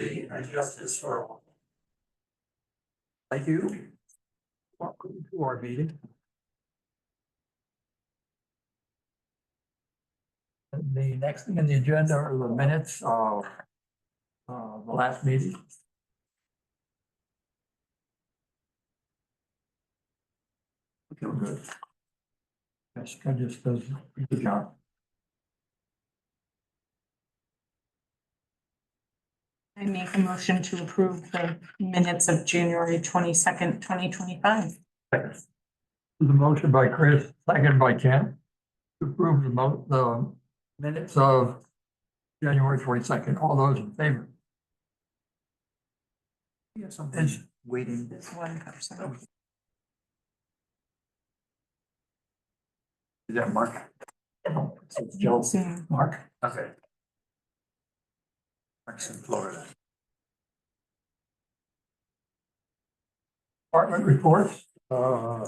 Justice for all. Thank you. Welcome to our meeting. And the next thing on the agenda are the minutes of the last meeting. Feel good. Jessica just does a good job. I make a motion to approve the minutes of January 22nd, 2025. The motion by Chris, second by Ken, to approve the minutes of January 22nd. All those in favor? Yes, something's waiting. There's one person. Is that Mark? It's Joe. Mark? Okay. Mark's in Florida. Department reports. Good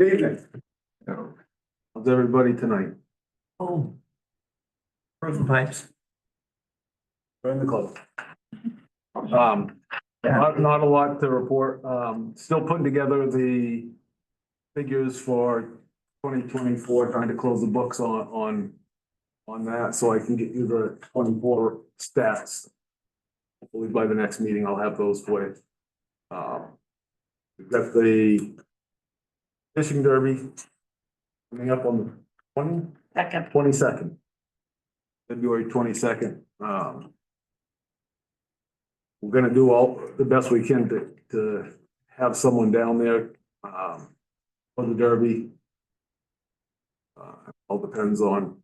evening. How's everybody tonight? Oh, Frozen pipes. Join the club. Not a lot to report. Still putting together the figures for 2024, trying to close the books on that, so I can get you the 24 stats. Hopefully by the next meeting, I'll have those for you. We've got the fishing derby coming up on the 22nd, February 22nd. We're gonna do all the best we can to have someone down there for the derby. All depends on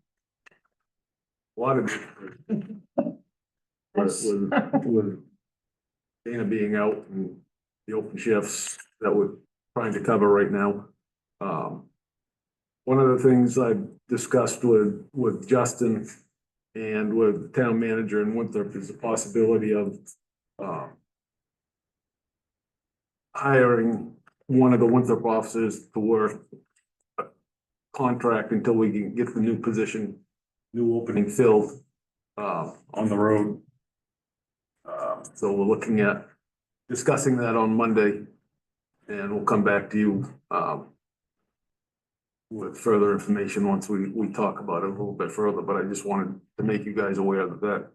a lot of with Dana being out and the open shifts that we're trying to cover right now. One of the things I've discussed with Justin and with the town manager in Winthrop is the possibility of hiring one of the Winthrop officers to work a contract until we can get the new position, new opening filled on the road. So we're looking at discussing that on Monday, and we'll come back to you with further information once we talk about it a little bit further. But I just wanted to make you guys aware that that's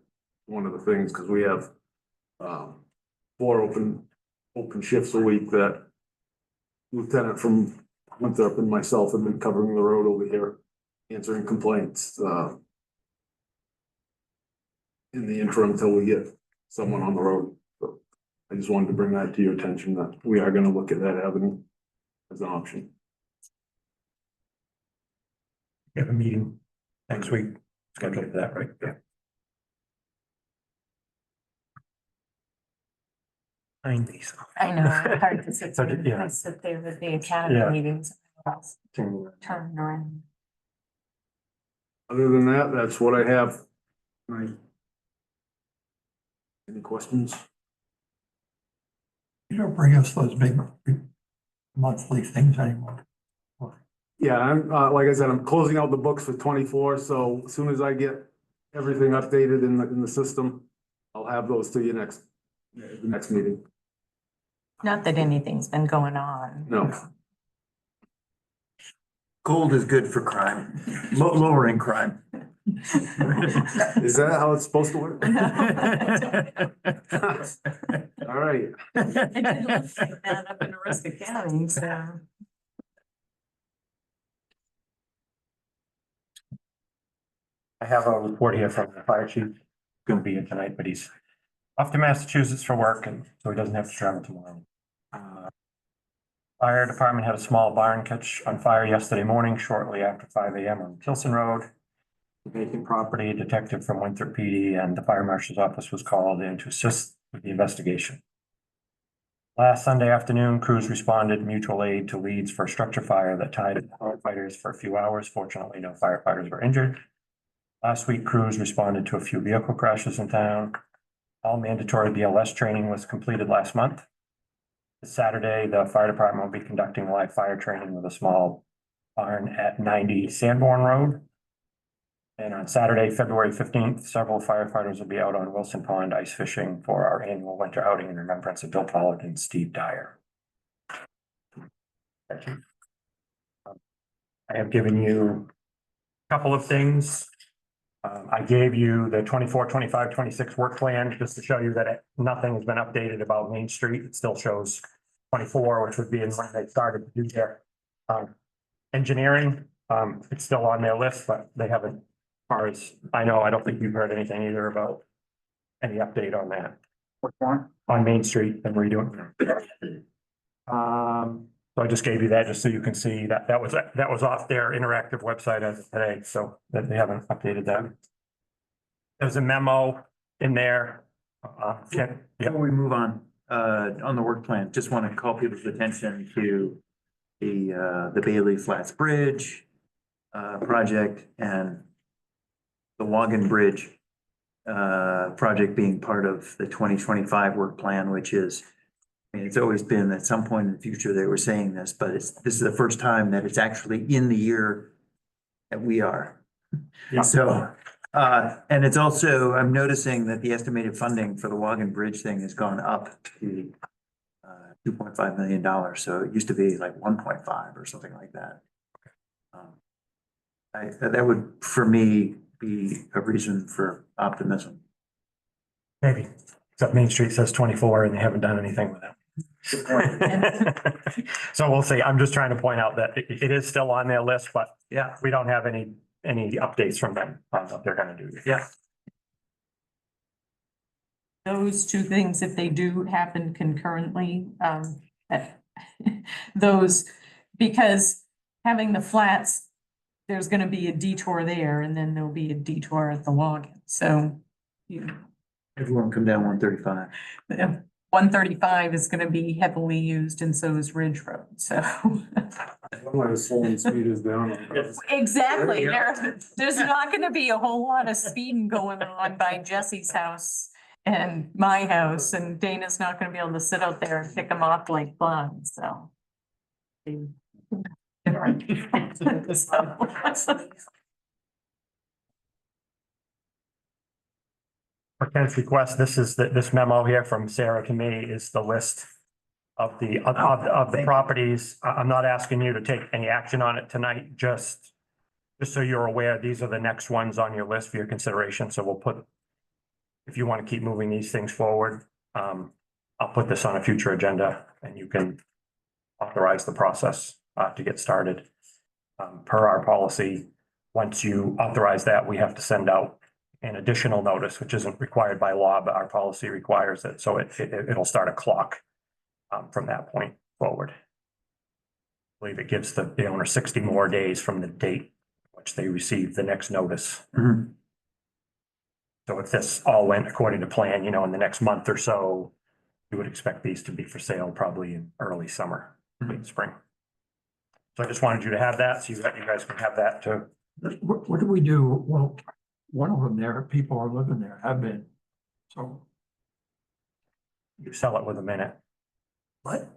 one of the things, because we have 4 open shifts a week that Lieutenant from Winthrop and myself have been covering the road over here, answering complaints in the interim until we get someone on the road. So I just wanted to bring that to your attention, that we are gonna look at that avenue as an option. We have a meeting next week scheduled for that, right? Yeah. These. I know, it's hard to sit there. Yeah. I sit there with the academy Yeah. meetings. Turn around. Other than that, that's what I have. Right. Any questions? you don't bring us those big monthly things anymore. Yeah, I'm, like I said, I'm closing out the books for 24, so as soon as I get everything updated in the system, I'll have those to you the next meeting. Not that anything's been going on. No. Gold is good for crime, lowering crime. Is that how it's supposed to work? All right. I did look like that up in Aroostook County, so. I have a report here from the fire chief, gonna be in tonight, but he's off to Massachusetts for work, and so he doesn't have to travel tomorrow. Fire department had a small barn catch on fire yesterday morning shortly after 5 a.m. on Tilson Road. The vacant property, detective from Winthrop PD and the fire marshal's office was called in to assist with the investigation. Last Sunday afternoon, crews responded mutual aid to leads for a structure fire that tied firefighters for a few hours. Fortunately, no firefighters were injured. Last week, crews responded to a few vehicle crashes in town. All mandatory BLS training was completed last month. This Saturday, the fire department will be conducting live fire training with a small barn at 90 Sanborn Road. And on Saturday, February 15th, several firefighters will be out on Wilson Pond ice fishing for our annual winter outing in remembrance of Bill Pollard and Steve Dyer. Thank you. I have given you a couple of things. I gave you the 24, 25, 26 work plan just to show you that nothing has been updated about Main Street. It still shows 24, which would be in when they started to do their engineering. It's still on their list, but they haven't, as far as I know, I don't think you've heard anything either about any update on that. Which one? On Main Street and redoing. So I just gave you that just so you can see that that was off their interactive website as of today, so that they haven't updated that. There's a memo in there. Yeah, Before we move on the work plan, just want to call people's attention to the Bailey Flats Bridge project and the Wagon Bridge project being part of the 2025 work plan, which is, I mean, it's always been at some point in the future they were saying this, but this is the first time that it's actually in the year that we are. Yeah. So, and it's also, I'm noticing that the estimated funding for the Wagon Bridge thing has gone up to $2.5 million. So it used to be like 1.5 or something like that. That would, for me, be a reason for optimism. maybe, except Main Street says 24 and they haven't done anything with it. So we'll see. I'm just trying to point out that it is still on their list, but Yeah. we don't have any updates from them on what they're gonna do. Yeah. Those two things, if they do happen concurrently, those, because having the flats, there's gonna be a detour there and then there'll be a detour at the login, so. Everyone come down 135. 135 is gonna be heavily used and so is Ridge Road, so. Speed is down. Exactly, there's not gonna be a whole lot of speeding going on by Jesse's house and my house, and Dana's not gonna be able to sit out there and pick them off like flies, so. For Ken's request, this memo here from Sarah to me is the list of the properties. I'm not asking you to take any action on it tonight, just so you're aware, these are the next ones on your list for your consideration. So we'll put, if you want to keep moving these things forward, I'll put this on a future agenda and you can authorize the process to get started. Per our policy, once you authorize that, we have to send out an additional notice, which isn't required by law, but our policy requires it. So it'll start a clock from that point forward. I believe it gives the owner 60 more days from the date which they receive the next notice. Mhm. So if this all went according to plan, in the next month or so, you would expect these to be for sale probably in early summer, late spring. So I just wanted you to have that, so you guys can have that too. What do we do? Well, one of them there, people are living there, have been. So You sell it with a minute. what?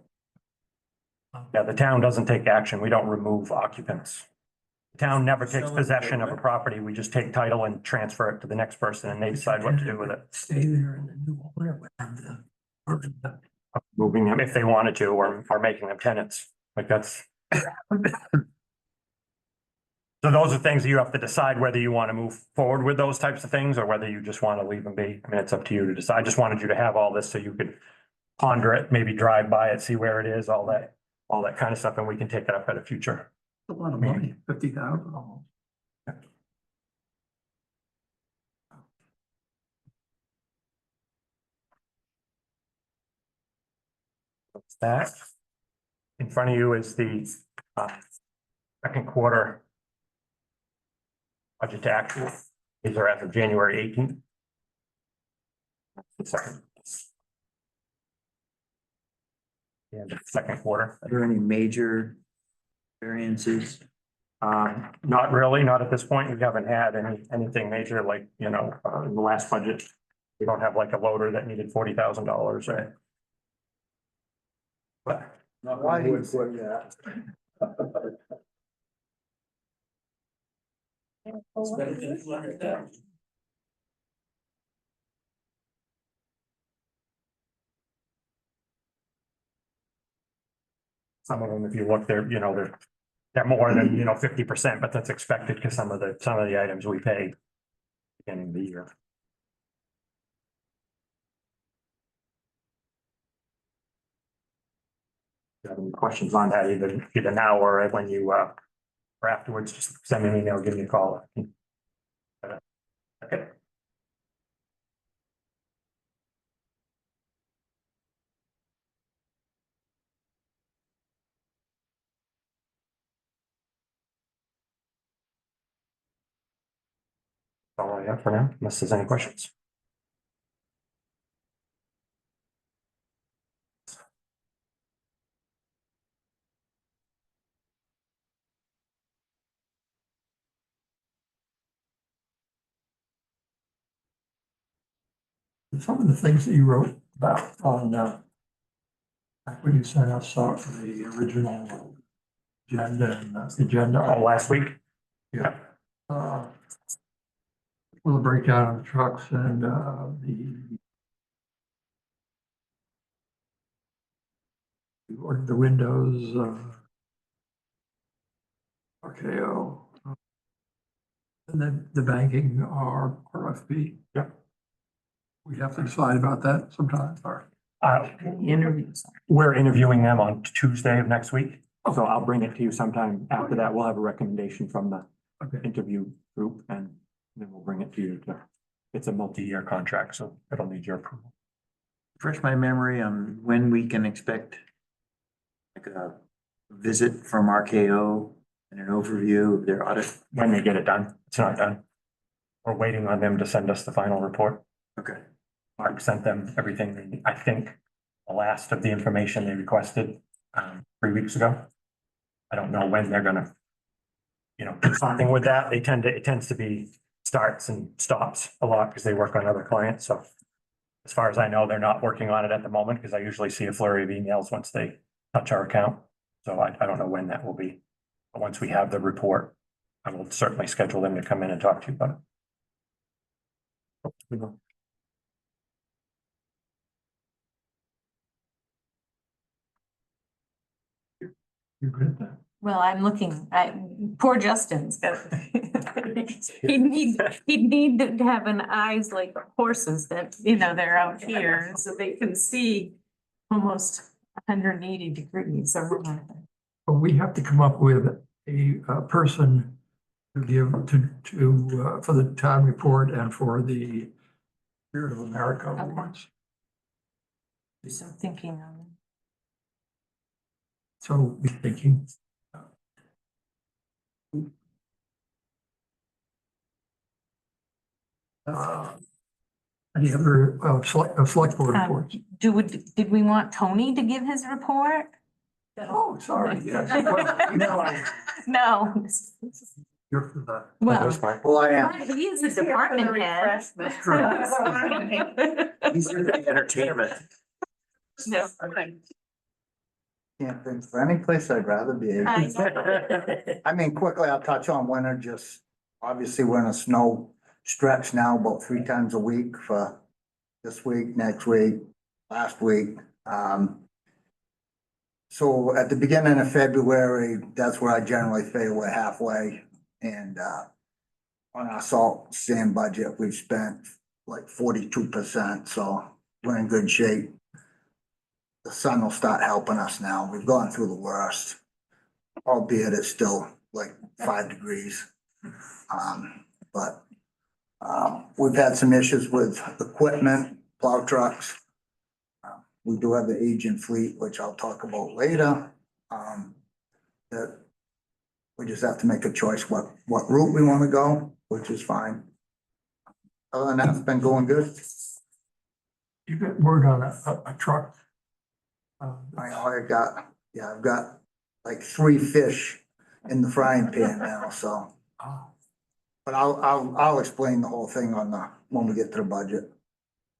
Yeah, the town doesn't take action. We don't remove occupants. The town never takes Sell it possession of a outright. property. We just take title and transfer it to the next person and they decide what to do with it. Stay there and the new owner would have the. Moving them if they wanted to, or making them tenants, like that's. So those are things that you have to decide whether you want to move forward with those types of things or whether you just want to leave them be. I mean, it's up to you to decide. I just wanted you to have all this so you could ponder it, maybe drive by it, see where it is, all that kind of stuff, and we can take it up at a future. A lot of money, 50,000 almost. That's that. In front of you is the second quarter budget to actual. These are as of January 18th. The second. And the second quarter. Are there any major variances? Not really, not at this point. We haven't had anything major like, in the last budget. We don't have like a loader that needed $40,000, right? But Why do you say Some of them, if you look, they're more than, 50%, but that's expected because some of the items we pay beginning of the year. If you have any questions on that, either now or when you, or afterwards, just send me an email, give me a call. Okay. That's all I have for now, unless there's any questions. Some of the things that you wrote about on, back when you sent us the original agenda and agenda. Oh, last week? Yeah. Uh, Well, the breakdown of the trucks and, the windows, RKO. And then the banking RFP. Yeah. We have to decide about that sometime, or. Interviews. We're interviewing them on Tuesday of next week, so I'll bring it to you sometime after that. We'll have a recommendation from the Okay. interview group and then we'll bring it to you. It's a multi-year contract, so it'll need your approval. Refresh my memory on when we can expect like a visit from RKO and an overview of their audit. When they get it done, it's not done. We're waiting on them to send us the final report. Okay. Mark sent them everything, I think, the last of the information they requested 3 weeks ago. I don't know when they're gonna, do something with that. It tends to be starts and stops a lot because they work on other clients, so. As far as I know, they're not working on it at the moment because I usually see a flurry of emails once they touch our account. So I don't know when that will be. But once we have the report, I will certainly schedule them to come in and talk to you about it. You're good at that. Well, I'm looking, poor Justin's got. He'd need to have an eyes like horses that, they're out here, so they can see almost 180 degrees around. But we have to come up with a person to give for the town report and for the Spirit of America Okay. awards. Do some thinking on So we're thinking. Any other, select board it. reports? Did we want Tony to give his report? Oh, sorry, yes. Well, No, you're for that. well, fine. Well, I am. he is the department head. He's here for the entertainment. No. Can't think for any place I'd rather be. I mean, quickly, I'll touch on winter, just obviously we're in a snow stretch now about 3 times a week for this week, next week, last week. So at the beginning of February, that's where I generally feel we're halfway. And on our salt sand budget, we've spent like 42%, so we're in good shape. The sun will start helping us now. We've gone through the worst, albeit it's still like 5 degrees. But we've had some issues with equipment, plow trucks. We do have the aging fleet, which I'll talk about later. That we just have to make a choice what route we want to go, which is fine. Other than that, it's been going good. You got word on a truck? I've got like 3 fish in the frying pan now, so. But I'll explain the whole thing when we get to the budget.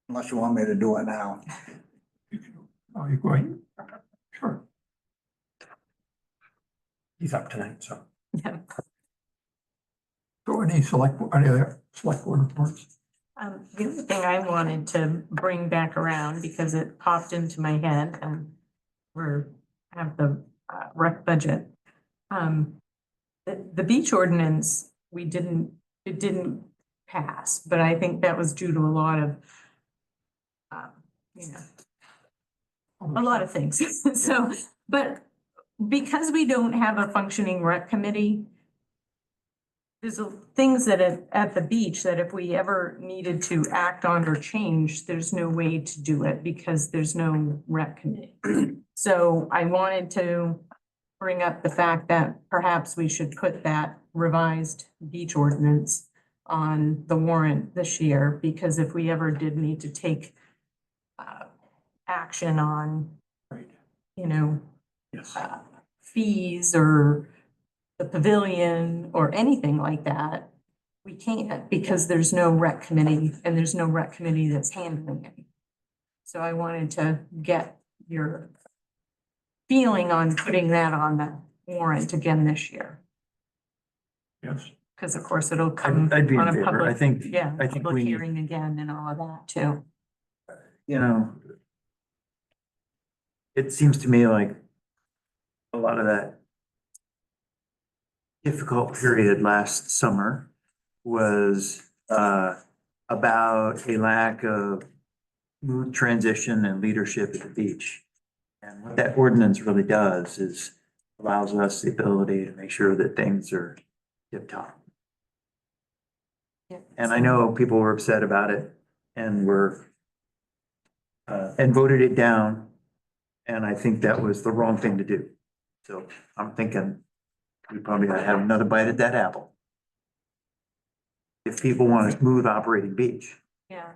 Unless you want me to do it now. Oh, you're going? Sure. He's up tonight, so. So any other select board reports? The other thing I wanted to bring back around because it popped into my head and have the rec budget. The beach ordinance, it didn't pass, but I think that was due to a lot of, you know, a lot of things. So, but because we don't have a functioning rec committee, there's things that at the beach that if we ever needed to act on or change, there's no way to do it because there's no rec committee. So I wanted to bring up the fact that perhaps we should put that revised beach ordinance on the warrant this year, because if we ever did need to take action on, Right. you know, Yes. fees or the pavilion or anything like that, we can't because there's no rec committee and there's no rec committee that's handling it. So I wanted to get your feeling on putting that on the warrant again this year. Yes. Because of course it'll come I'd be in on a favor. public, I think, yeah, I think public we need, hearing again and all of that too. you know, it seems to me like a lot of that difficult period last summer was about a lack of smooth transition and leadership at the beach. And what that ordinance really does is allows us the ability to make sure that things are tip top. Yeah. And I know people were upset about it and and voted it down. And I think that was the wrong thing to do. So I'm thinking we probably gotta have another bite at that apple. If people want a smooth operating beach, Yeah,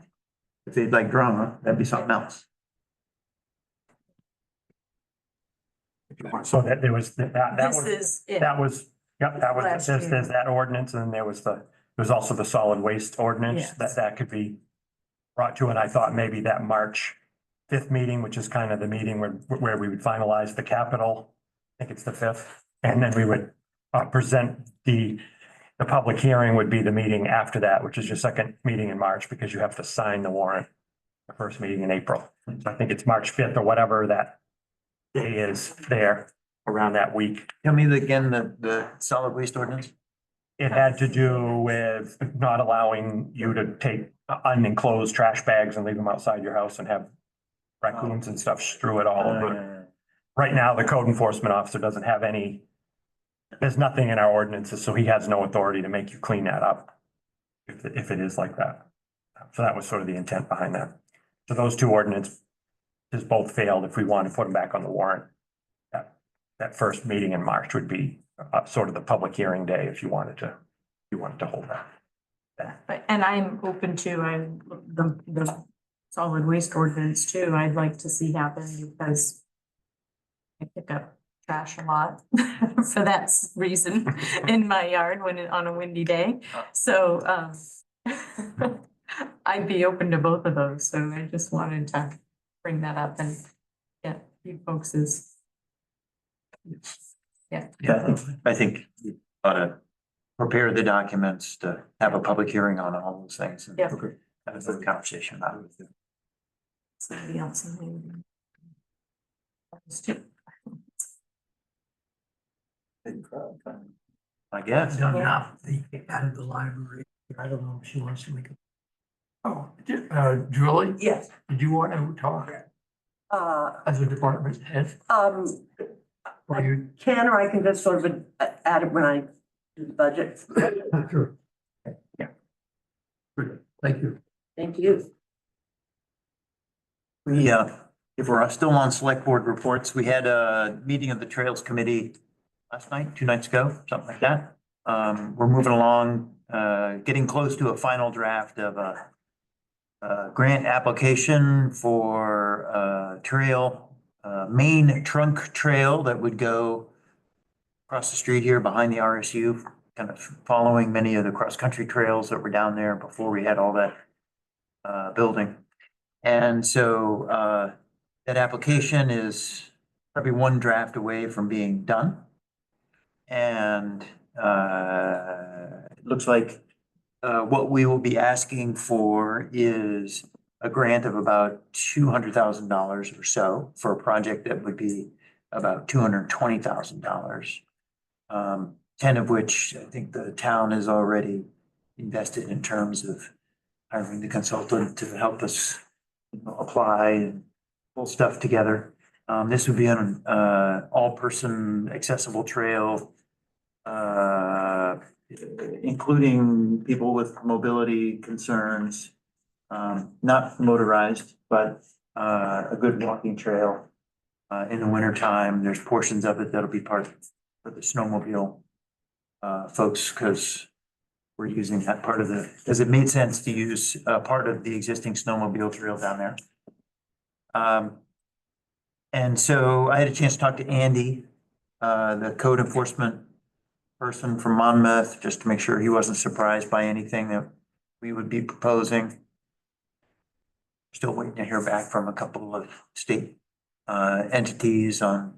if they'd like drama, that'd be something else. So that there was, that this was, is it. that was, yep, that was, Last there's year. that ordinance, and then there was also the solid waste ordinance Yes. that could be brought to, and I thought maybe that March 5th meeting, which is kind of the meeting where we would finalize the capital, I think it's the 5th, and then we would present the public hearing would be the meeting after that, which is your second meeting in March, because you have to sign the warrant, the first meeting in April. So I think it's March 5th or whatever that day is there around that week. Tell me again, the solid waste ordinance? It had to do with not allowing you to take unenclosed trash bags and leave them outside your house and have raccoons and stuff strew it all over. Right now, the code enforcement officer doesn't have any, there's nothing in our ordinances, so he has no authority to make you clean that up if it is like that. So that was sort of the intent behind that. So those two ordinances both failed. If we want to put them back on the warrant, that first meeting in March would be sort of the public hearing day if you wanted to hold that. And I'm open to, the solid waste ordinance too, I'd like to see happen because I pick up trash a lot for that reason in my yard on a windy day. So, I'd be open to both of those. So I just wanted to bring that up and get you folks' Yeah, I think we ought to prepare the documents to have a public hearing on all those things. And Yeah. have a conversation about it. somebody else. in the- I guess. Done now, they added the library. I don't know if she wants to make it. Oh, Julie, Yes, did you want to talk as a department head? Or you? can, or I can just sort of add it when I do the budget. Sure. Yeah. Good, thank you. Thank you. We, if we're still on select board reports, we had a meeting of the Trails Committee last night, 2 nights ago, something like that. We're moving along, getting close to a final draft of a grant application for a trail, main trunk trail that would go across the street here behind the RSU, kind of following many of the cross-country trails that were down there before we had all that building. And so that application is probably one draft away from being done. And looks like what we will be asking for is a grant of about $200,000 or so for a project that would be about $220,000. 10 of which I think the town has already invested in terms of hiring the consultant to help us apply and pull stuff together. This would be an all-person accessible trail, including people with mobility concerns, not motorized, but a good walking trail. In the wintertime, there's portions of it that'll be part for the snowmobile folks, because we're using that part of the, because it made sense to use part of the existing snowmobile trail down there. And so I had a chance to talk to Andy, the code enforcement person from Monmouth, just to make sure he wasn't surprised by anything that we would be proposing. Still waiting to hear back from a couple of state entities on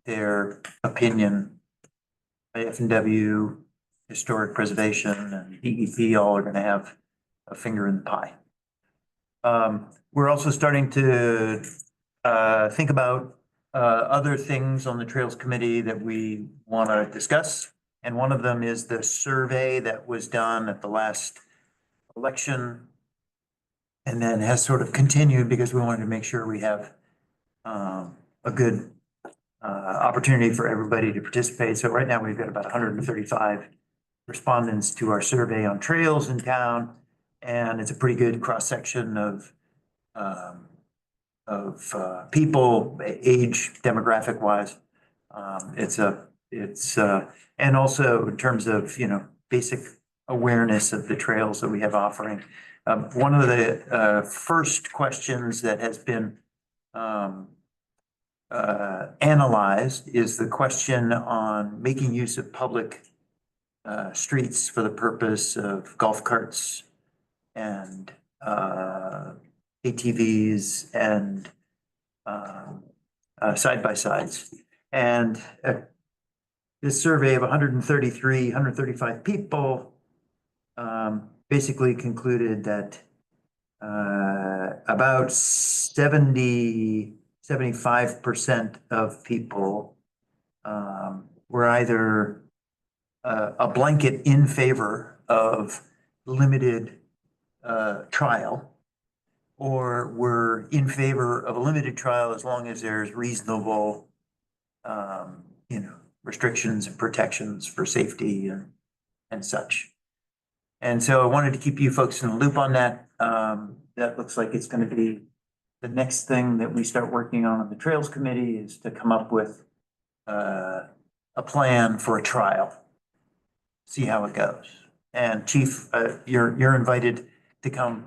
their opinion. F&W, Historic Preservation, and DEP all are gonna have a finger in the pie. We're also starting to think about other things on the Trails Committee that we want to discuss. And one of them is the survey that was done at the last election and then has sort of continued because we wanted to make sure we have a good opportunity for everybody to participate. So right now we've got about 135 respondents to our survey on trails in town. And it's a pretty good cross-section of people, age, demographic wise. And also in terms of, basic awareness of the trails that we have offering. One of the first questions that has been analyzed is the question on making use of public streets for the purpose of golf carts and ATVs and side-by-sides. And this survey of 135 people basically concluded that about 75% of people were either a blanket in favor of limited trial, or were in favor of a limited trial as long as there's reasonable, restrictions and protections for safety and such. And so I wanted to keep you folks in the loop on that. That looks like it's going to be the next thing that we start working on the Trails Committee, is to come up with a plan for a trial. See how it goes. And Chief, you're invited to come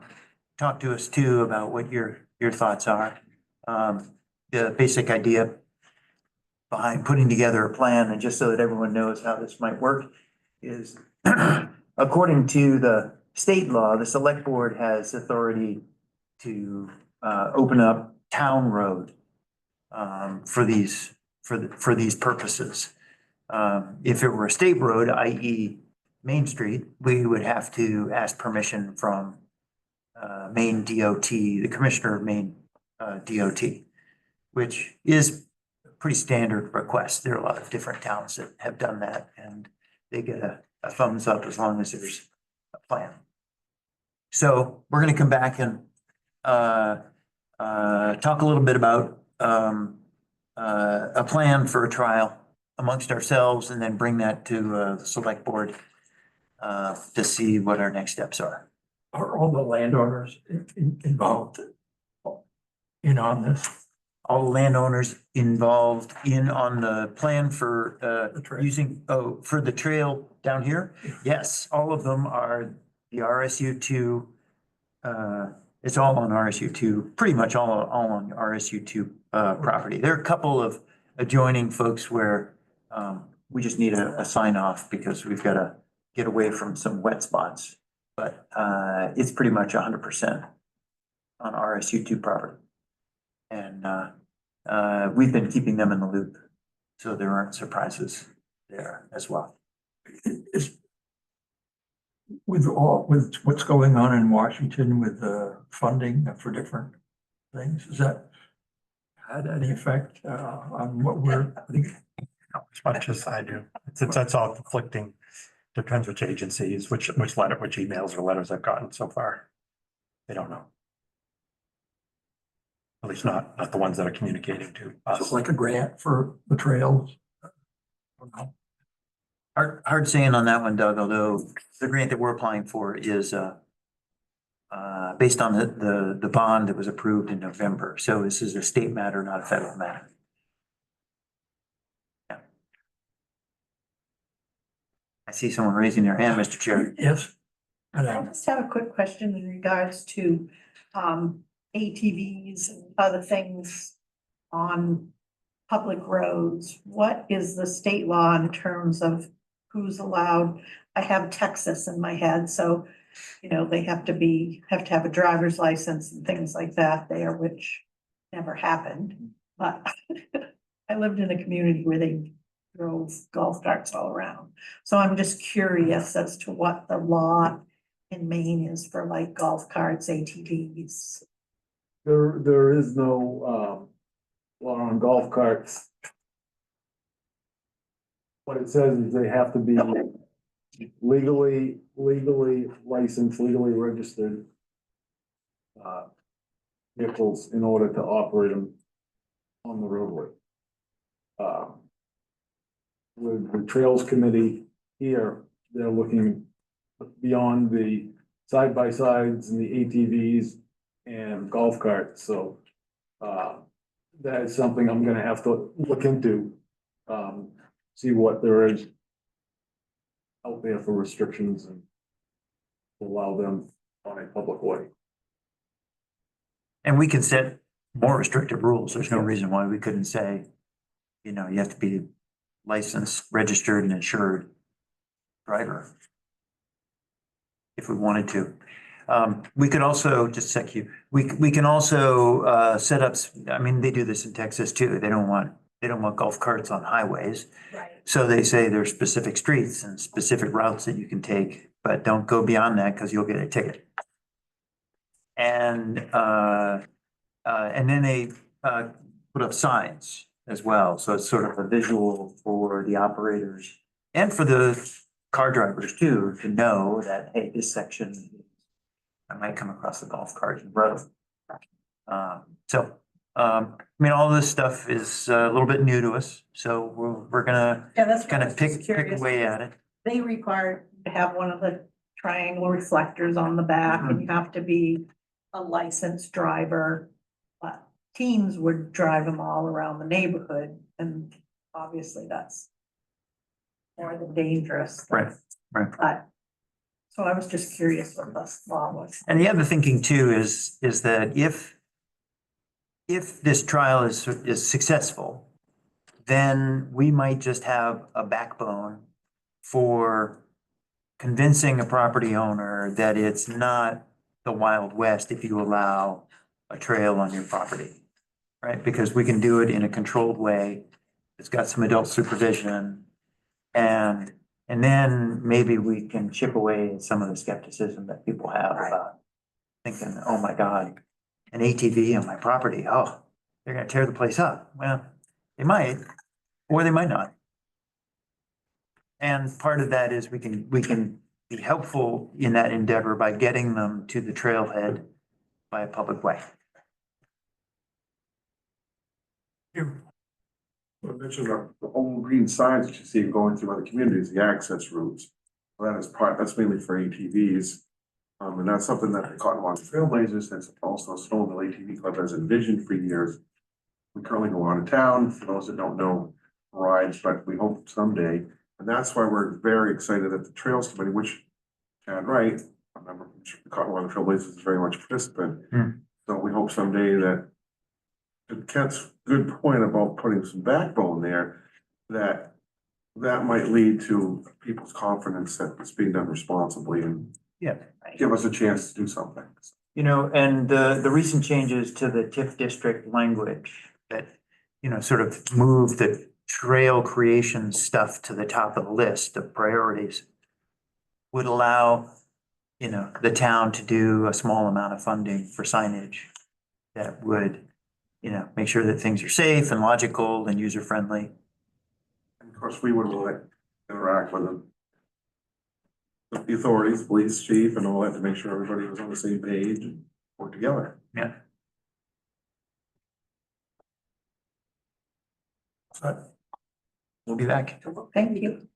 talk to us too about what your thoughts are. The basic idea behind putting together a plan, and just so that everyone knows how this might work, is according to the state law, the select board has authority to open up town road for these purposes. If it were a state road, i.e. Main Street, we would have to ask permission from Maine DOT, the commissioner of Maine DOT, which is a pretty standard request. There are a lot of different towns that have done that, and they get a thumbs up as long as there's a plan. So we're going to come back and talk a little bit about a plan for a trial amongst ourselves, and then bring that to the select board to see what our next steps are. Are all the landowners involved in on this? All the landowners involved in on the plan for for the trail down here? Yes, all of them are the RSU2. It's all on RSU2, pretty much all on RSU2 property. There are a couple of adjoining folks where we just need a sign off because we've got to get away from some wet spots. But it's pretty much 100% on RSU2 property. And we've been keeping them in the loop, so there aren't surprises there as well. with what's going on in Washington with the funding for different things, has that had any effect on what we're, I think, As much as I do. It's all conflicting. Depends which agencies, which emails or letters I've gotten so far. They don't know. At least not the ones that are communicating to it's us. like a grant for the trails? I don't know. Hard saying on that one, Doug, although the grant that we're applying for is based on the bond that was approved in November. So this is a state matter, not a federal matter. Yeah. I see someone raising their hand, Mr. Chair. Yes. And, I just have a quick question in regards to ATVs and other things on public roads. What is the state law in terms of who's allowed? I have Texas in my head, so they have to have a driver's license and things like that there, which never happened. But I lived in a community where they drove golf carts all around. So I'm just curious as to what the law in Maine is for like golf carts, ATVs. There is no, law on golf carts. What it says is they have to be legally licensed, legally registered vehicles in order to operate them on the roadway. With the Trails Committee here, they're looking beyond the side-by-sides and the ATVs and golf carts, so that is something I'm gonna have to look into, see what there is out there for restrictions and allow them on a public way. And we can set more restrictive rules. There's no reason why we couldn't say, you have to be licensed, registered and insured driver. If we wanted to. We could also, just a sec you, we can also set up, I mean, they do this in Texas too. They don't want golf carts on highways. Right. So they say there's specific streets and specific routes that you can take, but don't go beyond that because you'll get a ticket. And then they put up signs as well. So it's sort of a visual for the operators and for the car drivers too, to know that, hey, this section, I might come across a golf cart in the road. I mean, all this stuff is a little bit new to us, so we're gonna Yeah, that's kind of pick away at it. They require to have one of the triangle reflectors on the back and you have to be a licensed driver. But teens would drive them all around the neighborhood and obviously that's more than dangerous. Right. But, so I was just curious what the law was. And the other thinking too is that if this trial is successful, then we might just have a backbone for convincing a property owner that it's not the Wild West if you allow a trail on your property, right? Because we can do it in a controlled way. It's got some adult supervision and then maybe we can chip away at some of the skepticism that people have about thinking, oh my God, an ATV on my property, oh, they're gonna tear the place up. Well, they might, or they might not. And part of that is we can be helpful in that endeavor by getting them to the trailhead by a public way. I mentioned the old green signs that you see going through other communities, the access routes. Well, that's mainly for ATVs. And that's something that the Cottonwood Trailblazers, that's also Stoneville ATV Club has envisioned for years. We currently go out of town, for those that don't know, rides, but we hope someday. And that's why we're very excited that the Trails Committee, which Chad Wright, a member of the Cottonwood Trailblazers, is very much a participant. So we hope someday that Kent's good point about putting some backbone there, that might lead to people's confidence that it's being done responsibly and give us a chance to do something. And the recent changes to the TIF district language that, sort of move the trail creation stuff to the top of the list of priorities would allow the town to do a small amount of funding for signage that would, make sure that things are safe and logical and user friendly. And of course, we would like interact with them. With the authorities, police chief and all that to make sure everybody was on the same page and work together. Yeah. But We'll be back. Thank you.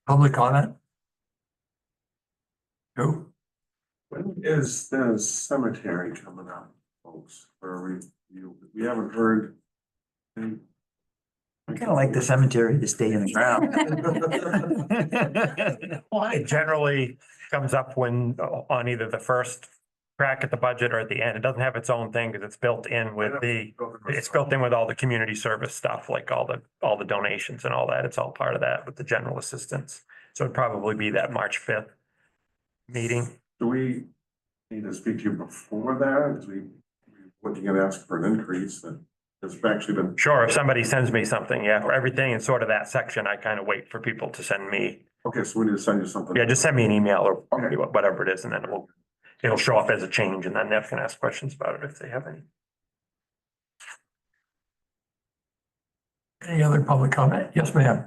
public comment? Who? When is the cemetery coming up, folks? Or we haven't heard. any- I kind of like the cemetery to stay in the ground. It generally comes up when, on either the first crack at the budget or at the end. It doesn't have its own thing because it's built in with it's built in with all the community service stuff, like all the donations and all that. It's all part of that with the general assistance. So it'd probably be that March 5th meeting. Do we need to speak to you before that? Because we looking at asking for an increase that has actually been. Sure, if somebody sends me something, yeah, for everything in sort of that section, I kind of wait for people to send me. Okay, so we need to send you something. Yeah, just send me an email or Okay. whatever it is, and then it'll show up as a change, and then Neff can ask questions about it if they have any. Any other public comment? Yes, ma'am.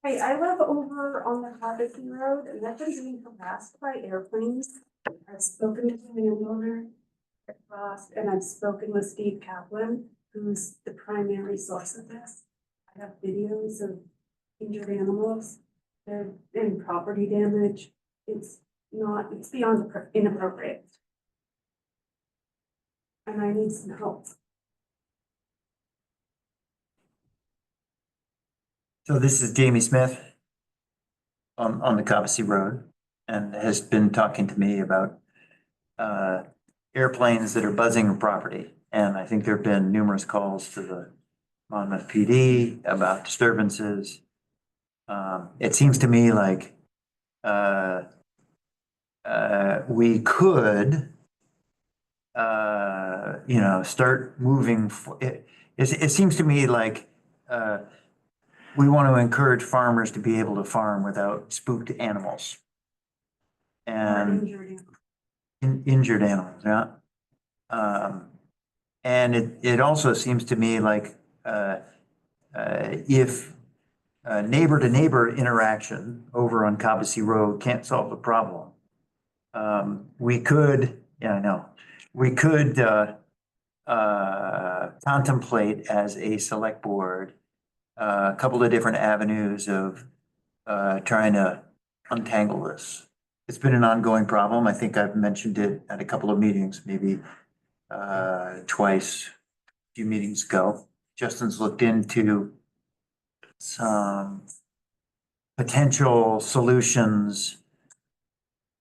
Hey, I live over on the Hardison Road and I've been being harassed by airplanes. I've spoken to the landowner and I've spoken with Steve Kaplan, who's the primary source of this. I have videos of injured animals, they're in property damage. It's beyond inappropriate. And I need some help. So this is Jamie Smith on the Cobussy Road and has been talking to me about airplanes that are buzzing property. And I think there've been numerous calls to the Monmouth PD about disturbances. It seems to me like we could start moving. It seems to me like we want to encourage farmers to be able to farm without spooked animals. And Injured injured animals, yeah. And it also seems to me like if neighbor to neighbor interaction over on Cobussy Road can't solve the problem, we could, we could contemplate as a select board a couple of different avenues of trying to untangle this. It's been an ongoing problem. I think I've mentioned it at a couple of meetings, maybe twice, a few meetings ago. Justin's looked into some potential solutions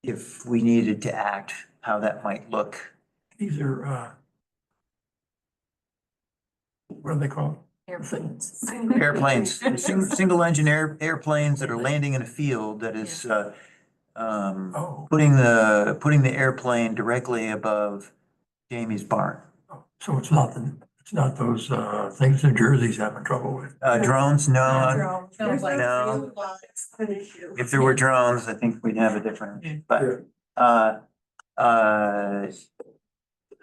if we needed to act, how that might look. These are, what are they called? Airplanes. Airplanes, single engine airplanes that are landing in a field that is Oh, putting the airplane directly above Jamie's barn. so it's not those, things New Jersey's having trouble with. Drones, no, There's like No. an issue. if there were drones, I think we'd have a different, but,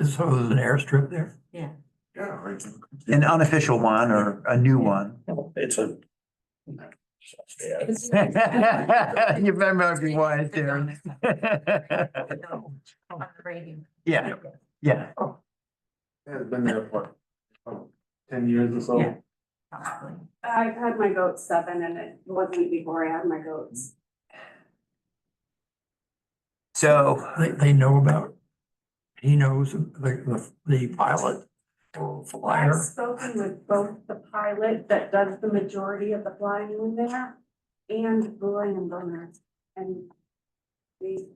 So there's an airstrip there? Yeah. Yeah, right. an unofficial one or a new one. It's a. You remember if you wanted to. On the radio. Yeah, yeah. Yeah, it's been there for 10 years or so. Yeah. Probably. I've had my goats 7 and it wasn't before I had my goats. So, They know about, he knows the pilot or I've flyer. spoken with both the pilot that does the majority of the flying in there and the landowner. And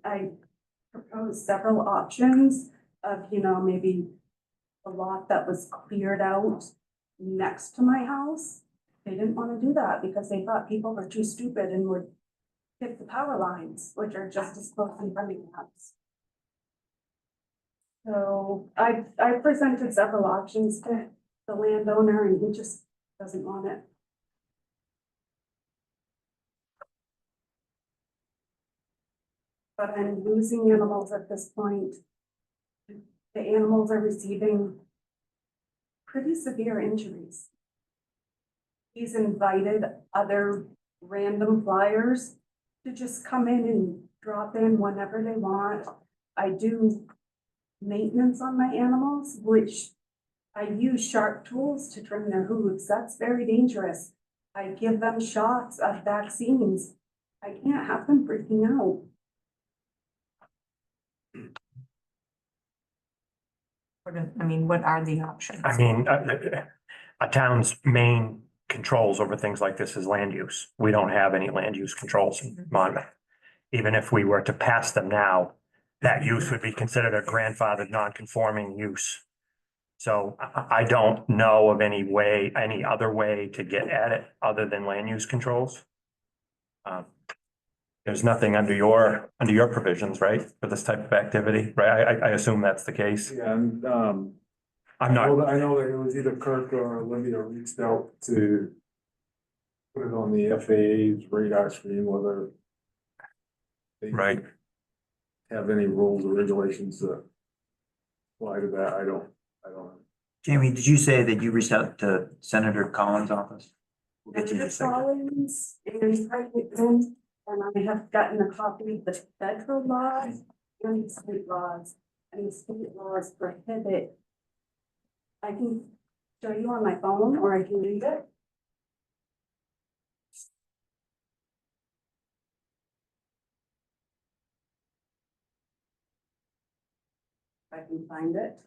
I proposed several options of, maybe a lot that was cleared out next to my house. They didn't want to do that because they thought people were too stupid and would hit the power lines, which are just as close in front of the house. So I presented several options to the landowner and he just doesn't want it. but I'm losing animals at this point. The animals are receiving pretty severe injuries. He's invited other random flyers to just come in and drop in whenever they want. I do maintenance on my animals, which I use sharp tools to trim their hooves. That's very dangerous. I give them shots of vaccines. I can't have them freaking out. What are the options? I mean, a town's main controls over things like this is land use. We don't have any land use controls in Monmouth. Even if we were to pass them now, that use would be considered a grandfathered non-conforming use. So I don't know of any way, any other way to get at it other than land use controls. There's nothing under your provisions, right, for this type of activity, right? I assume that's the case. Yeah, and, I'm not, I know that it was either Kirk or Olivia reached out to put it on the FAA's radar screen, whether they right. have any rules or regulations that apply to that. I don't know. Jamie, did you say that you reached out to Senator Collins' office? We'll get you in a Senator second. Collins and President, and I have gotten a copy of the federal laws and the state laws. And the state laws prohibit. I can show you on my phone or I can read it. I can find it.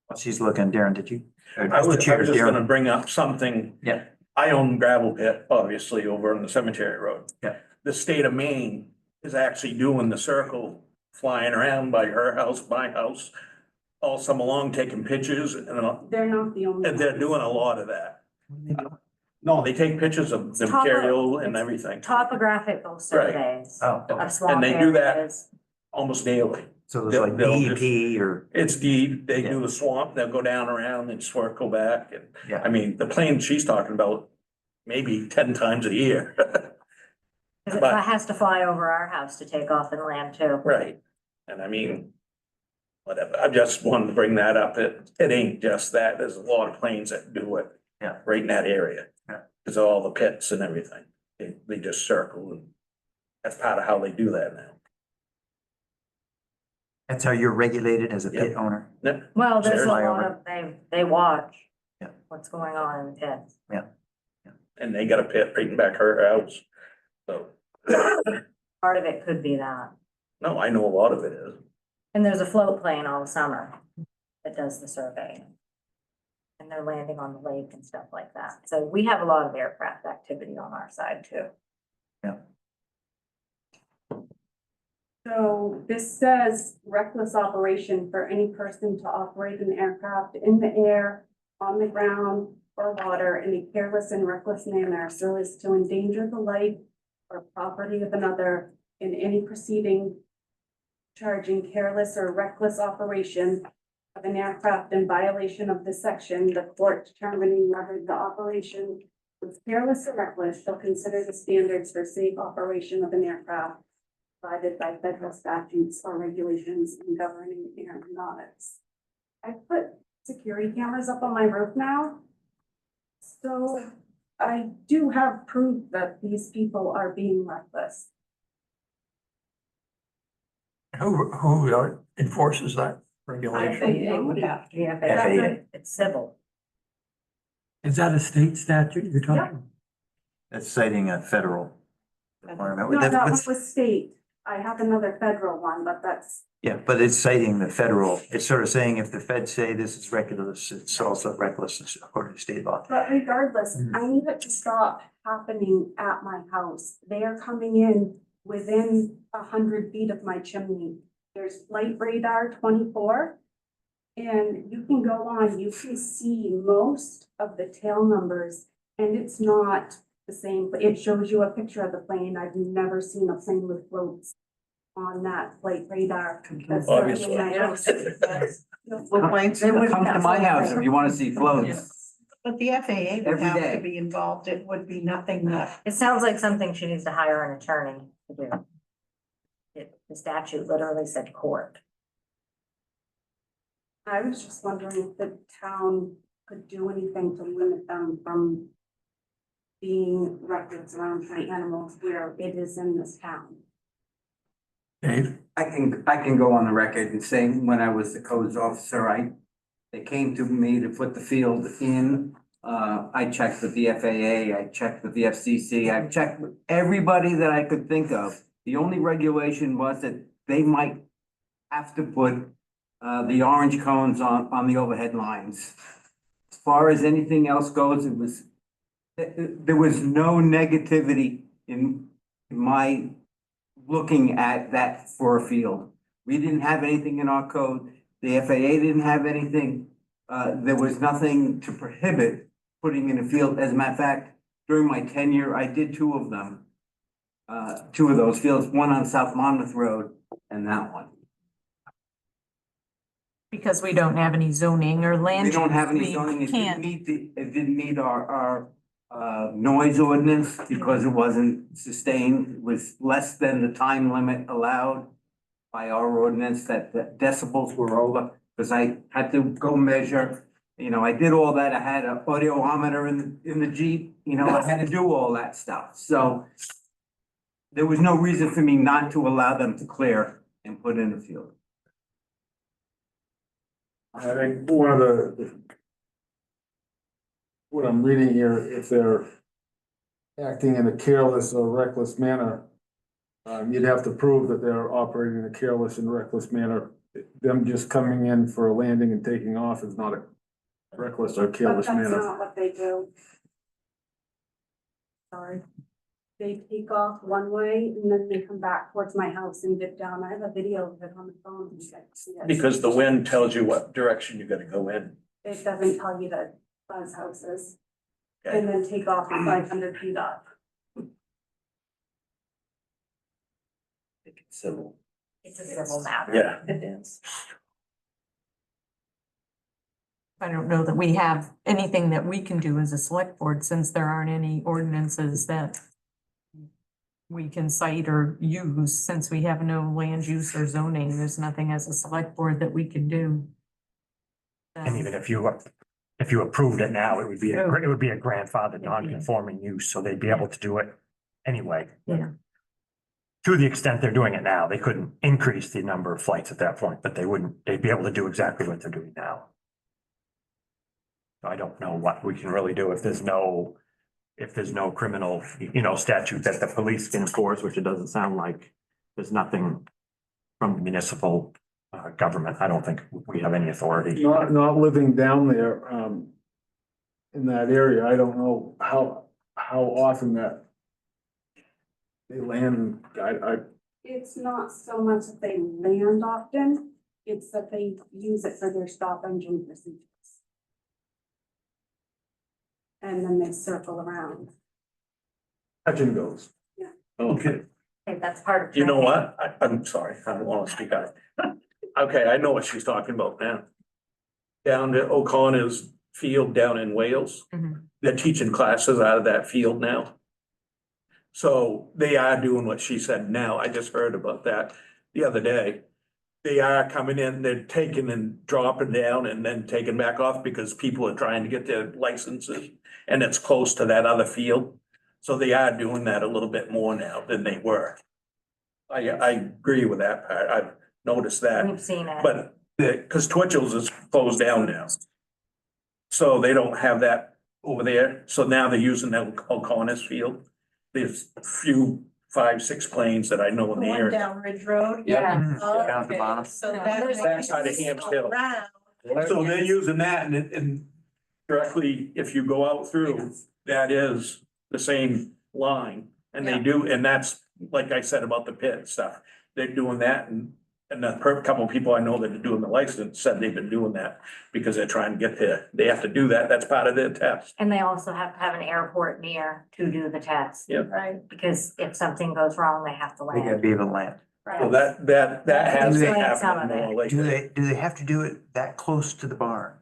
While she's looking, Darren, did you? I was Chair, just gonna Darren. bring up something. Yeah. I own gravel pit, obviously, over on the cemetery road. Yeah. The state of Maine is actually doing the circle, flying around by her house, my house, all summer long, taking pictures, and They're not the only. they're ones. doing a lot of that. No, they take pictures of the Topo- material and it's everything, Topographical surveys Oh, of swamp and they do that areas. almost daily. so there's like They'll just- DEP or, It's deep, they Yeah. do the swamp, they'll go down around and circle back, and, yeah. I mean, the plane she's talking about, maybe 10 times a year. 'Cause it but- has to fly over our house to take off and land too. Right, and I mean, whatever, I just wanted to bring that up, it ain't just that, there's a lot of planes that do it. Yeah. Right in that area. Yeah. Cause of all the pits and everything, they just circle and that's part of how they do that now. That's how you're regulated as a pit owner? Well, there's a Seriously. lot of, they watch. Yeah. What's going on in the pits. And they got a pit right in back of her house, so, Part of it could be that. no, I know a lot of it is. And there's a float plane all summer that does the surveying. And they're landing on the lake and stuff like that. So we have a lot of aircraft activity on our side too. So this says reckless operation for any person to operate an aircraft in the air, on the ground, or water in a careless and reckless manner so as to endanger the life or property of another in any proceeding charging careless or reckless operation of an aircraft in violation of this section, the court determining whether the operation was careless or reckless shall consider the standards for safe operation of an aircraft provided by federal statutes or regulations in governing aeronautics. I put security cameras up on my roof now. So I do have proof that these people are being reckless. Who enforces that I regulation? think they would have to. Yeah, FAA. it's civil. Is that a state statute you're talking? That's citing a federal requirement. No, that one That's- was state. I have another federal one, but that's, Yeah, but it's citing the federal, it's sort of saying if the feds say this is reckless, it's also reckless according to state law. but regardless, I need it to stop happening at my house. They are coming in within 100 feet of my chimney. There's Flight Radar 24. And you can go on, you can see most of the tail numbers and it's not the same. It shows you a picture of the plane. I've never seen a plane with floats on that Flight Radar. That's Obviously. certainly my house. Well, planes, come to my house if you wanna see floats. But the FAA would Every have day. to be involved. It would be nothing that, It sounds like something she needs to hire an attorney to do. The statute literally said court. I was just wondering if the town could do anything to limit them from being records around for animals where it is in this town. Dave? I can go on the record and say, when I was the codes officer, they came to me to put the field in. I checked with the FAA, I checked with the FCC, I've checked with everybody that I could think of. The only regulation was that they might have to put the orange cones on the overhead lines. As far as anything else goes, there was no negativity in my looking at that for a field. We didn't have anything in our code. The FAA didn't have anything. There was nothing to prohibit putting in a field. As a matter of fact, during my tenure, I did two of them. Two of those fields, one on South Monmouth Road and that one. Because we don't have any zoning or land. We don't have any use, we zoning. It can't. didn't meet our noise ordinance because it wasn't sustained. It was less than the time limit allowed by our ordinance that the decibels were over. Because I had to go measure, I did all that. I had an audiometer in the Jeep, I had to do all that stuff. So there was no reason for me not to allow them to clear and put in a field. I think one of what I'm reading here, if they're acting in a careless or reckless manner, you'd have to prove that they're operating in a careless and reckless manner. Them just coming in for a landing and taking off is not a reckless or But careless that's manner. not what they do. Sorry. They take off one way and then they come back towards my house and dip down. I have a video of it on the phone. You guys see it. Because the wind tells you what direction you gotta go in. It doesn't tell you that buzz houses. Okay. And then take off 500 feet up. It's civil. It's a civil matter. Yeah. It is. I don't know that we have anything that we can do as a select board, since there aren't any ordinances that we can cite or use, since we have no land use or zoning. There's nothing as a select board that we can do. And even if you approved it now, it would be a grandfathered non-conforming use, so they'd be able to do it anyway. Yeah. To the extent they're doing it now, they couldn't increase the number of flights at that point, but they'd be able to do exactly what they're doing now. I don't know what we can really do if there's no criminal, statute that the police can enforce, which it doesn't sound like. There's nothing from the municipal government. I don't think we have any authority. Not living down there, in that area, I don't know how often that they land. It's not so much that they land often, it's that they use it for their stop engine procedures. And then they circle around. Touch and goes. Yeah. Okay. Okay, that's part of. You know training. what? I'm sorry, I don't wanna speak out. Okay, I know what she's talking about now. Down to O'Connor's field down in Wales. Mhm. They're teaching classes out of that field now. So they are doing what she said now. I just heard about that the other day. They are coming in, they're taking and dropping down and then taking back off because people are trying to get their licenses. And it's close to that other field. So they are doing that a little bit more now than they were. I agree with that part. I've noticed that. We've seen it. But cause Twitchell's is closed down now. So they don't have that over there. So now they're using O'Connor's field. There's a few, 5, 6 planes that I know in the the one area. down Ridge Road. Yeah. Down at the Okay, bottom. so Yeah. that There's makes backside of sense Hams Hill. around. So they're using that and directly, if you go out through, that is the same line. And they Yeah. do, and that's, like I said about the pit stuff, they're doing that and a couple of people I know that are doing the license said they've been doing that because they're trying to get there. They have to do that. That's part of their test. And they also have to have an airport near to do the test. Yeah. Right. Because if something goes wrong, they have to They gotta land. be able to land. So that has Do been they- some of happening it. more lately. Do they have to do it that close to the barn?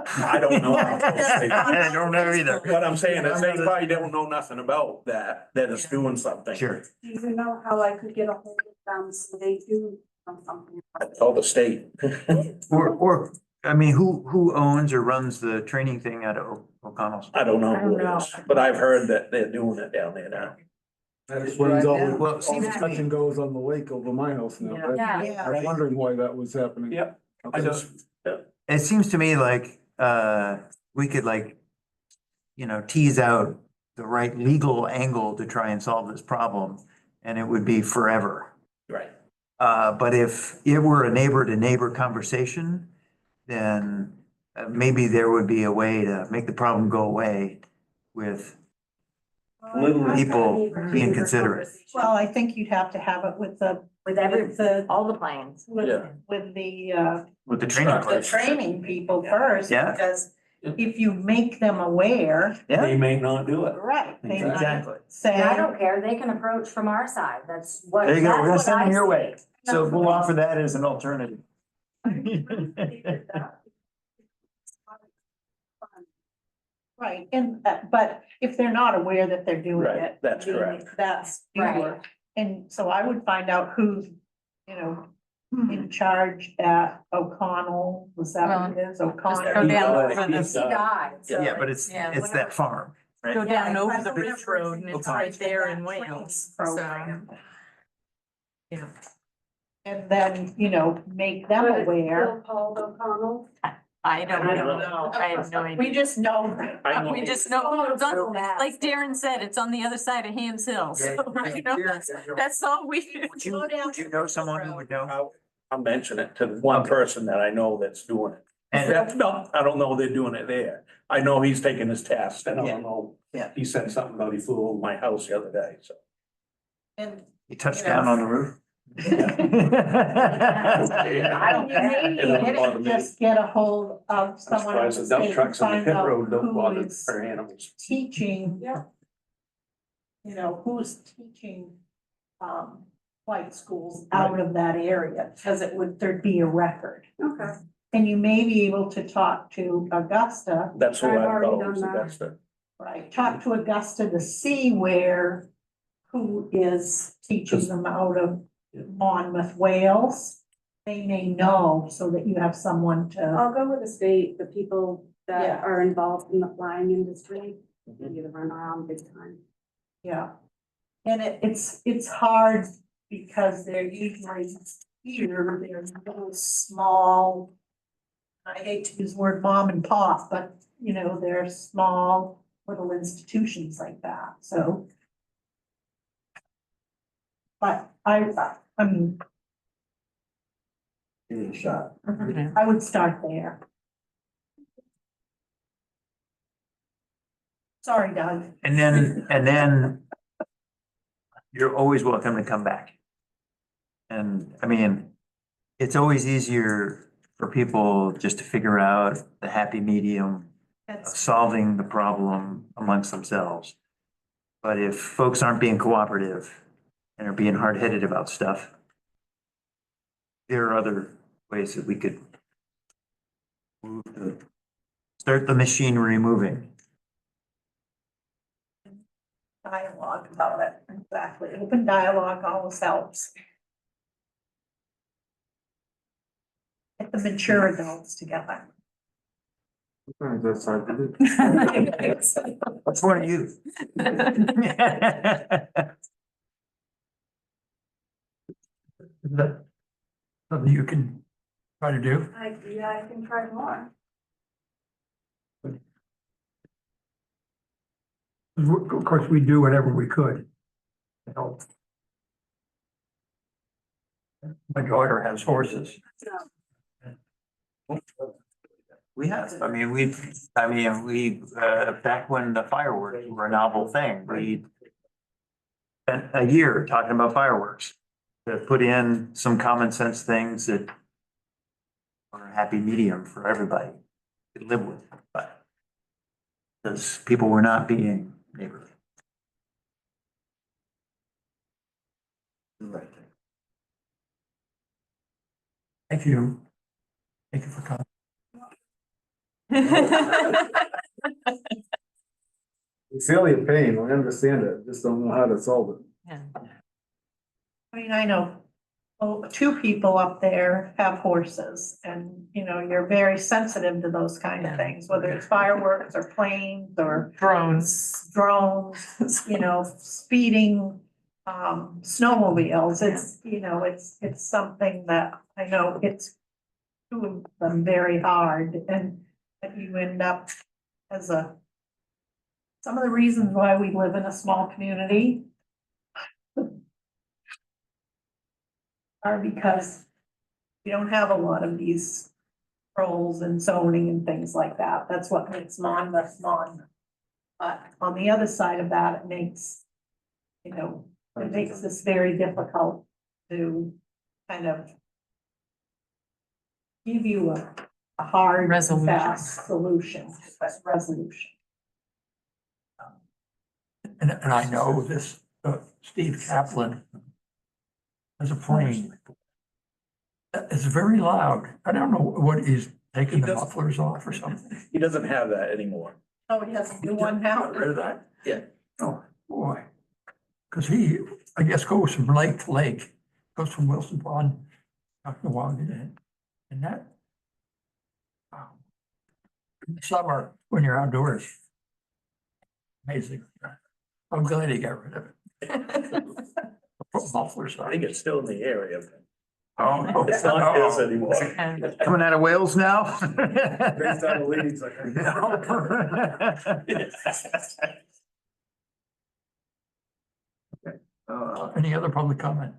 I don't know. I don't know either. What I'm saying is they probably don't know nothing about that it's doing something. Sure. Do you know how I could get a hold of them so they do something? All the state. Or, I mean, who owns or runs the training thing at O'Connell's? I don't know I who don't it is, but I've heard that they're doing it down there now. That's what all, Well, it all seems the to touch me, and goes on the lake over my house now. Yeah. Yeah. Yeah. I was wondering why that was happening. Yep. Okay. it seems to me like, we could like, tease out the right legal angle to try and solve this problem, and it would be forever. Right. But if it were a neighbor to neighbor conversation, then maybe there would be a way to make the problem go away with little people being considerate. Well, I think you'd have to have it with the, With every, with the, all the planes. Yeah. with the, With the training the place. training people first. Yeah. Because if you make them aware, Yeah, They may not do it. right, they might exactly. say. And I don't care, they can approach from our side, that's what. There you go, we're gonna that's what send them I your see. way. So we'll offer that as an alternative. Right, and, but if they're not aware that they're doing Right, it. that's then correct. That's Right. fewer. And so I would find out who's, in charge at O'Connell, was that what it is, Go O'Connell? down Well, over He the, died, so. Yeah, but it's Yeah, that farm, go right? down Yeah, over I the remember Ridge Road and it's right there in that Wales, training so. program. Yeah. And then, make them But it's aware. still Paul O'Connell. I don't I don't know, I have no We idea. just know. I know. We just know, it's on, So bad. like Darren said, it's on the other side of Hams Hill, so, that's all we. Would you know someone who would know? I'll mention it to one person that I know that's doing it. And No, I don't know they're doing it there. I know he's taking his test and I Yeah. don't know. Yeah. He said something about he flew over my house the other day, so. And you touched down on the roof? I don't care. It doesn't bother me. just get a hold of I'm someone at surprised the the dump state and trucks on the find pit out road don't who bother is our animals. teaching. Yeah. Who's teaching, flight schools out of that area, because there'd be a record. Okay. And you may be able to talk to Augusta, That's who I've I already thought done was that. Augusta. right? Talk to Augusta to see who is teaching them out of Monmouth, Wales. They may know so that you have someone to, I'll go with the state, the people that Yeah. are involved in the flying industry, Mhm. either run around big time. yeah. And it's hard because they're usually here, they're little small. I hate to use the word mom and pop, but they're small little institutions like that, so. But I mean, Give it a shot. I would start there. Sorry, Doug. And then you're always welcome to come back. And I mean, it's always easier for people just to figure out the happy medium of That's, solving the problem amongst themselves. But if folks aren't being cooperative and are being hard-headed about stuff, there are other ways that we could start the machinery moving. dialogue about it, exactly. Open dialogue always helps. Get the mature adults together. Sometimes that's hard to do. What's one of you? Is that something you can try to do? I can try more. Of course, we do whatever we could to help. My daughter has horses. We have, we, back when the fireworks were a novel thing, we spent a year talking about fireworks. To put in some common sense things that are a happy medium for everybody to live with, but because people were not being neighborly. Right. Thank you. Thank you for coming. We feel your pain, we understand it, just don't know how to solve it. Yeah. I mean, I know, two people up there have horses and, you know, you're very sensitive to those kind of Yeah. things, whether it's fireworks or planes or Drones. drones, you know, speeding, snowmobiles. It's, you know, it's something that I know it's doing them very hard and that you end up as some of the reasons why we live in a small community are because we don't have a lot of these controls and zoning and things like that. That's what makes Monmouth Monmouth. But on the other side of that, it makes, you know, it makes this very difficult to kind of give you a hard, Resolution. fast solution, resolution. And I know this, Steve Kaplan has a plane. It's very loud. I don't know what he's taking He the does- mufflers off or something. He doesn't have that anymore. Oh, he has a new one now? Got rid of that? Yeah. Oh, boy. Cause he, I guess, goes from lake to lake, goes from Wilson Pond, out to Wagon, and that. Wow. In the summer, when you're outdoors. Amazing. I'm glad he got rid of it. Put mufflers I on. think it's still in the area. Oh, It's not his anymore. And Coming out of Wales now? Based on the leads, like. Any other public comment?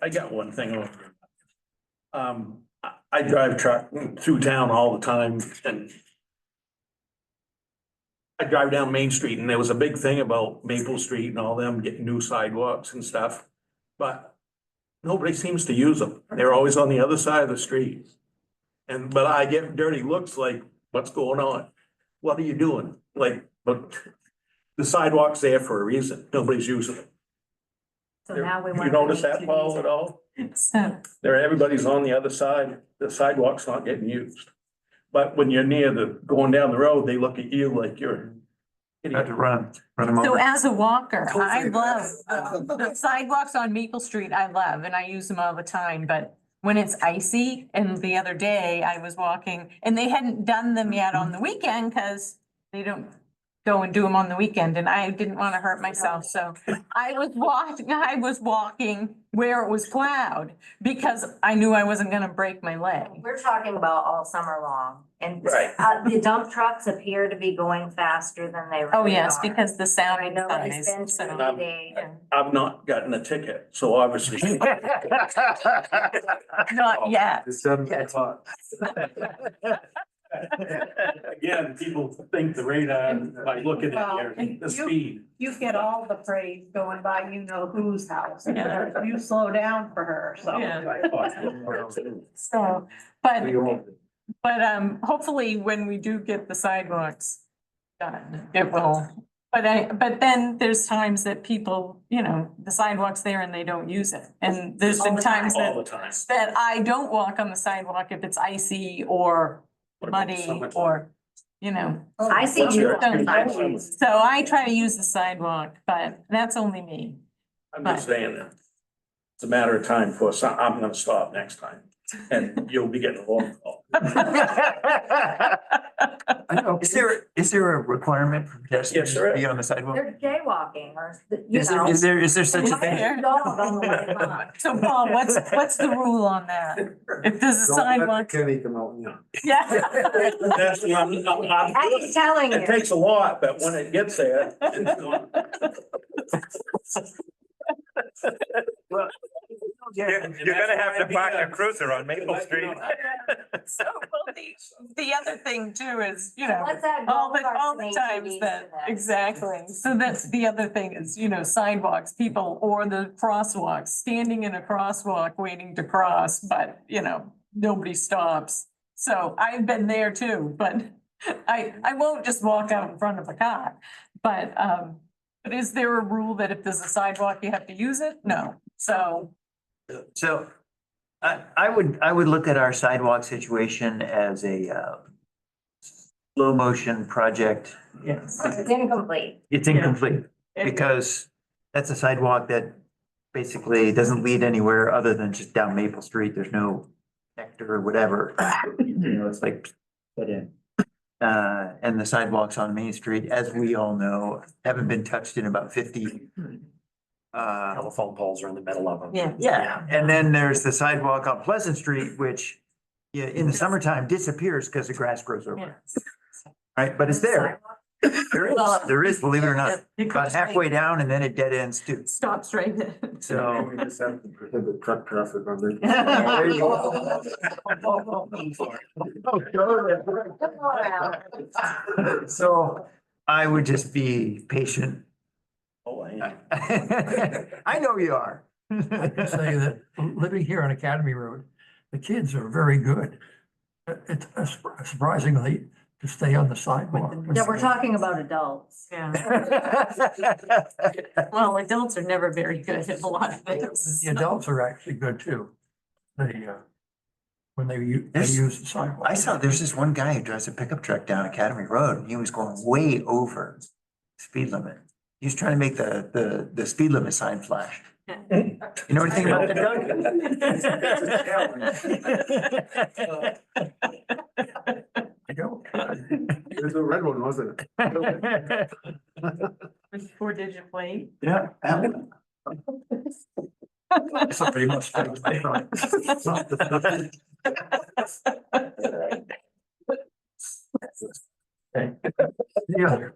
I got one thing on. I drive truck through town all the time and I drive down Main Street and there was a big thing about Maple Street and all them getting new sidewalks and stuff. But nobody seems to use them. They're always on the other side of the street. But I get dirty looks like, what's going on? What are you doing? Like, but the sidewalk's there for a reason. Nobody's using it. So now we want. You notice that, Paul, at all? so, Everybody's on the other side. The sidewalk's not getting used. But when you're near going down the road, they look at you like you're. Had to run them so over. as a walker, I love the sidewalks on Maple Street. I love, and I use them all the time, but when it's icy, and the other day I was walking and they hadn't done them yet on the weekend because they don't go and do them on the weekend and I didn't want to hurt myself. So I was walking where it was plowed because I knew I wasn't gonna break my leg. We're talking about all summer long and Right. the dump trucks appear to be going faster than they really Oh, yes, are. because the sound I and know it's size, been so. 3 days. I've not gotten a ticket, so obviously. Not yet. It's 7 o'clock. Again, people think the radar by looking at the speed. You get all the praise going by, you know whose house. Yeah. You slow down for her, so. Yeah. So, but hopefully when we do get the sidewalks done, it will. But then there's times that people, you know, the sidewalk's there and they don't use it. And there's been times All the that, time. that I don't walk on the sidewalk if it's icy or What about muddy summertime? or, you know. I see What's you your on the experience? sidewalks. So I try to use the sidewalk, but that's only me. I'm just saying that. It's a matter of time for some, I'm gonna stop next time and you'll be getting a phone call. Is there a requirement for Yes, pedestrians there to is. be on the sidewalk? They're jaywalking or, you Is know. there, is there such a Is thing? there? Dog on the way by. So Paul, what's the rule on that? If there's a Don't let sidewalk, Kenny come out, you know. yeah. That's what I'm I'm good. telling It you. takes a lot, but when it gets there, it's gone. You're gonna have to park a cruiser on Maple Street. So, well, the other thing too is, you know, Let's add all golf carts the and times ATVs that, to that. exactly. So that's the other thing is, you know, sidewalks, people or the crosswalks, standing in a crosswalk waiting to cross, but you know, nobody stops. So I've been there too, but I won't just walk out in front of a car. But is there a rule that if there's a sidewalk, you have to use it? No. So, So I would look at our sidewalk situation as a slow motion project. Yes. It's incomplete. It's Yeah. incomplete because that's a sidewalk that basically doesn't lead anywhere other than just down Maple Street. There's no nectar or whatever. It's like put in. And the sidewalks on Main Street, as we all know, haven't been touched in about 50. Telephone poles are in the middle of them. Yeah. Yeah, and then there's the sidewalk on Pleasant Street, which in the summertime disappears because the grass grows over it. Right, but it's there. There is, believe it or not, about halfway down and then it dead ends too. Stops right there. So. We just have to prohibit truck traffic on there. So I would just be patient. Oh, I I know you are. I can say that living here on Academy Road, the kids are very good. It's surprisingly to stay on the sidewalk. Yeah, we're talking about adults. Yeah. Well, adults are never very good at a lot of things. The adults are actually good too. They, when they There's- use the sidewalk. I saw, there's this one guy who drives a pickup truck down Academy Road and he was going way over speed limit. He was trying to make the speed limit sign flash. You know anything about that, I don't. There's a red one, wasn't it? With 4-digit plate. Yeah. Somebody must have. Yeah.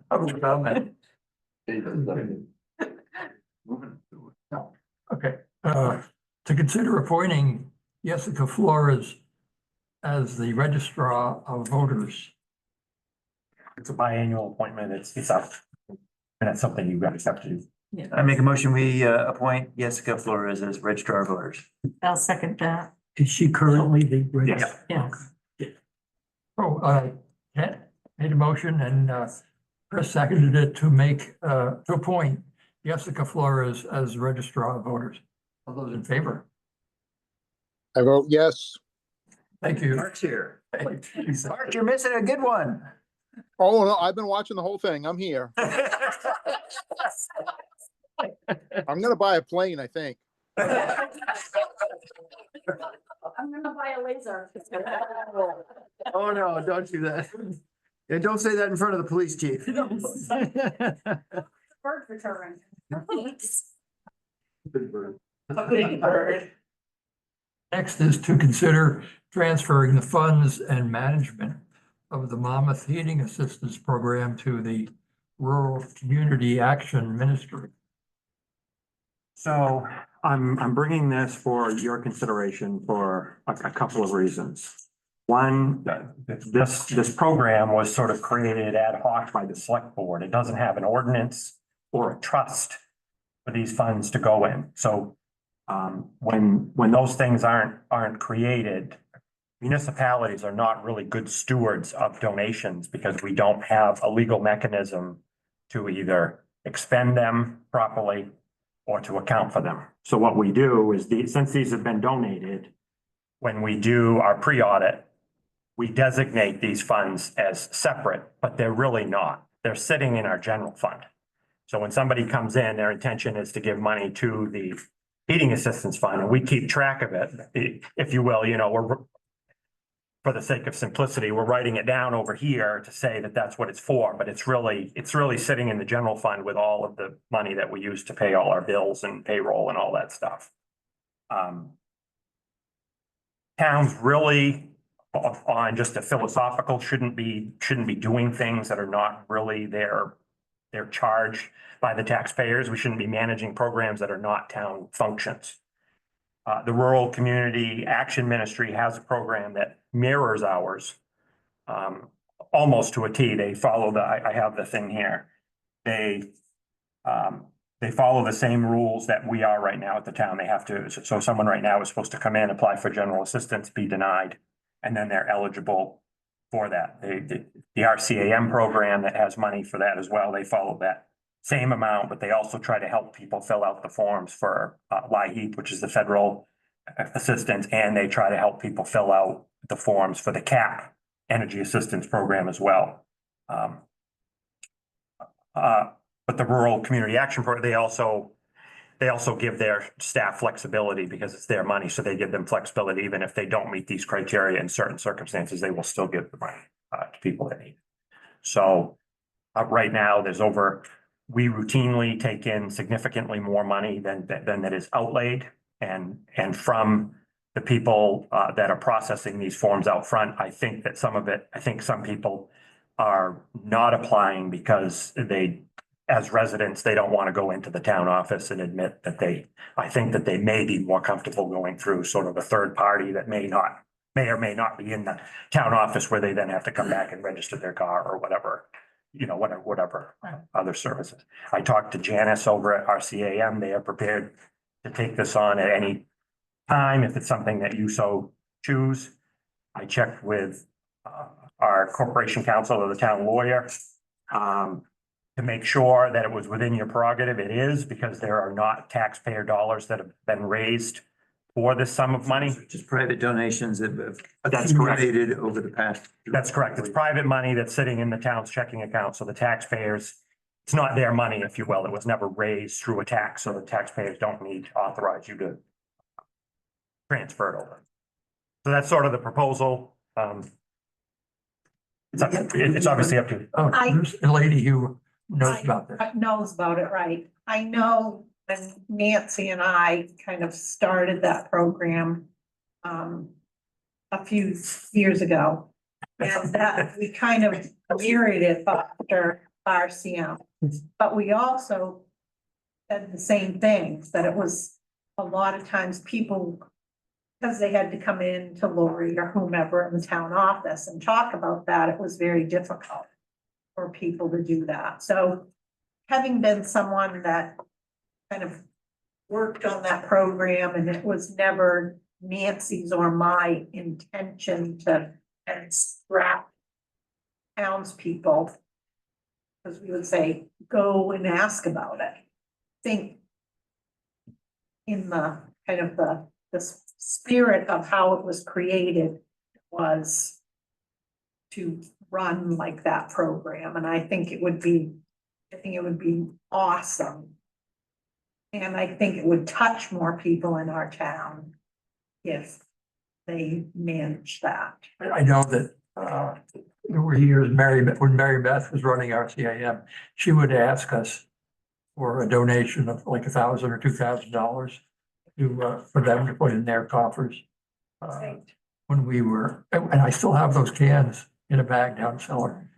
Okay, to consider appointing Jessica Flores as the registrar of voters. It's a biannual appointment. It's up. And that's something you guys have to do. I make a motion, we appoint Jessica Flores as registrar of voters. I'll second that. Is she currently the registrar? Yes. Oh, Ken made a motion and Chris seconded it to make, to appoint Jessica Flores as registrar of voters. All those in favor? I vote yes. Thank you. Mark's here. Mark, you're missing a good one. Oh, no, I've been watching the whole thing. I'm here. I'm gonna buy a plane, I think. I'm gonna buy a laser. Oh, no, don't do that. And don't say that in front of the police chief. Bird return. Big bird. Next is to consider transferring the funds and management of the Monmouth Heating Assistance Program to the Rural Community Action Ministry. So I'm bringing this for your consideration for a couple of reasons. One, this program was sort of created ad hoc by the select board. It doesn't have an ordinance or a trust for these funds to go in. So when those things aren't created, municipalities are not really good stewards of donations because we don't have a legal mechanism to either expend them properly or to account for them. So what we do is since these have been donated, when we do our pre-audit, we designate these funds as separate, but they're really not. They're sitting in our general fund. So when somebody comes in, their intention is to give money to the heating assistance fund and we keep track of it, if you will, we're, for the sake of simplicity, we're writing it down over here to say that that's what it's for, but it's really sitting in the general fund with all of the money that we use to pay all our bills and payroll and all that stuff. Towns really, on just a philosophical, shouldn't be doing things that are not really their charge by the taxpayers. We shouldn't be managing programs that are not town functions. The Rural Community Action Ministry has a program that mirrors ours, almost to a T. They follow I have the thing here. They follow the same rules that we are right now at the town. They have to, so someone right now is supposed to come in, apply for general assistance, be denied, and then they're eligible for that. The RCAM program that has money for that as well, they follow that same amount, but they also try to help people fill out the forms for LIHEAP, which is the federal assistance, and they try to help people fill out the forms for the CAP Energy Assistance Program as well. But the Rural Community Action Program, they also give their staff flexibility because it's their money, so they give them flexibility. Even if they don't meet these criteria in certain circumstances, they will still give the money to people that need it. So right now, we routinely take in significantly more money than that is outlaid. And from the people that are processing these forms out front, I think some people are not applying because as residents, they don't want to go into the town office and admit that I think that they may be more comfortable going through sort of a third party that may or may not be in the town office, where they then have to come back and register their car or whatever, whatever other services. I talked to Janice over at RCAM. They are prepared to take this on at any time if it's something that you so choose. I checked with our corporation counsel or the town lawyer to make sure that it was within your prerogative. It is, because there are not taxpayer dollars that have been raised for this sum of money. Just private donations that have That's correct. accumulated over the past. That's correct. It's private money that's sitting in the town's checking account. So the taxpayers, it's not their money, if you will. It was never raised through a tax. So the taxpayers don't need to authorize you to transfer it over. So that's sort of the proposal. It's obviously up to you. Oh, there's a lady who knows about this. Knows about it, right. I know when Nancy and I kind of started that program a few years ago. And that we kind of mirrored it after RCM. But we also said the same things, that it was a lot of times people, because they had to come in to Lori or whomever in the town office and talk about that, it was very difficult for people to do that. So having been someone that kind of worked on that program, and it was never Nancy's or my intention to strap townspeople, because we would say, go and ask about it. I think in the kind of the spirit of how it was created was to run like that program. And I think it would be awesome. And I think it would touch more people in our town if they manage that. I know that there were years when Mary Beth was running RCAM, she would ask us for a donation of like $1,000 or $2,000 to for them to put in their coffers. When we were, and I still have those cans in a bag down cellar,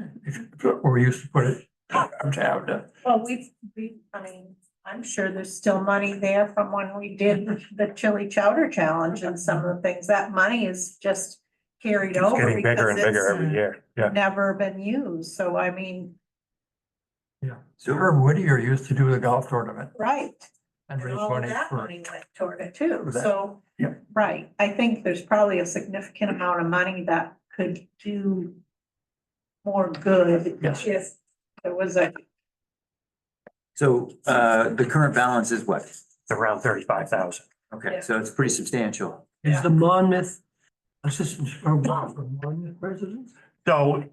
where we used to put it downtown. Well, I mean, I'm sure there's still money there from when we did the chili chowder challenge and some of the things. That money is just carried It's over. getting bigger and because bigger it's every year. Yeah. Never been used. So I mean, Yeah. So Herb Whittier used to do the golf tournament right. and And raise all of money that for. money went toward it too. for that. So, Yeah. right. I think there's probably a significant amount of money that could do more good. Yes. If there was a, So the current balance is what? It's around 35,000. Okay, so it's pretty substantial. Is the Monmouth assistance program for Monmouth residents? So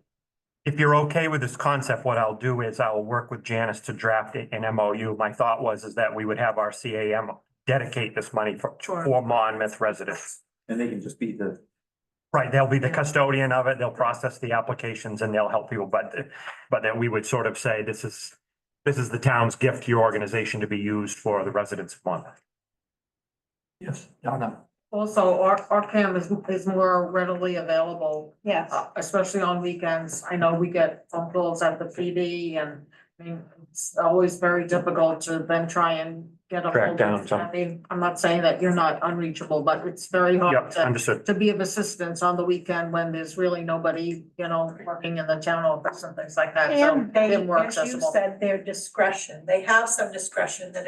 if you're okay with this concept, what I'll do is I'll work with Janice to draft an MOU. My thought is that we would have our CAM dedicate this money for Monmouth residents. And they can just be the. Right, they'll be the custodian of it. They'll process the applications and they'll help people, but then we would sort of say, this is the town's gift to your organization to be used for the residents of Monmouth. Yes, no. Also, Arcam is more readily available, yes. especially on weekends. I know we get phone calls at the PD and I mean, it's always very difficult to then try and get a Track hold down of. some. I mean, I'm not saying that you're not unreachable, but it's very hard Yep, to understood. be of assistance on the weekend when there's really nobody, working in the town office and things like that. So And they, they're more as you accessible. said, their discretion, they have some discretion that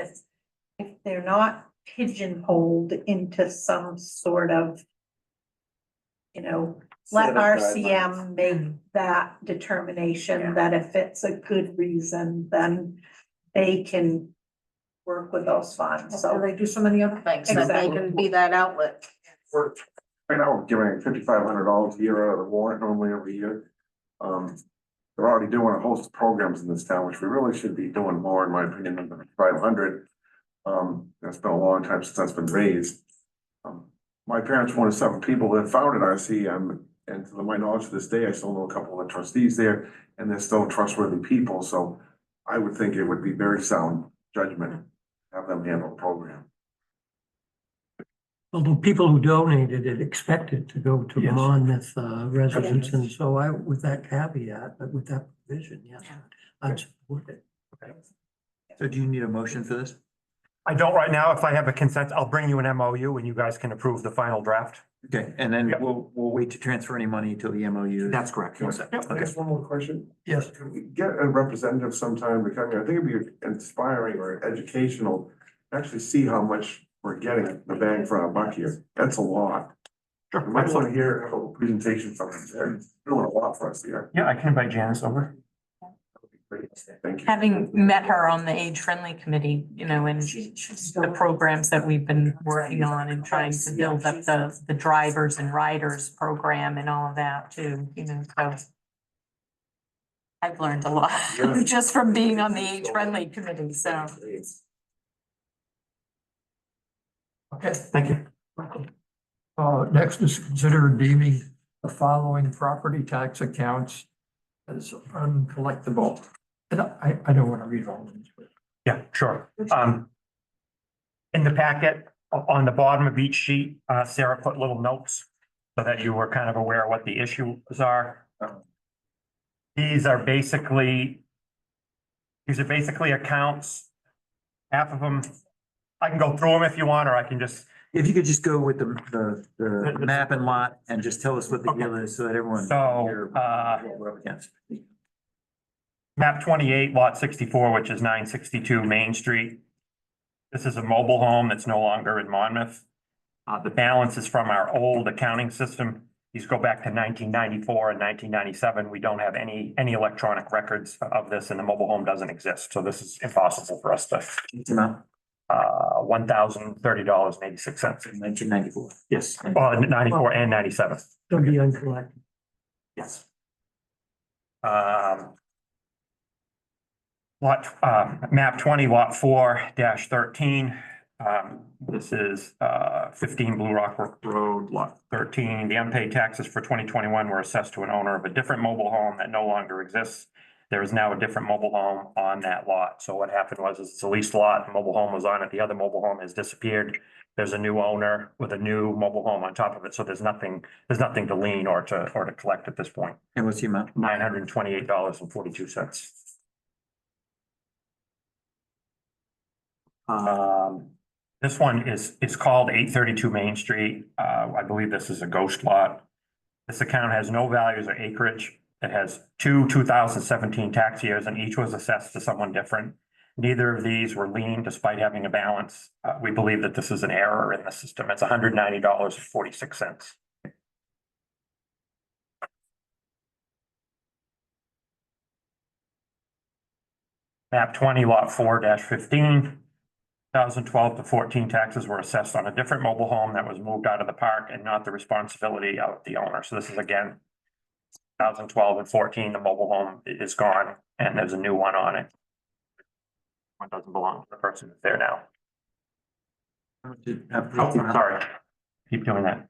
if they're not pigeonholed into some sort of, let Set of RCM make that determination that if it's a good reason, then they can work with those funds, So so. they do so many other things, that they can be that outlet. We're, right now, we're giving $5,500 a year out of the warrant normally every year. They're already doing a host of programs in this town, which we really should be doing more, in my opinion, than the 500. It's been a long time since that's been raised. My parents were one of 7 people that founded RCM, and to my knowledge to this day, I still know a couple of the trustees there, and they're still trustworthy people, so I would think it would be very sound judgment to have them handle the program. Well, the people who donated it expected to go to Yes. Monmouth residents, and so I, with that caveat, but with that provision, yes, I'd support it. So do you need a motion for this? I don't right now. If I have a consent, I'll bring you an MOU and you guys can approve the final draft. Okay, and then Yep. we'll wait to transfer any money till the MOU. That's correct. Can I ask one more question? Yes. Can we get a representative sometime to come here? I think it'd be inspiring or educational, to actually see how much we're getting the bang for our buck here. That's a lot. Sure. We might want to hear a presentation from them there. Doing a lot for us here. Yeah, I can invite Janice over. Great. Thank you. Having met her on the age-friendly committee, you know, and the programs that we've been working on and trying to build up the drivers and riders program and all of that too, you know, so. I've learned a lot just from being on the age-friendly committee, so. Okay, thank you. Next is consider deeming the following property tax accounts as uncollectible. And I don't want to read all of these, but Yeah, sure. In the packet, on the bottom of each sheet, Sarah put little notes so that you were kind of aware of what the issues are. These are basically accounts. Half of them, I can go through them if you want, or I can just, If you could just go with the map and lot and just tell us what the deal is so that everyone. So, here what we're up against. map 28, lot 64, which is 962 Main Street. This is a mobile home that's no longer in Monmouth. The balance is from our old accounting system. These go back to 1994 and 1997. We don't have any electronic records of this, and the mobile home doesn't exist. So this is impossible for us to, Amount, $1,030.86. 1994. Yes, well, 94 and 97. don't be uncollectible. Yes. Map 20, lot 4-13. This is 15 Blue Rock Road, lot 13. The unpaid taxes for 2021 were assessed to an owner of a different mobile home that no longer exists. There is now a different mobile home on that lot. So what happened was it's a leased lot, the mobile home was on it, the other mobile home has disappeared. There's a new owner with a new mobile home on top of it, so there's nothing to lien or to collect at this point. And what's the amount? $928.42. This one is called 832 Main Street. I believe this is a ghost lot. This account has no values or acreage. It has two 2017 tax years and each was assessed to someone different. Neither of these were lien despite having a balance. We believe that this is an error in the system. It's $190.46. Map 20, lot 4-15. 2012 to 14 taxes were assessed on a different mobile home that was moved out of the park and not the responsibility of the owner. So this is again, 2012 and 14, the mobile home is gone and there's a new one on it. One doesn't belong to the person that's there now. Oh, sorry. Keep doing that.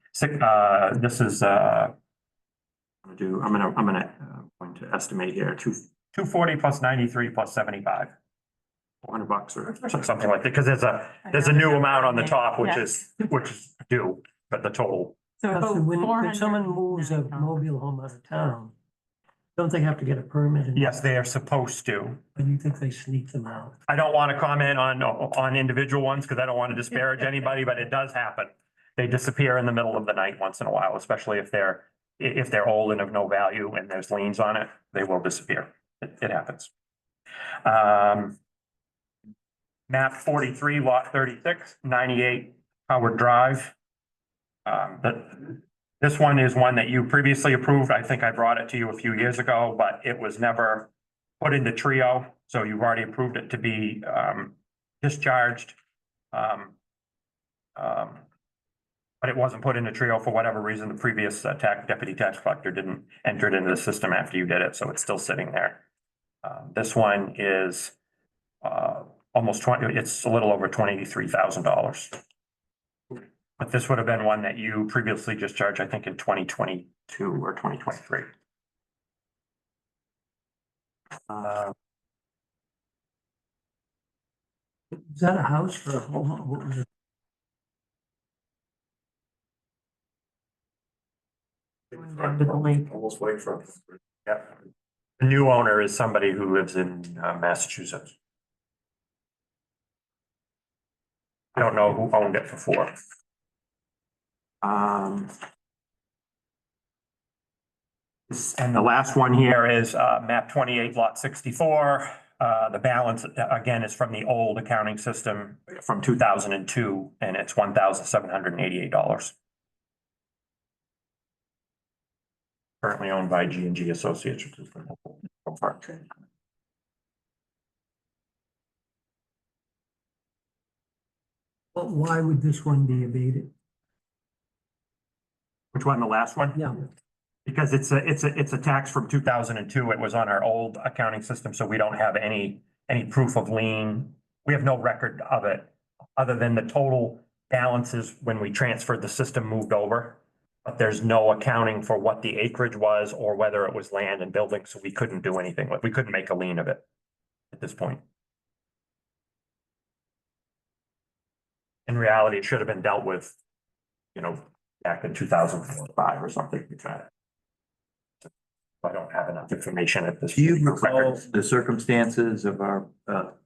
This is, I'm going to estimate here, 240 plus 93 plus 75. $400 or something like that, because there's a new amount on the top, which is due, but the total. So Also, when $400. someone moves a mobile home out of town, don't they have to get a permit? Yes, they are supposed to. Or do you think they sneak them out? I don't want to comment on individual ones because I don't want to disparage anybody, but it does happen. They disappear in the middle of the night once in a while, especially if they're old and of no value and there's liens on it, they will disappear. It happens. Map 43, lot 36, 98 Howard Drive. This one is one that you previously approved. I think I brought it to you a few years ago, but it was never put into Trio. So you've already approved it to be discharged. But it wasn't put into Trio for whatever reason. The previous deputy tax collector didn't enter it into the system after you did it, so it's still sitting there. This one is almost 20, it's a little over $23,000. But this would have been one that you previously discharged, I think, in 2022 or 2023. Is that a house or a home? What was it? Down to the lake. Almost lakefront. Yeah. The new owner is somebody who lives in Massachusetts. I don't know who owned it before. And the last one here is map 28 lot 64. The balance again is from the old accounting system from 2002 and it's $1,788. Currently owned by G&G Associates, which is the local part. Well, why would this one be abated? Which one, the last one? Yeah. Because it's a tax from 2002. It was on our old accounting system, so we don't have any proof of lien. We have no record of it, other than the total balances when we transferred the system moved over. But there's no accounting for what the acreage was or whether it was land and buildings, so we couldn't do anything with, we couldn't make a lien of it at this point. In reality, it should have been dealt with, you know, back in 2005 or something like that. I don't have enough information at this. Do you point. recall the circumstances of our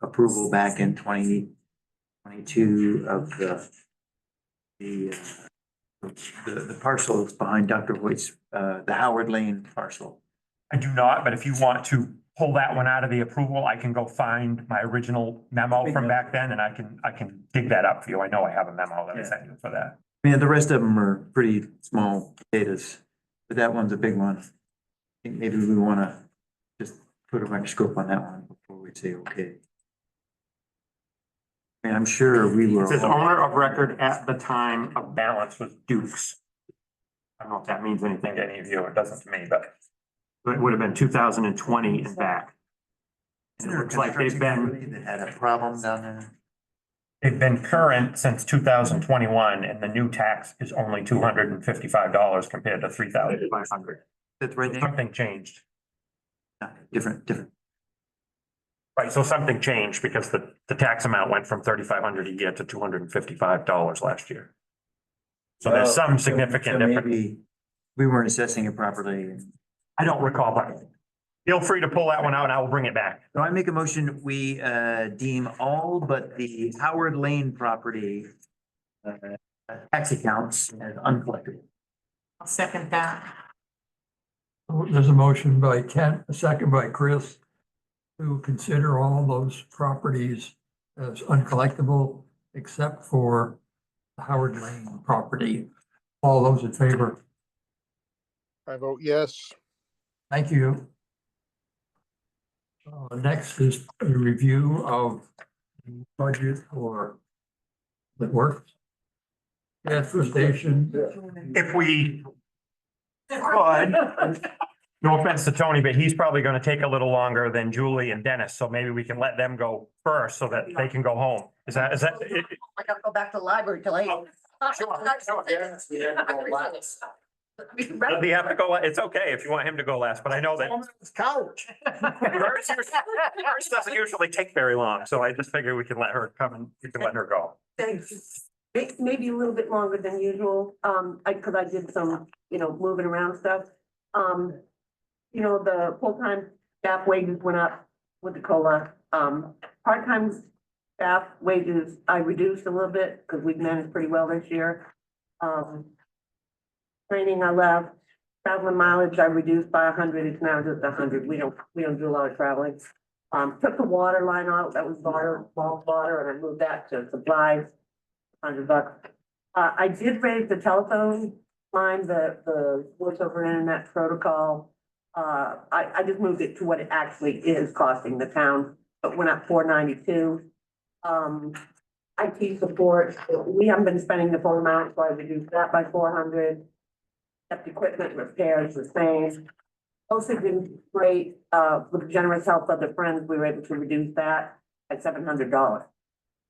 approval back in 2022 of the parcel that's behind Dr. Hoyt's, the Howard Lane parcel? I do not, but if you want to pull that one out of the approval, I can go find my original memo from back then and I can dig that up for you. I know I have a memo that I sent you for that. I mean, the rest of them are pretty small potatoes, but that one's a big one. I think maybe we want to just put a microscope on that one before we say, okay. I mean, I'm sure we were. It says owner of record at the time of balance was Dukes. I don't know if that means anything to any of you. It doesn't to me, but it would have been 2020 and back. And it looks like they've been. That had a problem down there. They've been current since 2021 and the new tax is only $255 compared to $3,500. That's right there. Something changed. Different. Right, so something changed because the tax amount went from $3,500 a year to $255 last year. So there's some significant difference. Maybe we weren't assessing it properly. I don't recall, but feel free to pull that one out and I will bring it back. So I make a motion, we deem all but the Howard Lane property tax accounts as uncollectible. I'll second that. There's a motion by Kent, a second by Chris, to consider all those properties as uncollectible except for the Howard Lane property. All those in favor? I vote yes. Thank you. Next is a review of the budget for the works. Transfer station. If we could, no offense to Tony, but he's probably gonna take a little longer than Julie and Dennis, so maybe we can let them go first so that they can go home. Is that? I gotta go back to the library till 8. Does he have to go? It's okay if you want him to go last, but I know that. Couch. Hers doesn't usually take very long, so I just figure we can let her come and you can let her go. Thanks. Maybe a little bit longer than usual, cause I did some, moving around stuff. The full-time staff wages went up with the COLA. Part-time staff wages, I reduced a little bit, cause we've managed pretty well this year. Training I left, traveling mileage I reduced by 100, it's now just 100, we don't do a lot of traveling. Took the water line out, that was small water, and I moved that to supplies, $100. I did raise the telephone line, the voice over internet protocol. I just moved it to what it actually is costing the town, but went up $492. IT support, we haven't been spending the full amount, so I reduced that by 400. Kept equipment repairs the same. Postage been great, with the generous help of the friends, we were able to reduce that at $700.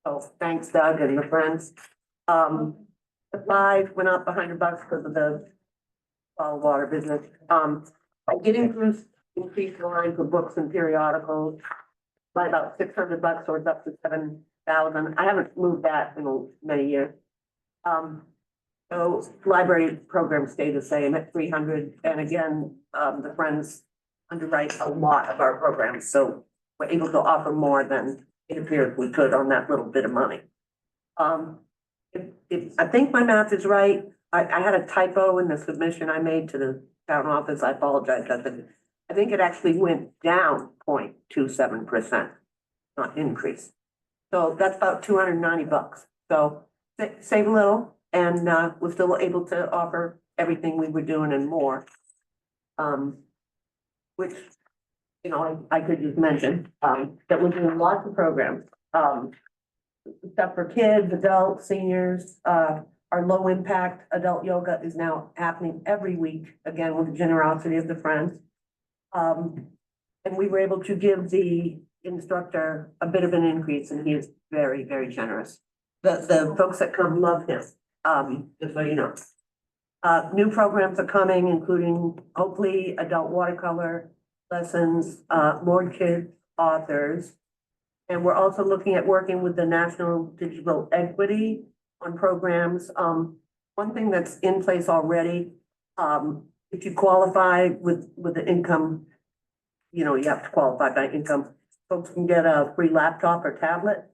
So thanks Doug and the friends. Supplies went up $100 because of the water business. I did increase the line for books and periodicals by about $600, so it's up to 7,000. I haven't moved that in many years. So library program stayed the same at 300, and again, the Friends underwrite a lot of our programs, so we're able to offer more than it appears we could on that little bit of money. If I think my math is right, I had a typo in the submission I made to the town office, I apologize, I think it actually went down 0.27%, not increase. So that's about $290, so save a little. And we're still able to offer everything we were doing and more. Which, you know, I could just mention, that we're doing lots of programs. Stuff for kids, adults, seniors, our low impact adult yoga is now happening every week, again, with the generosity of the friends. And we were able to give the instructor a bit of an increase, and he is very, very generous. The folks that come love him. Just so you know. New programs are coming, including hopefully adult watercolor lessons, more kids, authors. And we're also looking at working with the National Digital Equity on programs. One thing that's in place already, if you qualify with the income, you know, you have to qualify by income. Folks can get a free laptop or tablet.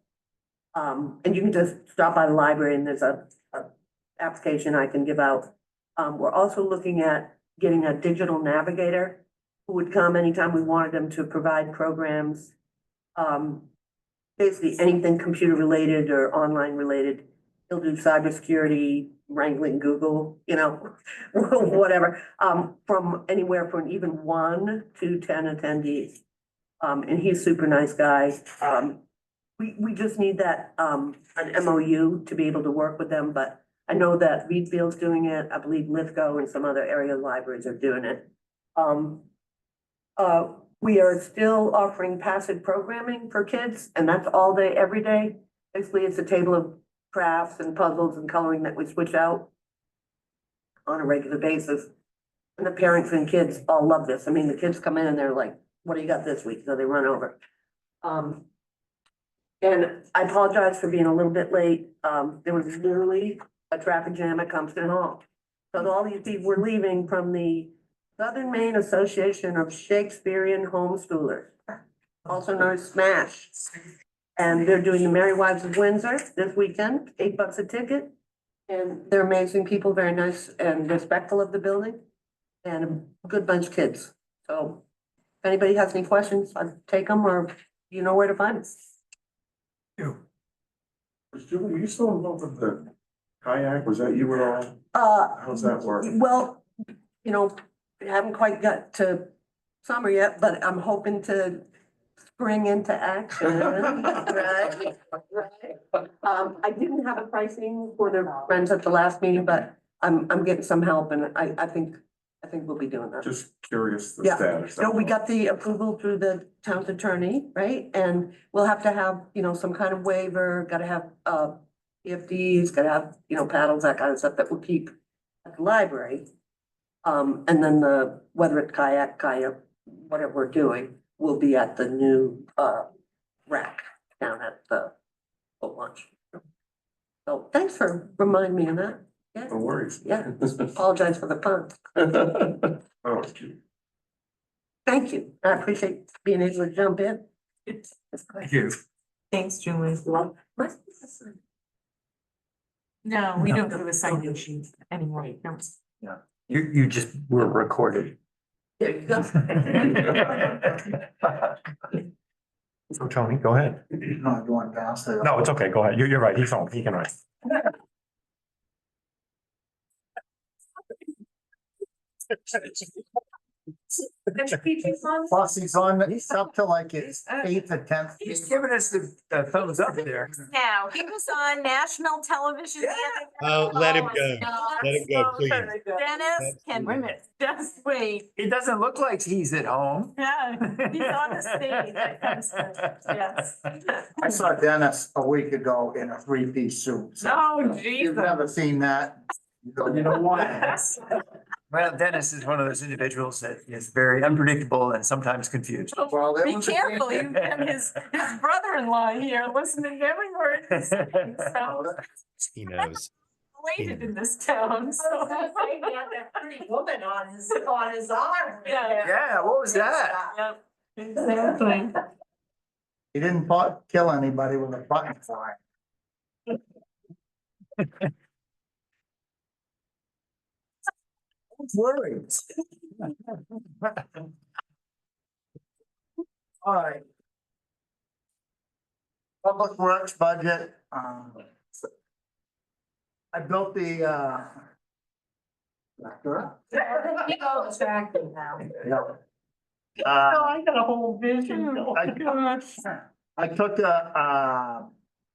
And you can just stop by the library and there's a application I can give out. We're also looking at getting a digital navigator who would come anytime we wanted them to provide programs. Basically anything computer related or online related. He'll do cybersecurity, wrangling Google, you know, whatever, from anywhere from even 1 to 10 attendees. And he's a super nice guy. We just need that, an MOU to be able to work with them, but I know that Reedfield's doing it. I believe Lithgow and some other area libraries are doing it. We are still offering passive programming for kids, and that's all day, every day. Basically, it's a table of crafts and puzzles and coloring that we switch out on a regular basis. And the parents and kids all love this. I mean, the kids come in and they're like, what do you got this week? So they run over. And I apologize for being a little bit late. There was literally a traffic jam at Compton Hall. So all these people were leaving from the Southern Maine Association of Shakespearean Homeschoolers, also known as SMASH. And they're doing the Merry Wives of Windsor this weekend, $8 a ticket. And they're amazing people, very nice and respectful of the building, and a good bunch of kids. So if anybody has any questions, I'll take them, or you know where to find us. Julie, were you still involved with the kayak? Was that you at all? How's that work? Well, you know, we haven't quite got to summer yet, but I'm hoping to spring into action. Right. I didn't have a pricing for the friends at the last meeting, but I'm getting some help, and I think we'll be doing that. Just curious the Yeah. status. No, we got the approval through the town's attorney, right? And we'll have to have, you know, some kind of waiver, gotta have, PFDs, gotta have, you know, paddles, that kind of stuff that we'll keep at the library. And then whether it's kayak, whatever we're doing, will be at the new, rack down at the boat launch. So thanks for reminding me of that. Yeah. No worries. Yeah, apologize for the pun. Oh, it's cute. Thank you. I appreciate being able to jump in. Thank you. Thanks, Julie. No, we don't do a sign-in sheet anymore. No. You just were recorded. There you go. So Tony, go ahead. No, you want to pass it? No, it's okay. Go ahead. You're right. He's home. He can write. Plus, he's on, he's up to like his eighth or tenth. He's giving us the thumbs up there. Now, he was on national television. the other Oh, day. let him go. Oh, Let him go, so please. Dennis can Wait a minute. just wait. It doesn't look like he's at home. Yeah, he's on the stage. That comes to- Yes. I saw Dennis a week ago in a three-piece suit. so Oh, You've Jesus. never seen that. You know why? Well, Dennis is one of those individuals that is very unpredictable and sometimes confused. Well, there Be was a- careful, you've got his brother-in-law here listening to every word he's saying, so He knows. related in this town, so. Pretty woman on his arm. Yeah. Yeah, what was that? Yep, exactly. He didn't kill anybody with a button fly. I was worried. All right. Public Works budget, I built the, People distracted now. yeah. I got a whole vision. Oh, I- gosh. I took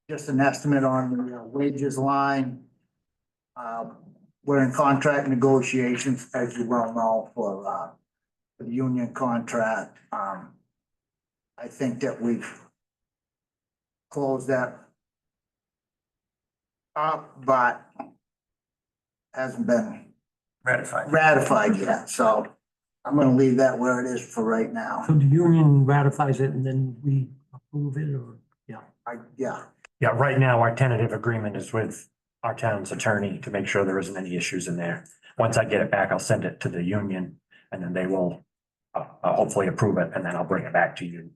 just an estimate on the wages line. We're in contract negotiations, as you well know, for the union contract. I think that we've closed that up, but hasn't been ratified yet, so I'm gonna leave that where it is for right now. So the union ratifies it and then we approve it or, yeah. Yeah, Yeah, right now, our tentative agreement is with our town's attorney to make sure there isn't any issues in there. Once I get it back, I'll send it to the union and then they will hopefully approve it and then I'll bring it back to you.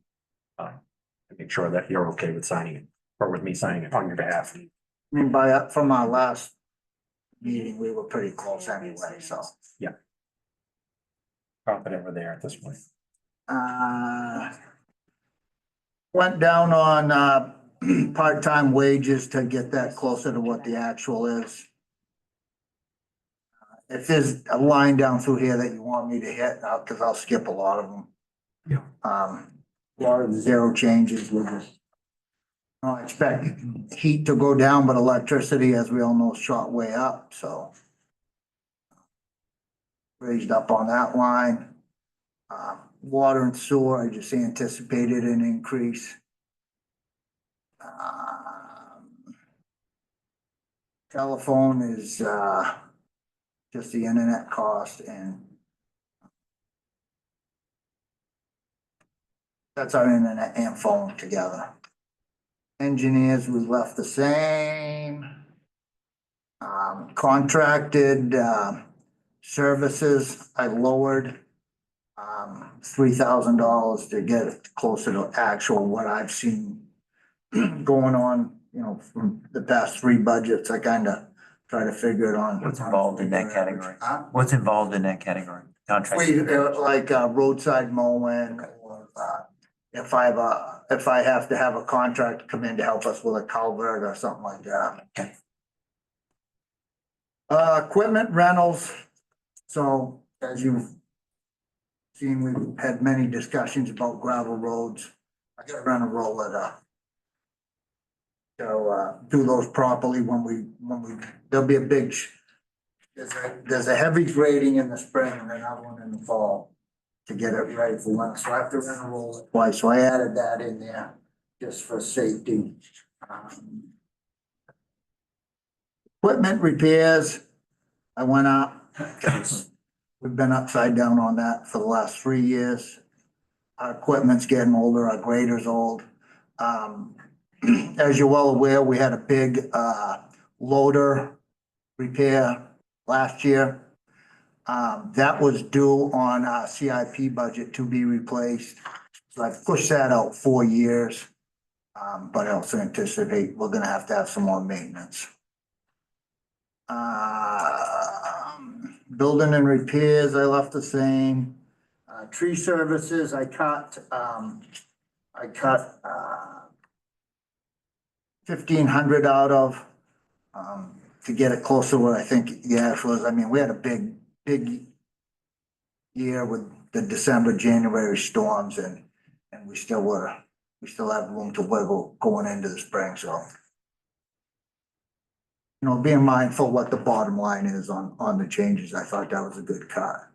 To make sure that you're okay with signing it or with me signing it on your behalf. I mean, from our last meeting, we were pretty close anyway, so. Confident we're there at this point. Went down on part-time wages to get that closer to what the actual is. If there's a line down through here that you want me to hit, cause I'll skip a lot of them. Yeah. A lot of zero changes with this. I expect heat to go down, but electricity, as we all know, shot way up, so. Raised up on that line. Water and sewer, I just anticipated an increase. Telephone is, just the internet cost and that's our internet and phone together. Engineers, we left the same. Contracted, services, I lowered $3,000 to get it closer to actual what I've seen going on, from the past three budgets. I kind of try to figure it on. What's involved in that category? Huh? What's involved in that category? Contract? Like roadside mowing, or if I have to have a contract come in to help us with a culvert or something like that. Okay. Equipment rentals, so as you've seen, we've had many discussions about gravel roads. I gotta rent a roller to do those properly when we, there'll be a big, there's a heavy grading in the spring and another one in the fall to get it ready for winter, so I have to rent a roller twice, so I added that in there just for safety. Equipment repairs, I went up, because we've been upside down on that for the last 3 years. Our equipment's getting older, our grader's old. As you're well aware, we had a big loader repair last year. That was due on our CIP budget to be replaced. So I pushed that out 4 years. But I also anticipate we're gonna have to have some more maintenance. Building and repairs, I left the same. Tree services, I cut 1,500 out of, to get it closer to what I think the actual is. I mean, we had a big year with the December, January storms and we still have room to wiggle going into the spring, so. You know, being mindful what the bottom line is on the changes, I thought that was a good cut.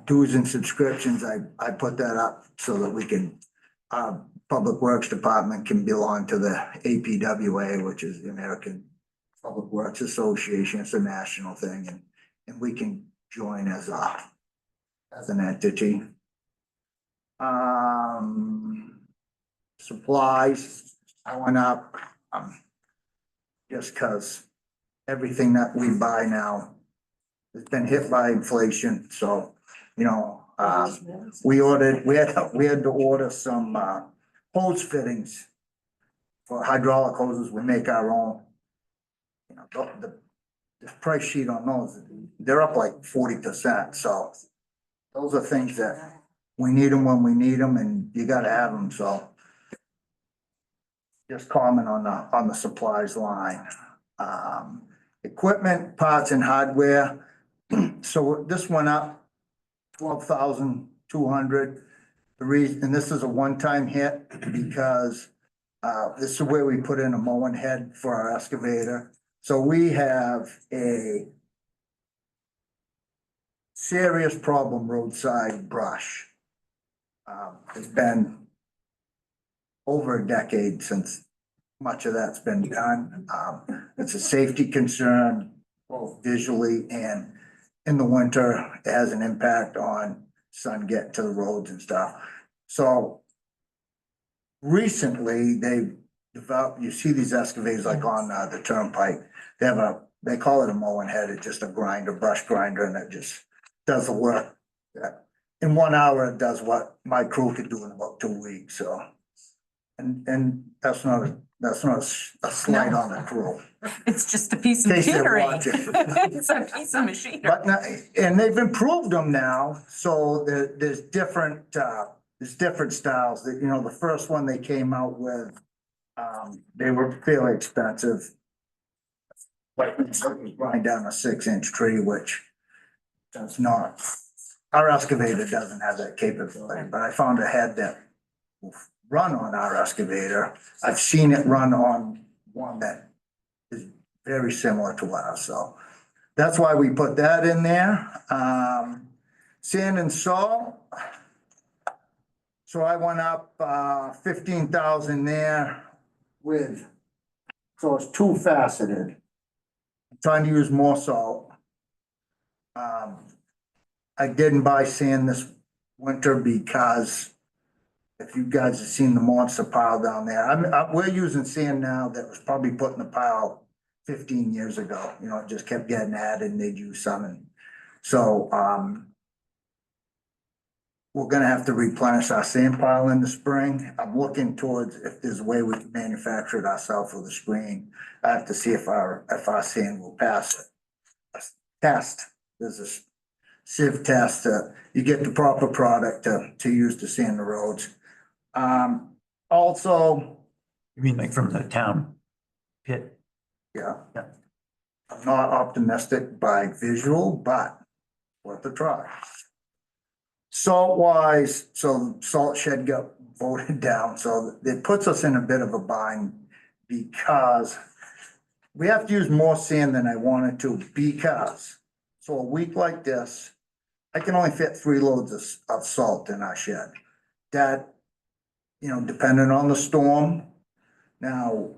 Dues and subscriptions, I put that up so that we can, Public Works Department can belong to the APWA, which is the American Public Works Association. It's a national thing and we can join as an entity. Supplies, I went up, just cause everything that we buy now has been hit by inflation, so, you know, we had to order some, hose fittings for hydraulic hoses. We make our own. You know, the price sheet on those, they're up like 40%, so those are things that we need them when we need them and you gotta have them, so. Just comment on the supplies line. Equipment, parts and hardware. So this went up 12,200. The reason, and this is a one-time hit because this is where we put in a mowing head for our excavator. So we have a serious problem roadside brush. It's been over a decade since much of that's been done. It's a safety concern, both visually and in the winter, it has an impact on sun getting to the roads and stuff. So recently they developed, you see these excavators like on the turnpike, they call it a mowing head. It's just a grinder, brush grinder, and it just does the work. In 1 hour, it does what my crew could do in about 2 weeks, so. And that's not a slight on the crew. It's just a piece of In case they're machinery. watching. It's a piece of machinery. But now, and they've improved them now, so there's different styles that, you know, the first one they came out with, they were fairly expensive. But it's grind down a 6-inch tree, which does not, our excavator doesn't have that capability, but I found a head that will run on our excavator. I've seen it run on one that is very similar to ours, so that's why we put that in there. Sand and salt. So I went up 15,000 there with, so it's two faceted. I'm trying to use more salt. I didn't buy sand this winter because if you guys have seen the monster pile down there, we're using sand now that was probably put in the pile 15 years ago. You know, it just kept getting added and they'd use some. And so, we're gonna have to replenish our sand pile in the spring. I'm looking towards if there's a way we can manufacture it ourselves for the spring. I have to see if our sand will pass a test. There's a sieve test, you get the proper product to use to sand the roads. Also, You mean like from the town pit? yeah. Yeah. I'm not optimistic by visual, but worth a try. Salt wise, so salt shed got voted down, so it puts us in a bit of a bind because we have to use more sand than I wanted to because, so a week like this, I can only fit 3 loads of salt in our shed. That, you know, depending on the storm. Now,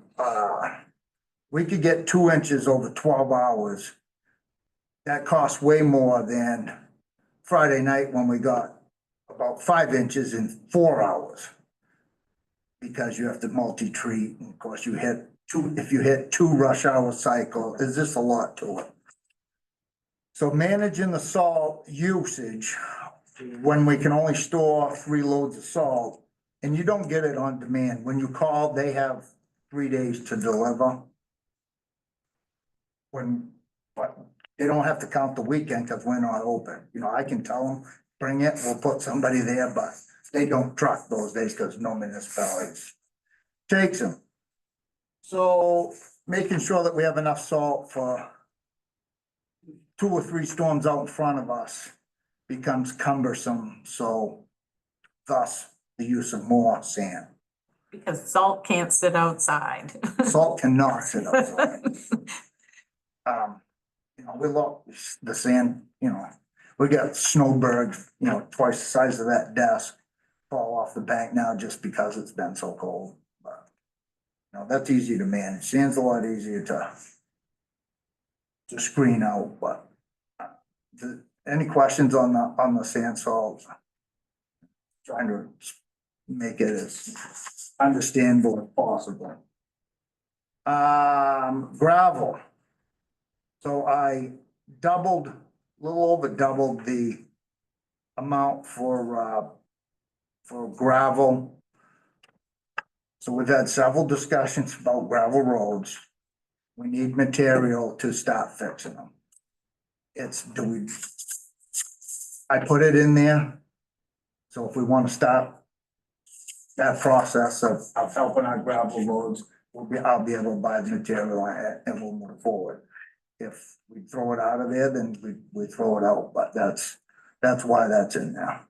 we could get 2 inches over 12 hours. That costs way more than Friday night when we got about 5 inches in 4 hours. Because you have to multi-treat, and of course you hit 2, if you hit 2 rush hour cycle, there's just a lot to it. So managing the salt usage, when we can only store 3 loads of salt, and you don't get it on demand. When you call, they have 3 days to deliver. But they don't have to count the weekend because we're not open. You know, I can tell them, bring it, we'll put somebody there, but they don't truck those days because no municipalities takes them. So making sure that we have enough salt for 2 or 3 storms out in front of us. becomes cumbersome, so thus the use of more sand. Because salt can't sit outside. Salt cannot sit outside. You know, we look, the sand, you know, we got snowbirds, you know, twice the size of that desk fall off the bank now just because it's been so cold, but you know, that's easy to manage. Sand's a lot easier to screen out, but any questions on the sand salt? Trying to make it as understandable as possible. Gravel. So I doubled, a little over doubled the amount for gravel. So we've had several discussions about gravel roads. We need material to start fixing them. I put it in there. So if we want to start that process of helping our gravel roads, I'll be able to buy the material and we'll move forward. If we throw it out of there, then we throw it out, but that's why that's in there.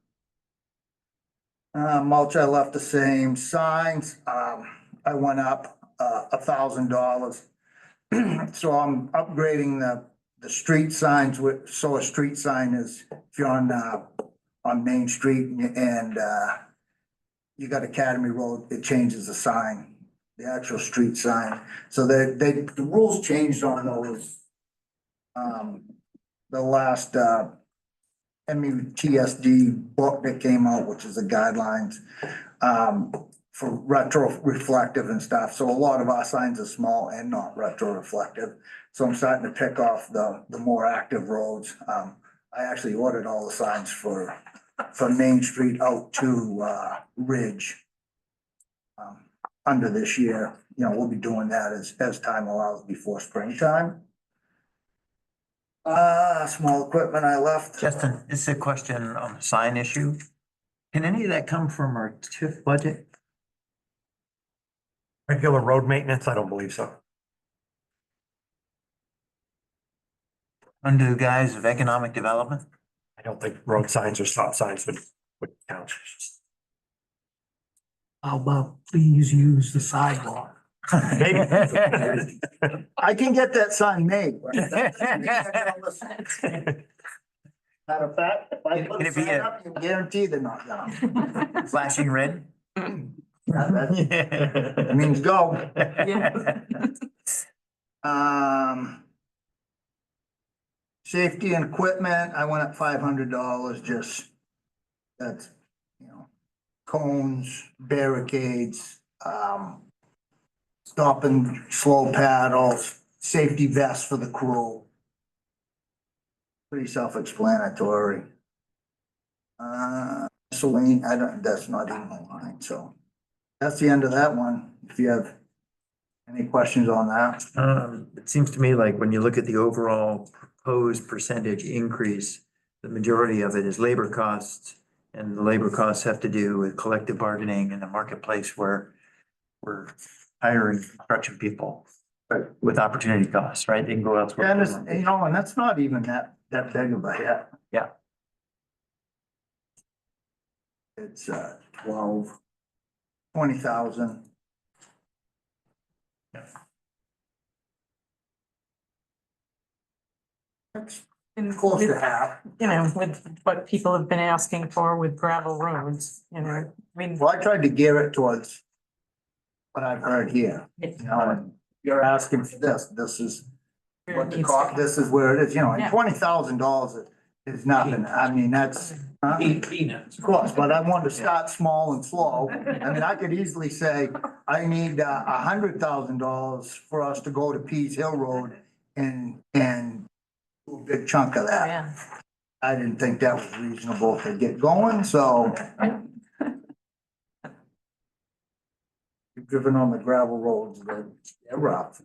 Mulch, I left the same. Signs, I went up $1,000. So I'm upgrading the street signs so a street sign is, if you're on Main Street and you got Academy Road, it changes the sign, the actual street sign. So the rules changed on those. The last MUTSD book that came out, which is the guidelines for retro reflective and stuff. So a lot of our signs are small and not retro reflective. So I'm starting to pick off the more active roads. I actually ordered all the signs for Main Street out to Ridge under this year. You know, we'll be doing that as time allows before springtime. Small equipment I left. Justin, this is a question on the sign issue. Can any of that come from our TIF budget? Regular road maintenance, I don't believe so. Under the guise of economic development? I don't think road signs or stop signs would count. How about please use the sidewalk? Maybe. I can get that sign made. Matter of fact, if I put Can a it be sign a- up, you guarantee they're not gonna. Flashing red? That means go. Safety and equipment, I went up $500, just, that's, you know, cones, barricades, stop and slow paddles, safety vests for the crew. Pretty self-explanatory. Celine, that's not even a line, so that's the end of that one. If you have any questions on that. It seems to me like when you look at the overall proposed percentage increase, the majority of it is labor costs. And the labor costs have to do with collective bargaining in the marketplace where we're hiring construction people with opportunity costs, right? They can go elsewhere. And it's, you know, and that's not even that big of a hit. Yeah. It's 20,000. And Close to with, half. you know, with what people have been asking for with gravel roads, you know, I mean. Well, I tried to gear it towards what I've heard here, you know, and you're asking for this is what the cost, this is where it is, you know, and Yeah. $20,000 is nothing. I mean, that's. Peanuts. Of course, but I wanted to start small and slow. I mean, I could easily say, I need $100,000 for us to go to Pease Hill Road and do a big chunk of that. Yeah. I didn't think that was reasonable to get going, so. You've driven on the gravel roads, they're rough.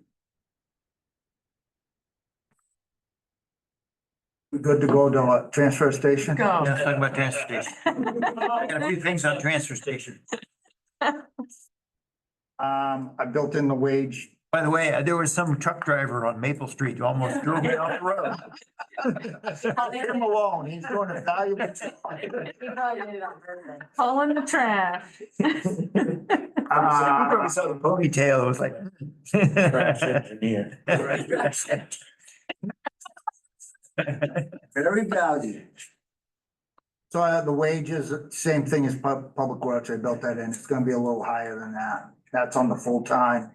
We good to go to a transfer station? Go. Let's talk about transfer station. Got a few things on transfer station. I built in the wage By the way, there was some truck driver on Maple Street who almost drove me off the road. Leave him alone, he's doing a valuable job. Hauling the trash. You probably saw the ponytail, it was like. Crash engineer. Very valued. So the wages, same thing as public works, I built that in, it's gonna be a little higher than that, that's on the full-time.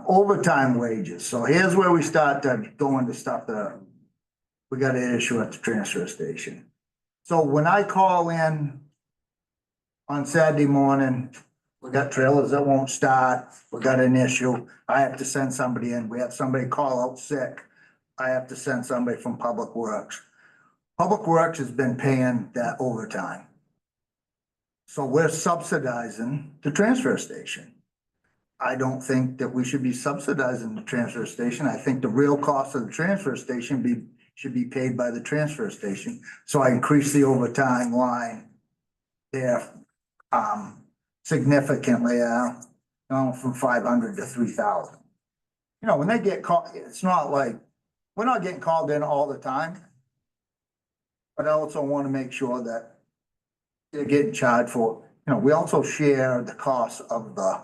Overtime wages, so here's where we start to go into stuff that we got an issue at the transfer station. So when I call in on Saturday morning, we got trailers that won't start, we got an issue, I have to send somebody in, we have somebody call out sick, I have to send somebody from Public Works. Public Works has been paying that overtime. So we're subsidizing the transfer station. I don't think that we should be subsidizing the transfer station. I think the real cost of the transfer station should be paid by the transfer station. So I increase the overtime line there, significantly, from 500 to 3,000. You know, when they get called, it's not like, we're not getting called in all the time. But I also want to make sure that they're getting charged for, you know, we also share the cost of the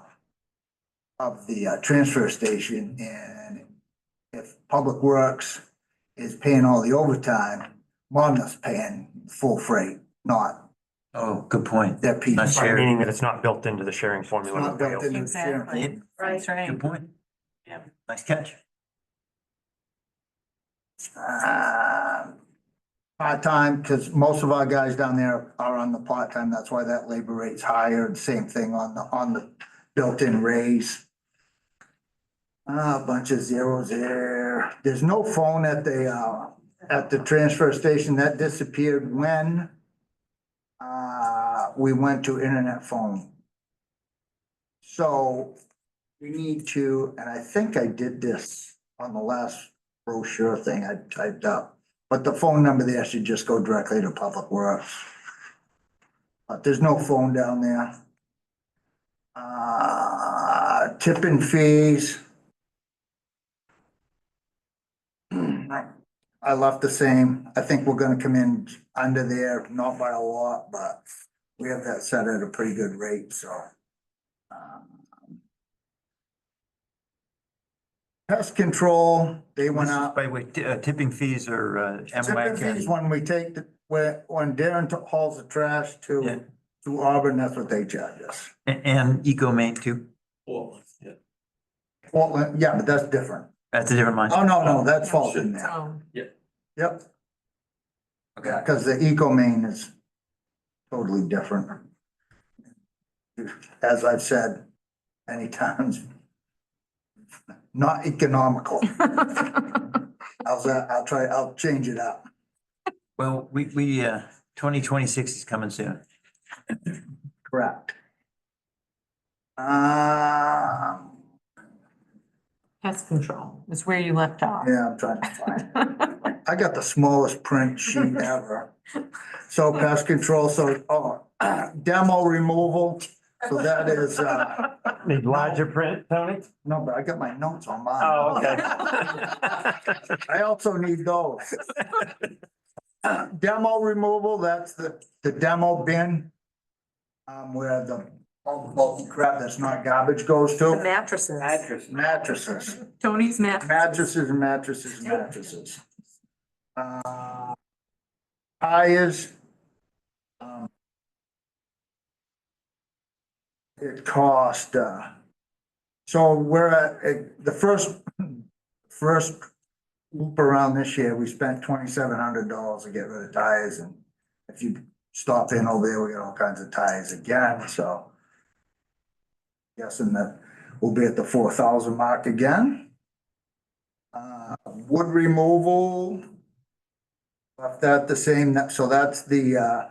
transfer station, and if Public Works is paying all the overtime, Monmouth's paying full freight, not Oh, good point. their piece. Not shared. Meaning that it's not built into the sharing formula. It's not with built rail. into the sharing. Exactly. That's right. Good point. Yep. Nice catch. Part-time, because most of our guys down there are on the part-time, that's why that labor rate's higher, and same thing on the built-in raise. A bunch of zeros there. There's no phone at the transfer station. That disappeared when we went to internet phone. So we need to, and I think I did this on the last brochure thing I typed up, but the phone number there should just go directly to Public Works. But there's no phone down there. Tipping fees. I left the same. I think we're gonna come in under there, not by a lot, but we have that set at a pretty good rate, so. Pest control, they went up. By the way, tipping fees are, Tipping MWAC fees, and, when we take when Darren hauls the trash Yeah. to Auburn, that's what they charge us. and Eco Main too. Well, yeah. Portland, yeah, but that's different. That's a different line. Oh, no, that falls in there. So, Yep. Okay, because the Eco Main is totally different. As I've said many times, not economical. How's that? I'll change it up. Well, we 2026 is coming soon. Correct. Pest control is where you left off. Yeah, I'm trying to find. I got the smallest print sheet ever. So pest control, demo removal, so that is, Need larger print, Tony? no, but I got my notes on mine. Oh, okay. I also need those. Demo removal, that's the demo bin. Where all the bulky crap that's not garbage goes The to. mattresses. Mattresses. Tony's Mattresses and mattresses and mattresses. Tires. It cost, so we're at, the first loop around this year, we spent $2,700 to get rid of tires, and if you stop in over there, we got all kinds of tires again, so. Guessing that we'll be at the 4,000 mark again. Wood removal. Left that the same, so that's the,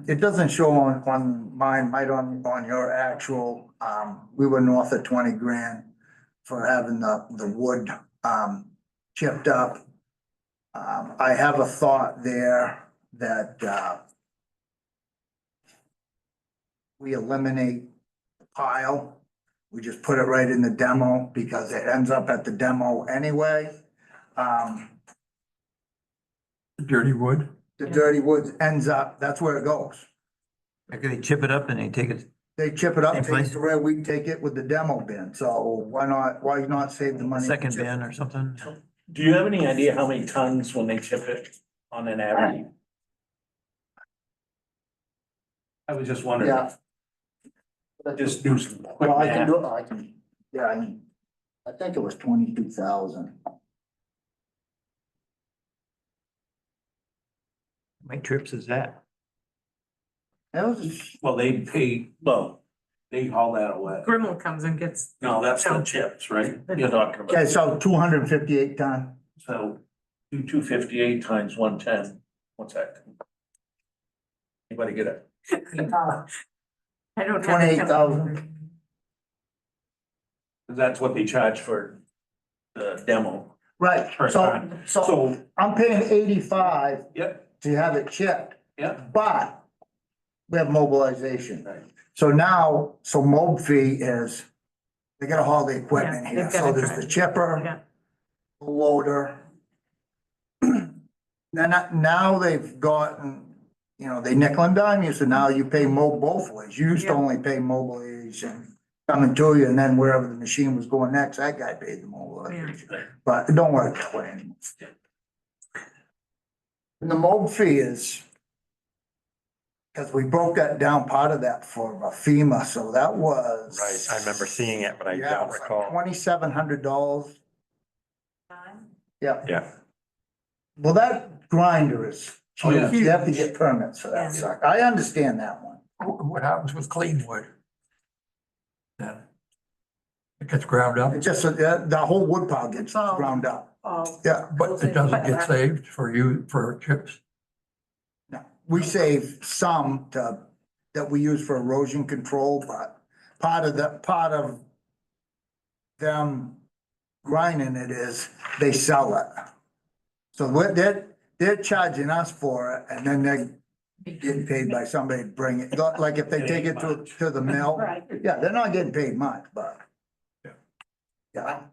it doesn't show on mine, might on your actual, we were north of 20 grand for having the wood, chipped up. I have a thought there that, we eliminate the pile We just put it right in the demo because it ends up at the demo anyway. Dirty wood. The dirty woods ends up, that's where it goes. Like they chip it up and they take it. They chip it up, Same take it place? to where we take it with the demo bin, so why not save the money? Second bin or something. Do you have any idea how many tons when they chip it on an average? I was just wondering, Yeah. just do some quick Well, I can math. do it, I think it was 22,000. How many trips is that? That was, Well, they haul that away. Grimmel comes and gets, No, that's the chips, right? You're talking okay, about, so 258 ton, so do 258 times 110, what's that? Anybody get it? I don't have. 28,000. That's what they charge for the demo. Right, Per so, ton. so So, I'm paying 85 yep, to have it chipped, yep. but we have mobilization. So now, so mob fee is, they gotta haul the equipment Yeah, here, they've so gotta there's drive. the chipper, Yeah. the loader. Now they've gotten, you know, they nickel and dime you, so now you pay both ways. You used to Yeah. only pay mobilization coming to you, and then wherever the machine was going next, that guy paid the mobilization. But it don't work that way anymore. And the mob fee is, because we broke that down, part of that for FEMA, so that was. Right, I remember seeing it, but I Yeah, don't it was like recall. $2,700. Yeah, Yeah, well, that grinder is Oh, yeah. huge. You have to get permits for that Yeah. sucker. I understand that one. What happens with clean wood? Then it gets ground up, It just, the whole wood pile gets Oh. ground up. Oh, Yeah, but it doesn't get saved for you, for chips. no, we save some that we use for erosion control, but part of them grinding it is they sell it. So what they're charging us for it and then they're getting paid by somebody to bring it, like if they take it to the mill. right. Yeah, they're not getting paid much, but. Yeah.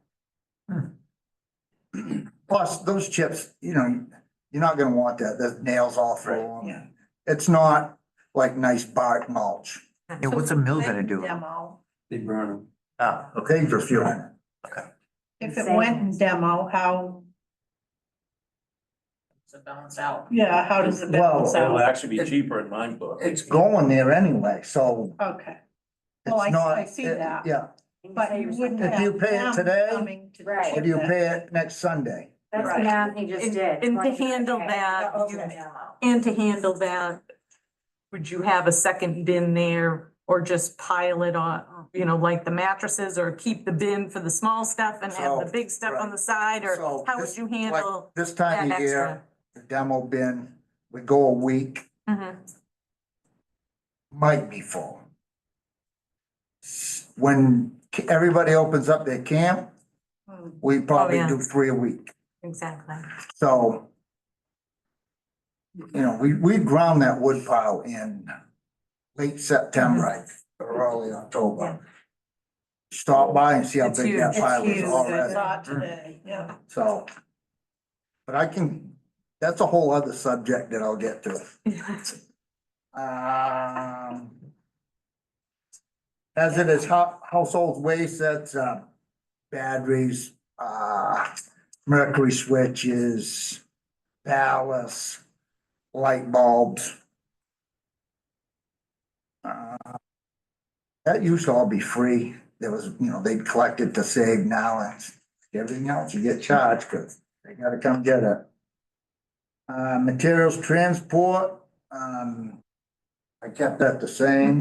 Plus, those chips, you know, you're not gonna want that, there's nails all through Yeah. them. It's not like nice bark mulch. Yeah, what's a mill gonna do? Demo. they burn them. Ah, okay. They refuel it. If it went in demo, how, To balance out. yeah, how does it balance It'll out? actually be cheaper in my book. It's going there anyway, so Okay, well, it's not. I see that, Yeah, but you wouldn't If have. you pay it them today, coming to Right. or do you check pay it next Sunday? That's the Right. math he just did. And to 20. handle Okay, that, the you- open demo. And to handle that, would you have a second bin there or just pile it on, you know, like the mattresses, or keep the bin for the small stuff and have the So, big stuff on right. the side, or So how would this- you like, handle? This time that of year, extra? the demo bin would go a week, Mhm. might be full. When everybody opens up their camp, Hmm. we probably yeah. do 3 a week. Exactly. So, you know, we ground that wood pile in late September or early October. Stop by and see how It's big that huge. pile It's is huge, I already. saw it today, yeah. So, but that's a whole other subject that I'll get to. As it is household waste, that's, batteries, mercury switches, ballasts, light bulbs. That used to all be free. There was, you know, they'd collect it to save now, and everything else you get charged, cause they gotta come get it. Materials transport, I kept that the same.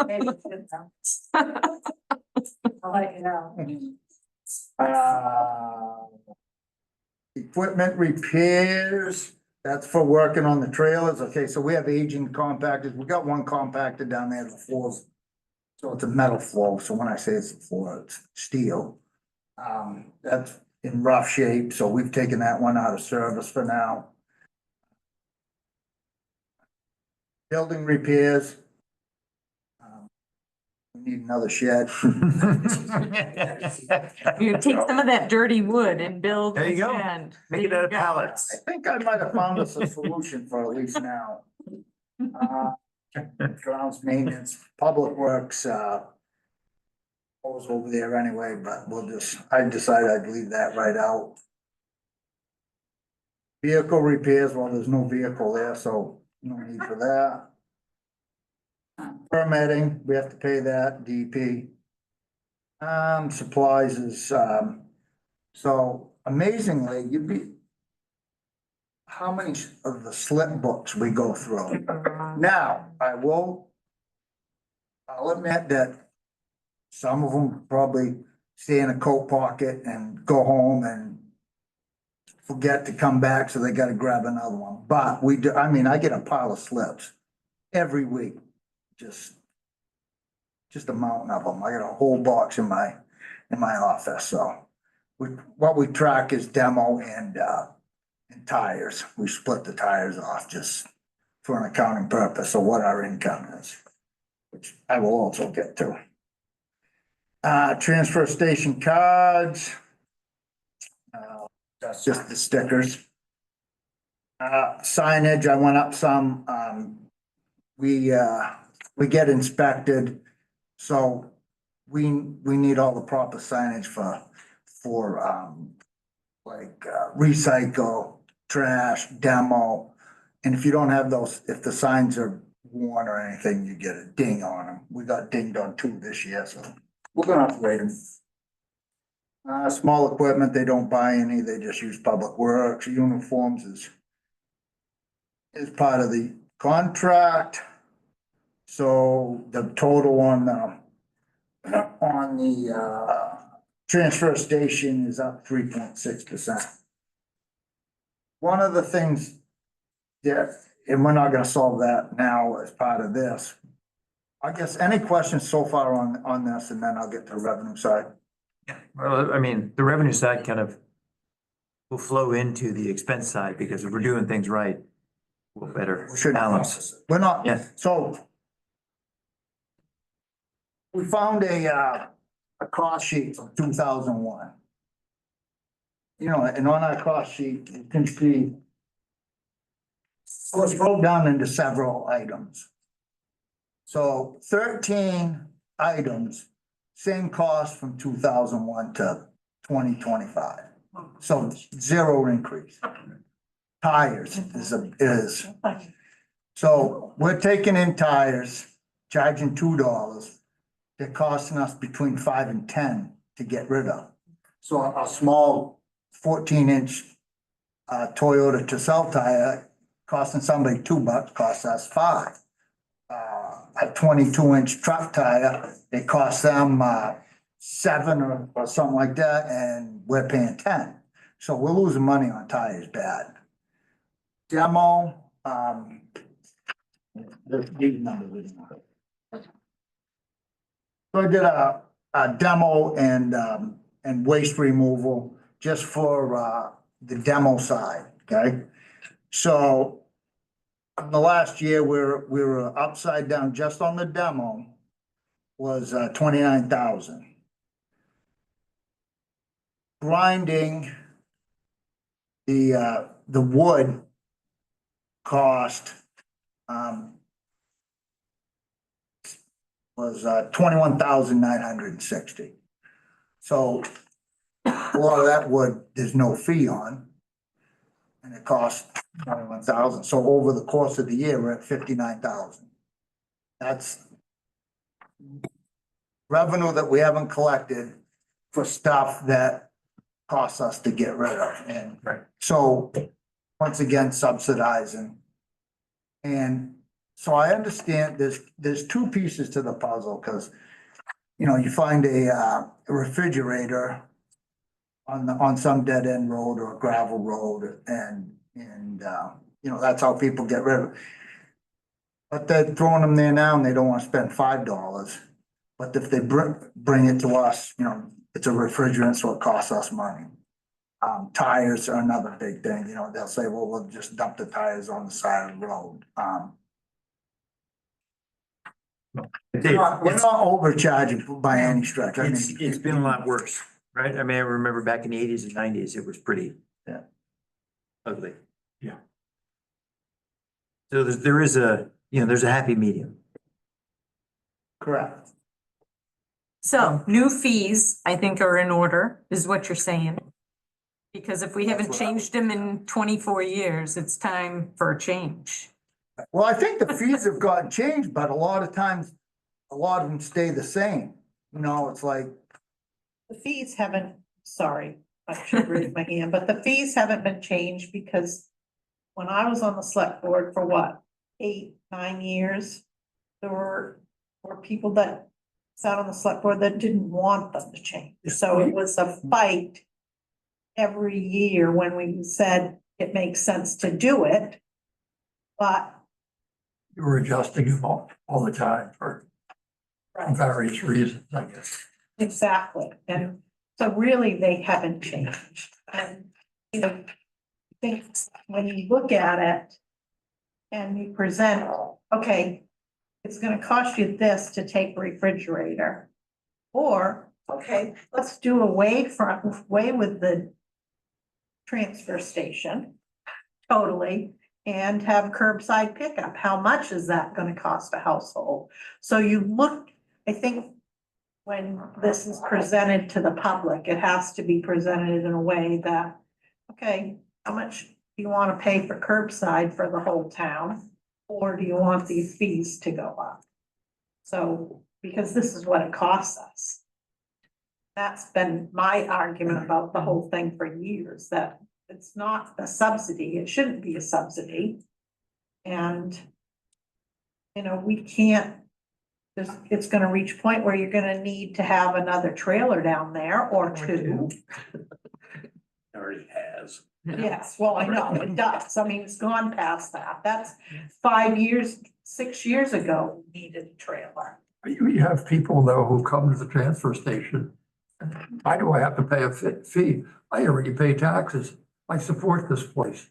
Maybe you should know. I'll let you know. Equipment repairs, that's for working on the trailers. Okay, so we have aging compactors. We got one compactor down there, the floors. So it's a metal floor. So when I say it's a floor, it's steel. That's in rough shape, so we've taken that one out of service for now. Building repairs. need another shed. You take some of that dirty wood and build. There you go. a shed. Make it There out you of go. pallets. I think I might have found us a solution for at least now. Grounds maintenance, public works, goes over there anyway, but I decided I'd leave that right out. Vehicle repairs, well, there's no vehicle there, so no need for that. Permitting, we have to pay that, DP. Supplies is, so amazingly, you'd be. How many of the slip books we go through? Now, I'll admit that some of them probably stay in a coat pocket and go home and forget to come back, so they gotta grab another one. But we do, I mean, I get a pile of slips every week, just a mountain of them. I got a whole box in my office, so. What we track is demo and tires. We split the tires off just for an accounting purpose of what our income is, which I will also get to. Transfer station cards. That's just the stickers. Signage, I went up some, we get inspected, so we need all the proper signage for recycle, trash, demo. And if you don't have those, if the signs are worn or anything, you get a ding on them. We got dinged on 2 this year, so we're gonna upgrade them. Small equipment, they don't buy any, they just use public works. Uniforms is part of the contract. So the total on the transfer station is up 3.6%. One of the things that, and we're not gonna solve that now as part of this. I guess any questions so far on this, and then I'll get to the revenue side. Well, I mean, the revenue side kind of will flow into the expense side, because if we're doing things right, we'll better We should balance. We're not, Yeah. so. We found a cost sheet from 2001. You know, and on our cost sheet, you can see. So it's broke down into several items. So 13 items, same cost from 2001 to 2025. So 0 increase. Tires is, so we're taking in tires, charging $2. They're costing us between 5 and 10 to get rid of. So a small 14-inch Toyota Tercel tire costing somebody $2 costs us $5. A 22-inch truck tire, it costs them 7 or something like that, and we're paying 10. So we're losing money on tires bad. Demo, these numbers. So I did a demo and waste removal just for the demo side, okay? So in the last year, we were upside down just on the demo was 29,000. Grinding the wood cost was 21,960. So a lot of that wood, there's no fee on. And it costs 21,000. So over the course of the year, we're at 59,000. That's revenue that we haven't collected for stuff that costs us to get rid of. And so once again, subsidizing. And so I understand there's 2 pieces to the puzzle, because, you know, you find a refrigerator on some dead end road or a gravel road, and you know, that's how people get rid of it. But they're throwing them there now and they don't want to spend $5. But if they bring it to us, you know, it's a refrigerant, so it costs us money. Tires are another big thing, you know, they'll say, well, we'll just dump the tires on the side of the road. We're not overcharging by any stretch. I It's, mean, it's been a lot worse, right? I mean, I remember back in the eighties and nineties, it was pretty. Yeah. Ugly. Yeah. So there is a, there's a happy medium. correct. So new fees, I think are in order, is what you're saying. Because if we haven't That's what I changed them in 24 years, it's time for a change. Well, I think the fees have gotten changed, but a lot of times, a lot of them stay the same. You know, it's like, The fees haven't, sorry, I should raise my hand, but the fees haven't been changed because when I was on the select board for what, 8, 9 years, there were people that sat on the select board that didn't want them to change. So it was a fight every year when we said it makes sense to do it. But You were adjusting them all the time for various reasons, I guess. exactly, and so really they haven't changed. And, I think when you look at it and you present, okay, it's gonna cost you this to take a refrigerator. Or, okay, let's do away with the transfer station totally and have curbside pickup. How much is that gonna cost a household? So you look, I think when this is presented to the public, it has to be presented in a way that, okay, how much do you want to pay for curbside for the whole town? Or do you want these fees to go up? So, because this is what it costs us. That's been my argument about the whole thing for years, that it's not a subsidy, it shouldn't be a subsidy. And, we can't, it's gonna reach a point where you're gonna need to have another trailer down there or two. Already has. Yes, well, I know, it does. I mean, it's gone past that. That's 5 years, 6 years ago, we needed a trailer. You have people though who come to the transfer station. Why do I have to pay a fee? I already pay taxes. I support this place.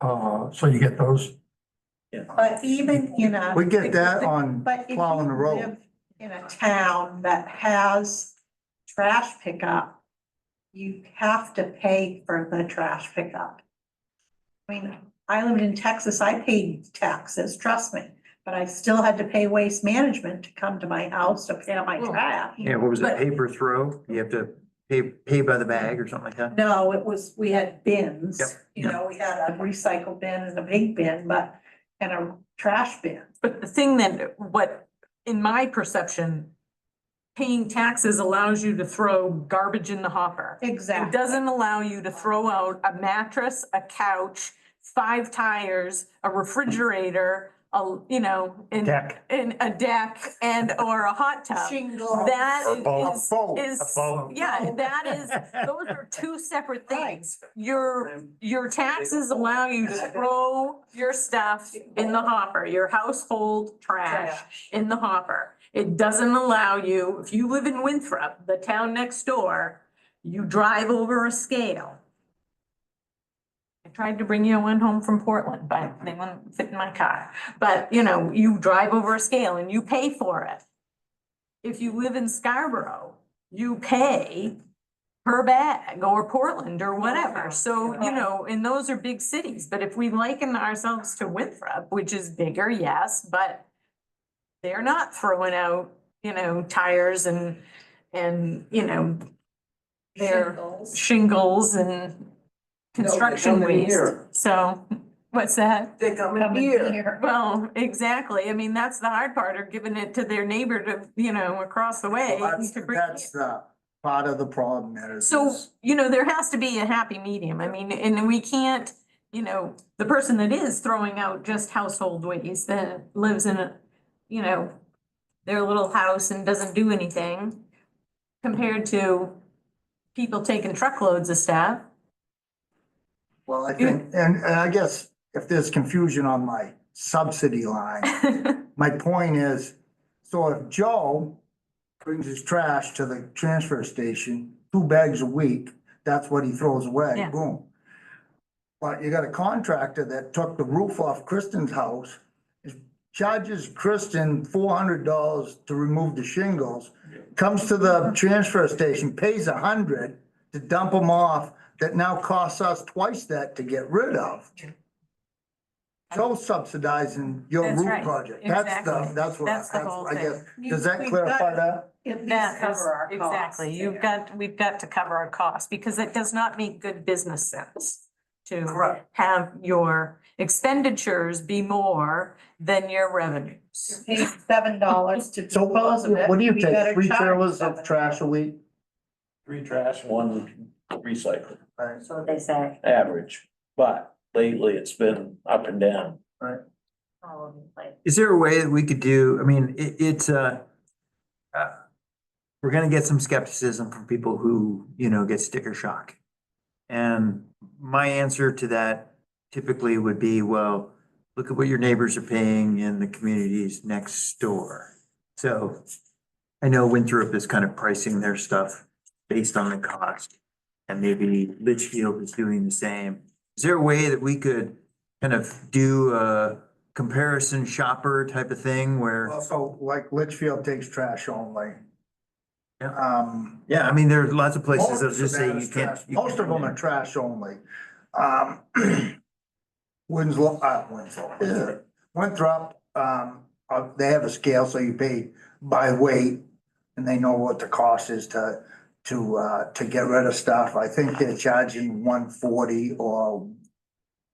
So you get those. But even in a. we get that on But if plowing the you road. live in a town that has trash pickup, you have to pay for the trash pickup. I mean, I lived in Texas, I paid taxes, trust me, but I still had to pay Waste Management to come to my house to pick up my trash. Yeah, what was it, But- paper throw? You have to pay by the bag or something like that? No, it was, we had bins. Yep. We had a recycle bin and a big bin, and a trash bin. But the thing that, in my perception, paying taxes allows you to throw garbage in the hopper. It Exactly. doesn't allow you to throw out a mattress, a couch, 5 tires, a refrigerator, and Deck. a deck or a hot tub. Shingle. That Or boat. is, A boat. yeah, that is, those are 2 separate things. Your taxes allow you to throw your stuff in the hopper, your household trash in the hopper. It doesn't allow you, if you live in Winthrop, the town next door, you drive over a scale. I tried to bring you one home from Portland, but they wouldn't fit in my car. But, you drive over a scale and you pay for it. If you live in Scarborough, you pay per bag or Portland or whatever. So, and those are big cities. But if we liken ourselves to Winthrop, which is bigger, yes, but they're not throwing out, tires and, their shingles and construction waste. So, what's that? They come in Come in here. here. Well, exactly. I mean, that's the hard part, or giving it to their neighbor to, across the way. Well, That's to bring it. that's the part of the problem is. So, there has to be a happy medium. I mean, and we can't, the person that is throwing out just household waste that lives in a, their little house and doesn't do anything compared to people taking truckloads of stuff. Well, I think, and I guess if there's confusion on my subsidy line, my point is, so if Joe brings his trash to the transfer station, 2 bags a week, that's what he throws away, Yeah. boom. But you got a contractor that took the roof off Kristen's house, is charges Kristen $400 to remove the shingles, comes to the transfer station, pays $100 to dump them off, that now costs us twice that to get rid of. So subsidizing your That's root right. project. Exactly. That's what That's the whole I guess. thing. Does that We've clarify got- that? At least That is, cover our costs. exactly, we've got to cover our costs, because it does not make good business sense to Correct. have your expenditures be more than your revenues. Paying $7 to So dispose of it. what do you we take, better 3 charge trailers of $7. trash a week? 3 trash, 1 recycle, That's what they say. average, but lately it's been up and down. All over the place. Is there a way that we could do, I mean, it's we're gonna get some skepticism from people who, you know, get sticker shock. And my answer to that typically would be, well, look at what your neighbors are paying in the communities next door. So I know Winthrop is kind of pricing their stuff based on the cost. And maybe Litchfield is doing the same. Is there a way that we could kind of do a comparison shopper type of thing where? So like Litchfield takes trash only. Yeah, I mean, there are lots of places that'll just say you Most of can't. that is trash. Most of them are trash only. Winthrop, they have a scale, so you pay by weight, and they know what the cost is to get rid of stuff. I think they're charging $140 or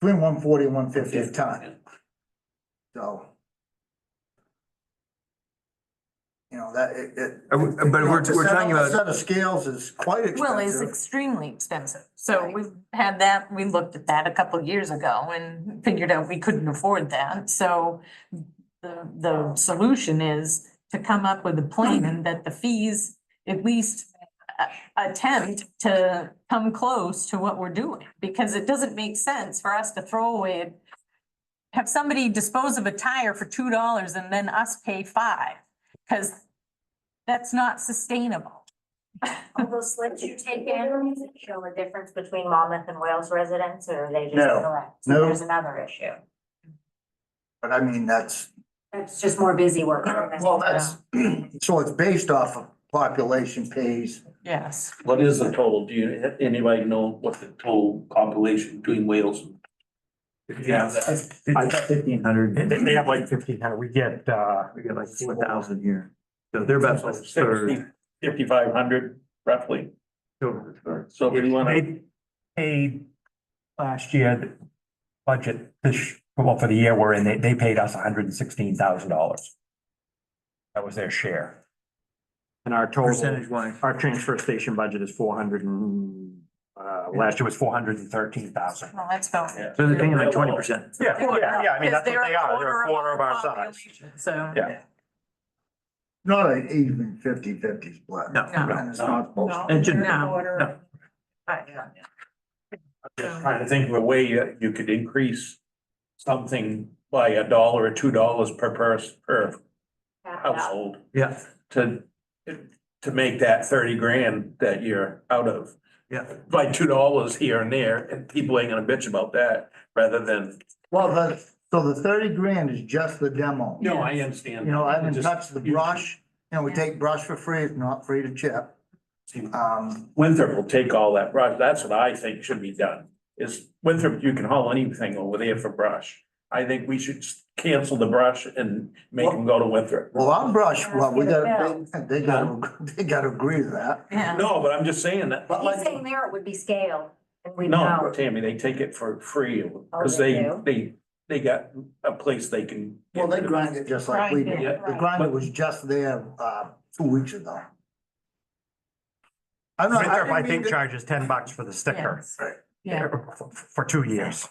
between $140 and $150 a ton. So. You know, that But we're talking A about, set of scales is quite Well, it's expensive. extremely expensive. So we've had that, we looked at that a couple of years ago and figured out we couldn't afford that. So the solution is to come up with a plan that the fees at least attempt to come close to what we're doing. Because it doesn't make sense for us to throw away, have somebody dispose of a tire for $2 and then us pay $5. Because that's not sustainable. All those slips you take in, show a difference between Monmouth and Wales residents, or are they just No, incorrect? So no. there's another issue. But I mean, that's, It's just more busy work. well, that's, so it's based off of population pays. Yes. What is the total? Do anybody know what the total population between Wales and? Yeah, I got 1,500. They have like 1,500, we get, We got like 4,000 here. So they're about a third. 5,500 roughly. So if you wanna, they paid last year, the budget for the year we're in, they paid us $116,000. That was their share. And our total, Percentage wise. our transfer station budget is 400 and, last year was 413,000. Well, let's go. Yeah. So they're paying like 20%. Yeah, I mean, that's what they are, they're a quarter of our size. population, So. Yeah. Not an even 50-50 split. No. And it's not supposed to. It shouldn't be. No. just trying to think of a way you could increase something by $1 or $2 per person, per household. Yeah, To make that 30 grand that you're out of. yeah. By $2 here and there, and people ain't gonna bitch about that, rather than, Well, so the 30 grand is just the demo. no, I understand. You know, I haven't Just- touched the brush. You know, we take brush for free, it's not free to chip. Winthrop will take all that brush, that's what I think should be done, is Winthrop, you can haul anything over there for brush. I think we should cancel the brush and make them go to Winthrop. Well, our brush, well, they gotta agree to that. Yeah. No, but I'm just saying that, But He's like, saying there it would be scaled, and we no, know. Tammy, they take it for free, because they do? they got a place they can. well, they grind it just like we do. Grind it, The grinder was just there, 2 weeks ago. I'm not, Winthrop, I didn't mean think, to- charges $10 for the sticker Yes. Yeah. for 2 years.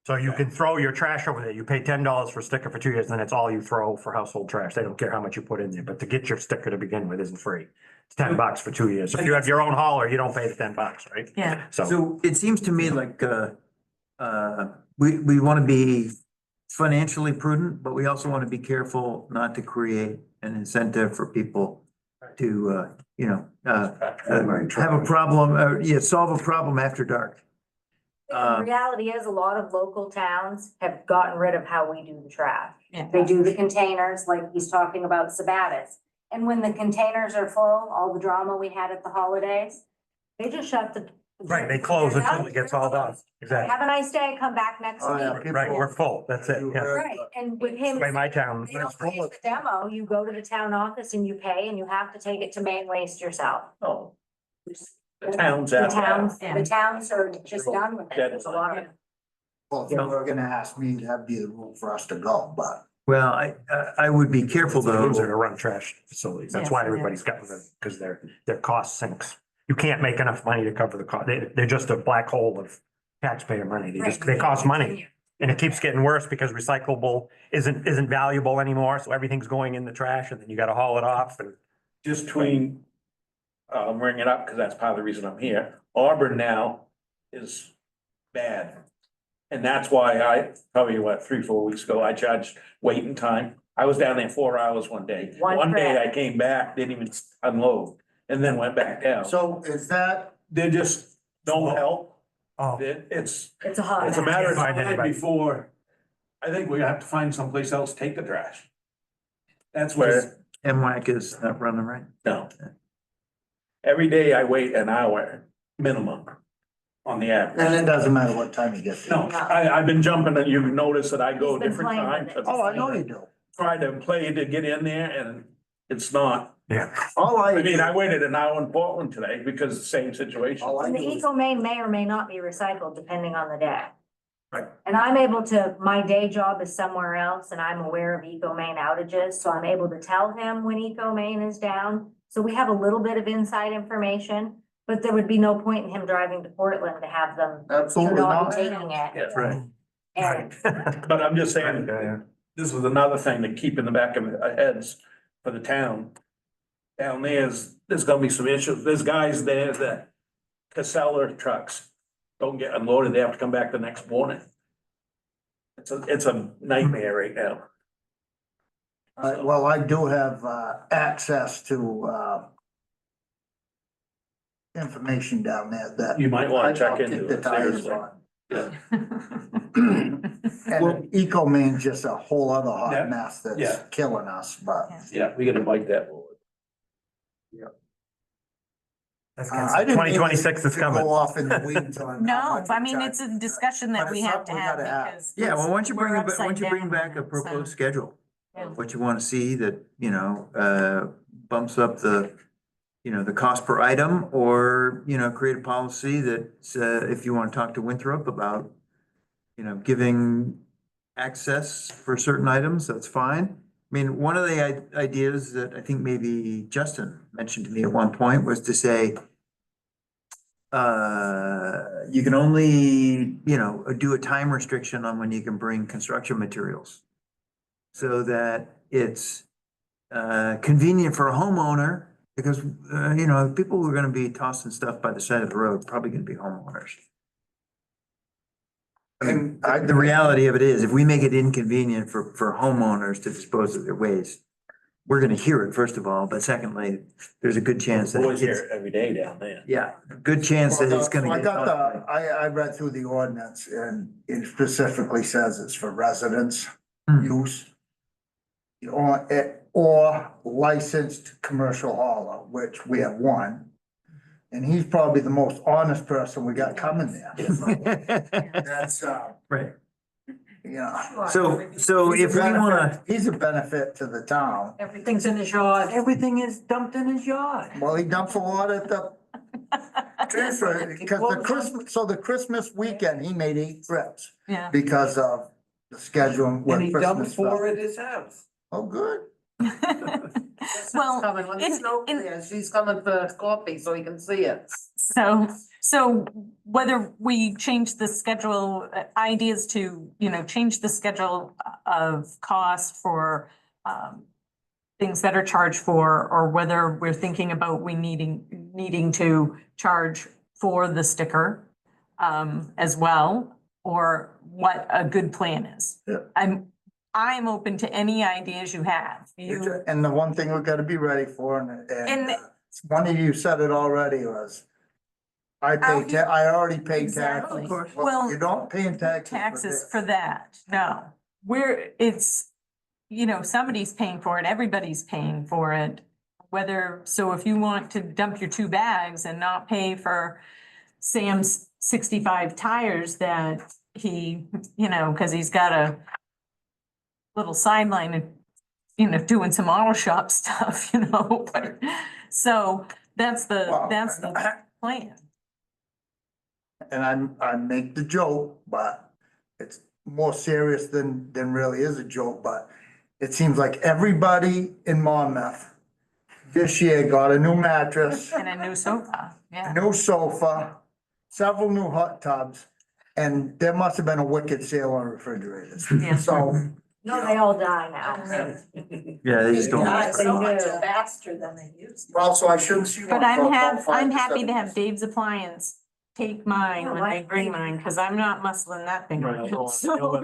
So you can throw your trash over there. You pay $10 for a sticker for 2 years, and then it's all you throw for household trash. They don't care how much you put in there, but to get your sticker to begin with isn't free. It's $10 for 2 years. If you have your own hauler, you don't pay the $10, right? Yeah. So it seems to me like, we want to be financially prudent, but we also want to be careful not to create an incentive for people to, have a problem, solve a problem after dark. The reality is, a lot of local towns have gotten rid of how we do the trash. Yeah. They do the containers, like he's talking about Sabatis. And when the containers are full, all the drama we had at the holidays, they just shut the. Right, they close until it gets all done. Exactly. Have a nice day, come back next Oh, yeah, week. people- Right, we're full. That's it. Yeah. Right, and with him. By my town. They don't pay for the demo, you go to the town office and you pay and you have to take it to main waste yourself. Oh. The towns The out there. towns are just done with it. There's a lot of. Well, if you were gonna ask me, that'd be the rule for us to go, but. Well, I would be careful though. Those are to run trash facilities. That's Yes, why it everybody's got them, because their cost sinks. You can't make enough money to cover the cost. They're just a black hole of taxpayer money. They cost money. And it keeps getting worse because recyclable isn't valuable anymore. So everything's going in the trash and then you gotta haul it off and. Just between, I'll bring it up because that's part of the reason I'm here. Auburn now is bad. And that's why I, probably 3-4 weeks ago, I charged waiting time. I was down there 4 hours one day. One Day trip. I came back, didn't even unload, and then went back down. So is that, They just don't help. Oh, It's It's a hot. a matter of Can't find time anybody. before, I think we have to find someplace else to take the trash. That's where, MWAC is not running right. no. Every day I wait an hour minimum on the and average. it doesn't matter what time you get there? No, I've been jumping and you've noticed that I go He's been different playing times. with it. Oh, I know you do. Try to play to get in there and it's not. yeah. All I mean, I waited an hour in Portland today because the same situation. All I And the do is- Eco Main may or may not be recycled depending on the day. Right. And I'm able to, my day job is somewhere else and I'm aware of Eco Main outages, so I'm able to tell him when Eco Main is down. So we have a little bit of inside information, but there would be no point in him driving to Portland to have them Absolutely not not. taking it. Yeah. Right. And But I'm just saying, Yeah. this was another thing to keep in the back of our heads for the town. Down there's gonna be some issues. There's guys there that Casella trucks don't get unloaded. They have to come back the next morning. It's a nightmare right now. Well, I do have, access to, information down there that. You might wanna check I'll kick into the it, tires seriously. on. And Eco Main's just a whole other Yeah, hot mess yeah. that's killing us, but. Yeah, we gotta bite that bullet. I didn't mean 2026 is to coming. Go off in the weeds on. how No, much I we mean, charge. it's a discussion that But we it's have to something we have gotta have. because. Yeah, well, why don't you bring, we're why don't you upside bring down back a on it, so- proposed schedule? Yeah. What you want to see that, bumps up the, the cost per item, or, create a policy that, if you want to talk to Winthrop about, giving access for certain items, that's fine. I mean, one of the ideas that I think maybe Justin mentioned to me at one point was to say, you can only, do a time restriction on when you can bring construction materials. So that it's convenient for a homeowner, because, people who are gonna be tossing stuff by the side of the road, probably gonna be homeowners. I mean, the reality of it is, if we make it inconvenient for homeowners to dispose of their waste, we're gonna hear it, first of all, but secondly, there's a good chance that Boys it's, here every day down there. yeah, good chance that it's gonna I get. got I read through the ordinance and it specifically says it's for residents use. Or licensed commercial hauler, which we have one. And he's probably the most honest person we got coming there. That's, Right. So if we wanna, he's a benefit to the town. Everything's in his yard. everything is dumped in his yard. Well, he dumps a lot at the transfer, because the Christmas weekend, he made 8 trips Yeah. because of the schedule with Christmas stuff. at his house. Oh, good. Well, Coming when the in- snow in- clears, she's coming for coffee so he can see it. So whether we change the schedule, ideas to, change the schedule of cost for things that are charged for, or whether we're thinking about needing to charge for the sticker as well, or what a good plan is. Yeah. I'm open to any ideas you have. And the one thing we've got to be ready for, and And- one of you said it already, was I already paid Exactly. taxes. Well, You don't pay taxes. taxes for that, no. It's, somebody's paying for it, everybody's paying for it. So if you want to dump your 2 bags and not pay for Sam's 65 tires that he, cause he's got a little sideline and, doing some auto shop stuff, but, so that's the plan. And I make the joke, but it's more serious than really is a joke, but it seems like everybody in Monmouth this year got a new mattress, And a new sofa, a yeah. new sofa, several new hot tubs, and there must have been a wicked sale on refrigerators. Yeah. So, No, they all die now. Yeah, they just don't. So much faster than they used to. well, so I shouldn't see. But one for I'm about 5 happy to have 7 Dave's Appliance take mine when I bring mine, cause I'm not muscling that thing around. So,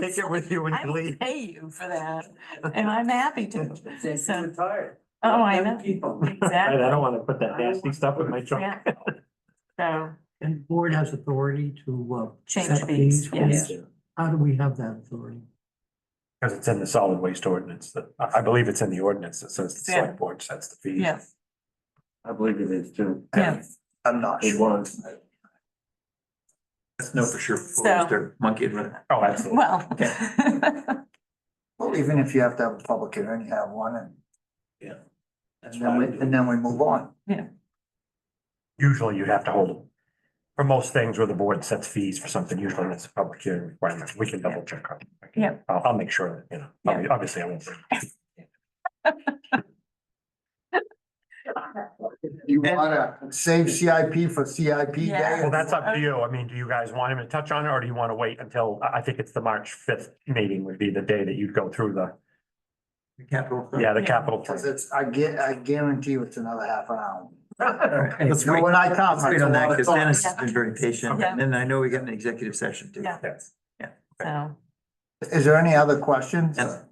Take it with you when I you will leave. pay you for that, and I'm happy to. So, Retired. oh, I know, I exactly, don't wanna put that nasty stuff in my trunk. yeah. So, And the board has authority to, change set fees, yes. How do we have that authority? Cause it's in the solid waste ordinance, I believe it's in the ordinance that says the Yeah. select board sets the fees. Yeah, I believe it is too. yeah, I'm not It sure. was. Let's know for sure before So- we start monkeying with it. Oh, absolutely. well. Well, even if you have to have a public hearing, you have one and. Yeah. And then we move on. Usually you have to hold them. For most things where the board sets fees for something, usually it's a public hearing requirement. We can double check on. Yeah. I'll make sure that, obviously I won't. You wanna save CIP for CIP Yeah. day? Well, that's up to you. I mean, do you guys want him to touch on it or do you want to wait until, I think it's the March 5th meeting would be the day that you'd go through the Capital. Yeah, the Yeah. capital. Cause it's, I guarantee you it's another half an hour. Let's You know, wait, when I come. let's wait on that, because it's a lot of Dennis has talk. been very patient, Yeah. and I know we got an executive session too. Yeah. Yes. So, Is there any other questions? Yes.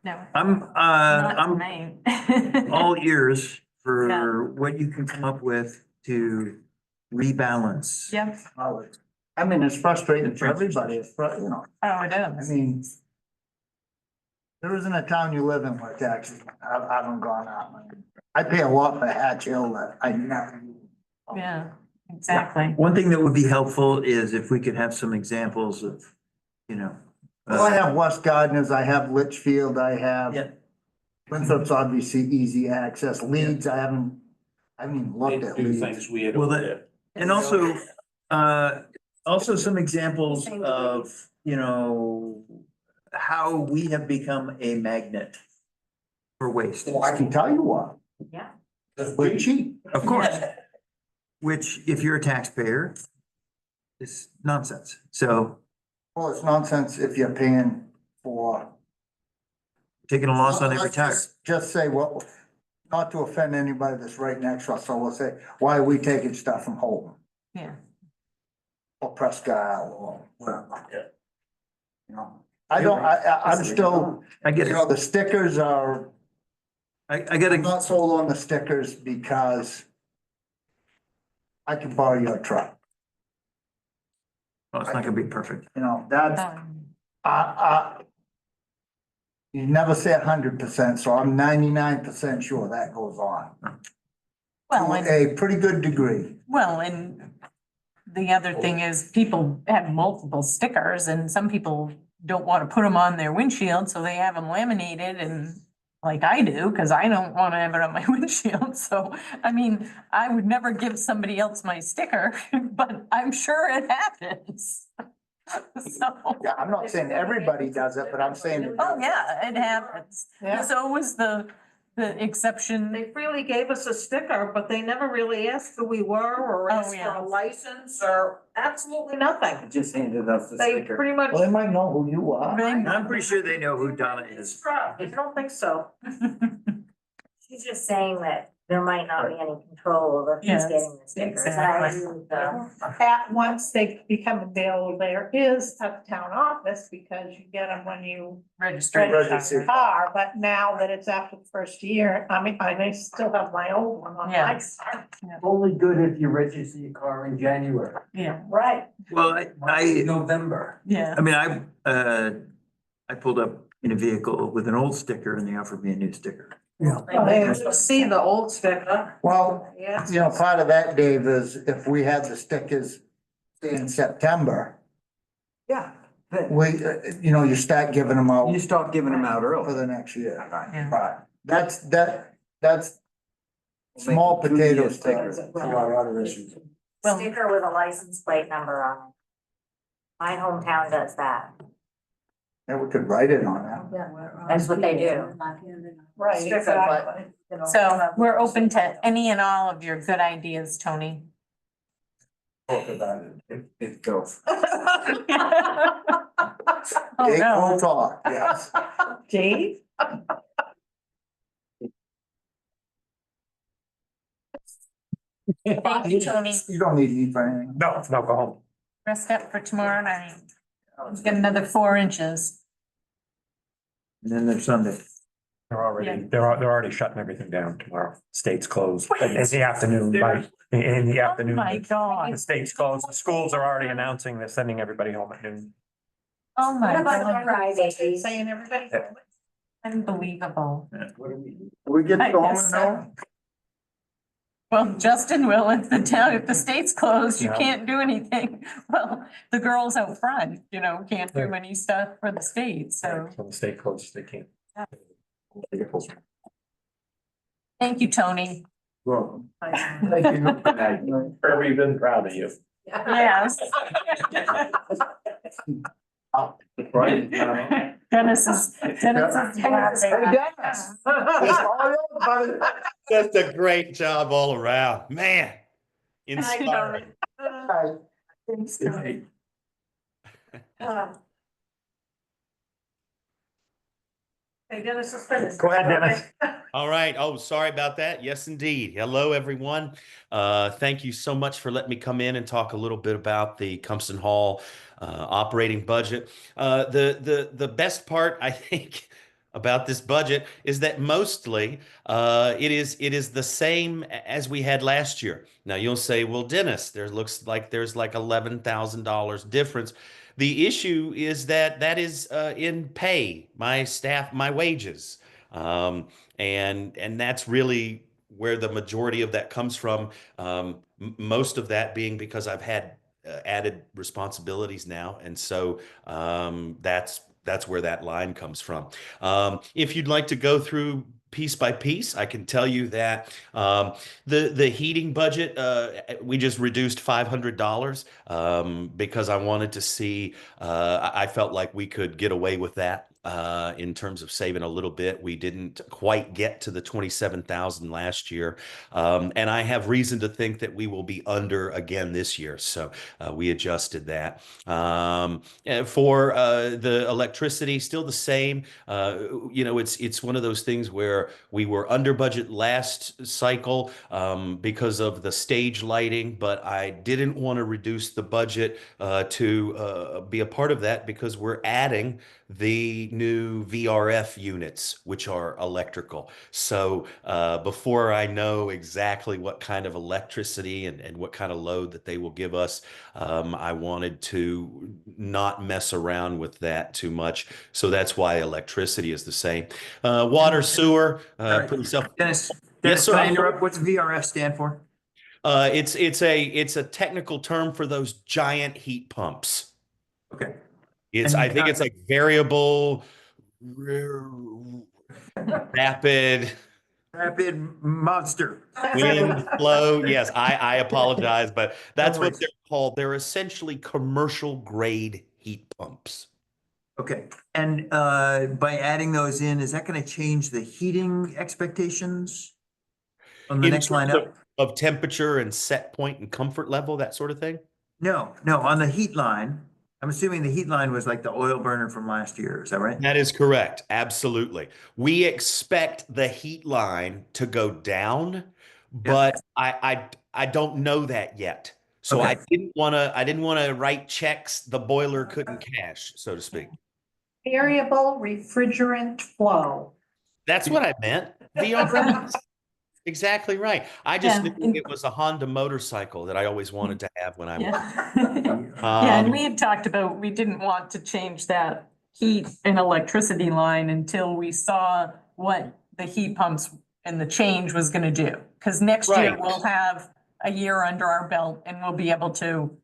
no, I'm, not I'm tonight. all ears Yeah. for what you can come up with to rebalance. Yep, I mean, it's frustrating for everybody, oh, it I is. mean. There isn't a town you live in where taxes haven't gone up. I pay a lot for Hatch Hill that I never. Yeah, exactly. One thing that would be helpful is if we could have some examples of, Well, I have West Gardeners, I have Litchfield, I have. Yeah. Winthrop's obviously easy access, Leeds, I haven't even looked at Leeds. we had Well, over that- there. and also some examples of, how we have become a magnet for waste. Well, I can tell you what, Yeah. we're cheap. Of course. Which, if you're a taxpayer, is nonsense. So Well, it's nonsense if you're paying for. taking a loss on every Let's tire. just say, well, not to offend anybody that's right next to us, so we'll say, why are we taking stuff from Holton Yeah, or Presque Isle or whatever? You know, I'm still, I get it. the stickers are, I I'm gotta, not sold on the stickers because I can borrow your truck, well, it's not gonna be perfect. that's, you never say 100%, so I'm 99% sure that goes on. well, To and, a pretty good degree. and the other thing is people have multiple stickers and some people don't want to put them on their windshield, so they have them laminated and like I do, because I don't want to have it on my windshield. So, I mean, I would never give somebody else my sticker, but I'm sure it happens. So, Yeah, I'm not saying everybody does it, but I'm saying. it oh does. yeah, it happens. Yeah. So was the exception. They freely gave us a sticker, but they never really asked who we were or Oh, asked for yeah. a license or absolutely nothing. Just handed us the They sticker. pretty much. Well, they might know who you are. I'm pretty sure they know who Donna is. I don't think so. She's just saying that there might not be any control over who's Yes, getting the stickers. I exactly. agree with that. Once they become available, there is at the town office, because you get them when you Register. register your car, but now that it's after the first year, I mean, I still have my old one on my Yes. car. Only good if you register your car in January, Yeah, Right. Well, November. yeah. I mean, I pulled up in a vehicle with an old sticker and they offered me a new sticker. They see the old sticker. Well, Yeah. you know, part of that, Dave, is if we had the stickers in September, Yeah, but you know, you start giving them out you start giving them out for early. the next year. Yeah. Right. That's small Make 2-year potatoes. stickers. A lot of other issues. Well- Sticker with a license plate number on it. My hometown does that. And we could write it on that. That's what they do. Right, Sticker, exactly. So we're open to any and all of your good ideas, Tony. Talk about it. It goes. Oh, Dave no. will talk, yes. Dave? Thank you, Tony. You don't need me for anything. No, go home. Rest up for tomorrow night. Let's get another 4 inches. And then there's Sunday. They're already, Yeah. they're already shutting everything down tomorrow. State's closed in the afternoon, in the Oh, afternoon. my God. The state's closed. The schools are already announcing they're sending everybody home at noon. Oh, my What about God. Fridays? Saying everybody. Unbelievable. We get I going guess now? Well, Justin will, if the state's closed, you Yeah. can't do anything. Well, the girls out front, you know, can't do any stuff for the state, so. So the state closed, they can't. Thank you, Tony. Well, Kirby, been proud of you. Yes. Right? Dennis is laughing. Just a great job all around, man. Inspiring. Thanks, Tony. Hey, Dennis is finished. Go ahead, Dennis. All right. Oh, sorry about that. Yes, indeed. Hello, everyone. Thank you so much for letting me come in and talk a little bit about the Compson Hall operating budget. The best part, I think, about this budget is that mostly it is the same as we had last year. Now you'll say, well, Dennis, looks like there's like $11,000 difference. The issue is that is in pay, my staff, my wages. And that's really where the majority of that comes from. Most of that being because I've had added responsibilities now. And so that's where that line comes from. If you'd like to go through piece by piece, I can tell you that the heating budget, we just reduced $500 because I wanted to see, I felt like we could get away with that. In terms of saving a little bit, we didn't quite get to the 27,000 last year, and I have reason to think that we will be under again this year. So we adjusted that. For the electricity, still the same. You know, it's one of those things where we were under budget last cycle because of the stage lighting, but I didn't want to reduce the budget to be a part of that because we're adding the new VRF units, which are electrical. So before I know exactly what kind of electricity and what kind of load that they will give us, I wanted to not mess around with that too much. So that's why electricity is the same. Water, sewer, pretty self. Dennis, Yes, sir. can I interrupt? What's VRF stand for? It's a technical term for those giant heat pumps. Okay. I think it's like variable, rapid monster. wind flow. Yes, I apologize, but that's what they're called. They're essentially commercial grade heat pumps. Okay, and by adding those in, is that going to change the heating expectations on the In next line terms up? of temperature and set point and comfort level, that sort of thing. No, on the heat line, I'm assuming the heat line was like the oil burner from last year, is that right? That is correct. Absolutely. We expect the heat line to go down, but I don't know that yet. So Okay. I didn't want to write checks the boiler couldn't cash, so to speak. Variable refrigerant flow. That's what I meant. VRF. Exactly right. I just Yeah, knew it was a Honda motorcycle that I always wanted to have when I was. Yeah. Yeah, and Um, we had talked about, we didn't want to change that heat and electricity line until we saw what the heat pumps and the change was gonna do. Cause next year Right. we'll have a year under our belt and we'll be able to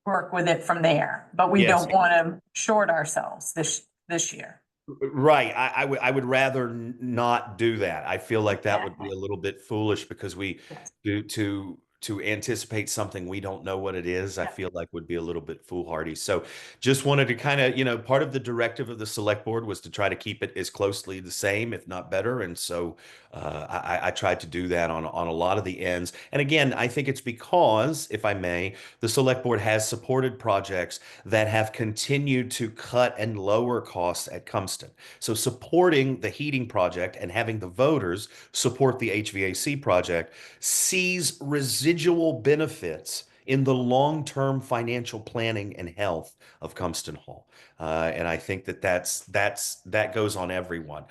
work with it from there. But we Yes. don't wanna short ourselves this year. Right. I would rather not do that. I feel like that Yeah. would be a little bit foolish because we do to anticipate something we don't know what it is, I feel like would be a little bit foolhardy. So just wanted to kind of, part of the directive of the select board was to try to keep it as closely the same, if not better. And so I tried to do that on a lot of the ends. And again, I think it's because, if I may, the select board has supported projects that have continued to cut and lower costs at Cumston. So supporting the heating project and having the voters support the HVAC project sees residual benefits in the long-term financial planning and health of Cumston Hall. And I think that goes on everyone.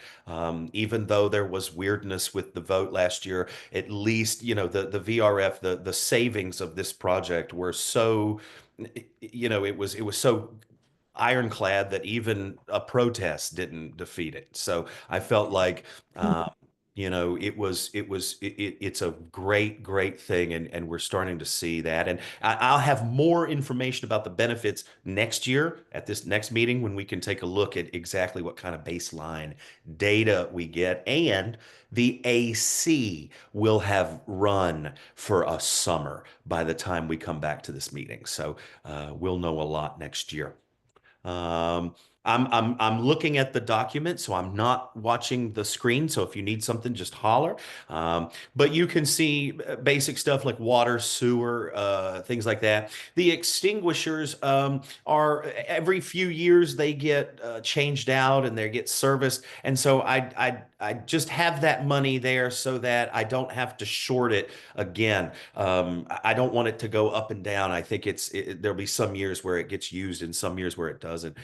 Even though there was weirdness with the vote last year, at least, the VRF, the savings of this project were so, it was so ironclad that even a protest didn't defeat it. So I felt like, it's a great thing. And we're starting to see that. And I'll have more information about the benefits next year at this next meeting when we can take a look at exactly what kind of baseline data we get. And the AC will have run for a summer by the time we come back to this meeting. So we'll know a lot next year. I'm looking at the document, so I'm not watching the screen. So if you need something, just holler. But you can see basic stuff like water, sewer, things like that. The extinguishers are every few years they get changed out and they get serviced, and so I just have that money there so that I don't have to short it again. I don't want it to go up and down. I think there'll be some years where it gets used and some years where it doesn't.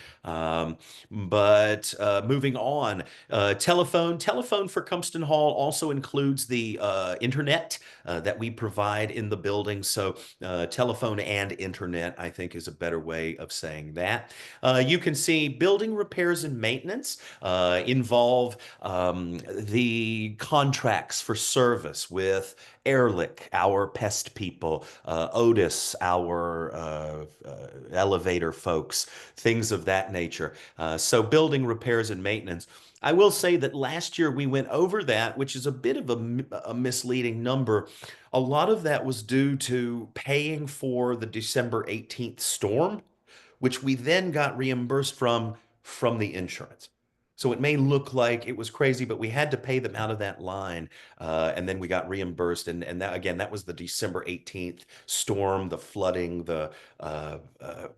But moving on, telephone for Cumston Hall also includes the internet that we provide in the building. So telephone and internet, I think, is a better way of saying that. You can see building repairs and maintenance involve the contracts for service with Ehrlich, our pest people, Otis, our elevator folks, things of that nature. So building repairs and maintenance. I will say that last year we went over that, which is a bit of a misleading number. A lot of that was due to paying for the December 18th storm, which we then got reimbursed from the insurance. So it may look like it was crazy, but we had to pay them out of that line. And then we got reimbursed. And that, again, that was the December 18th storm, the flooding, the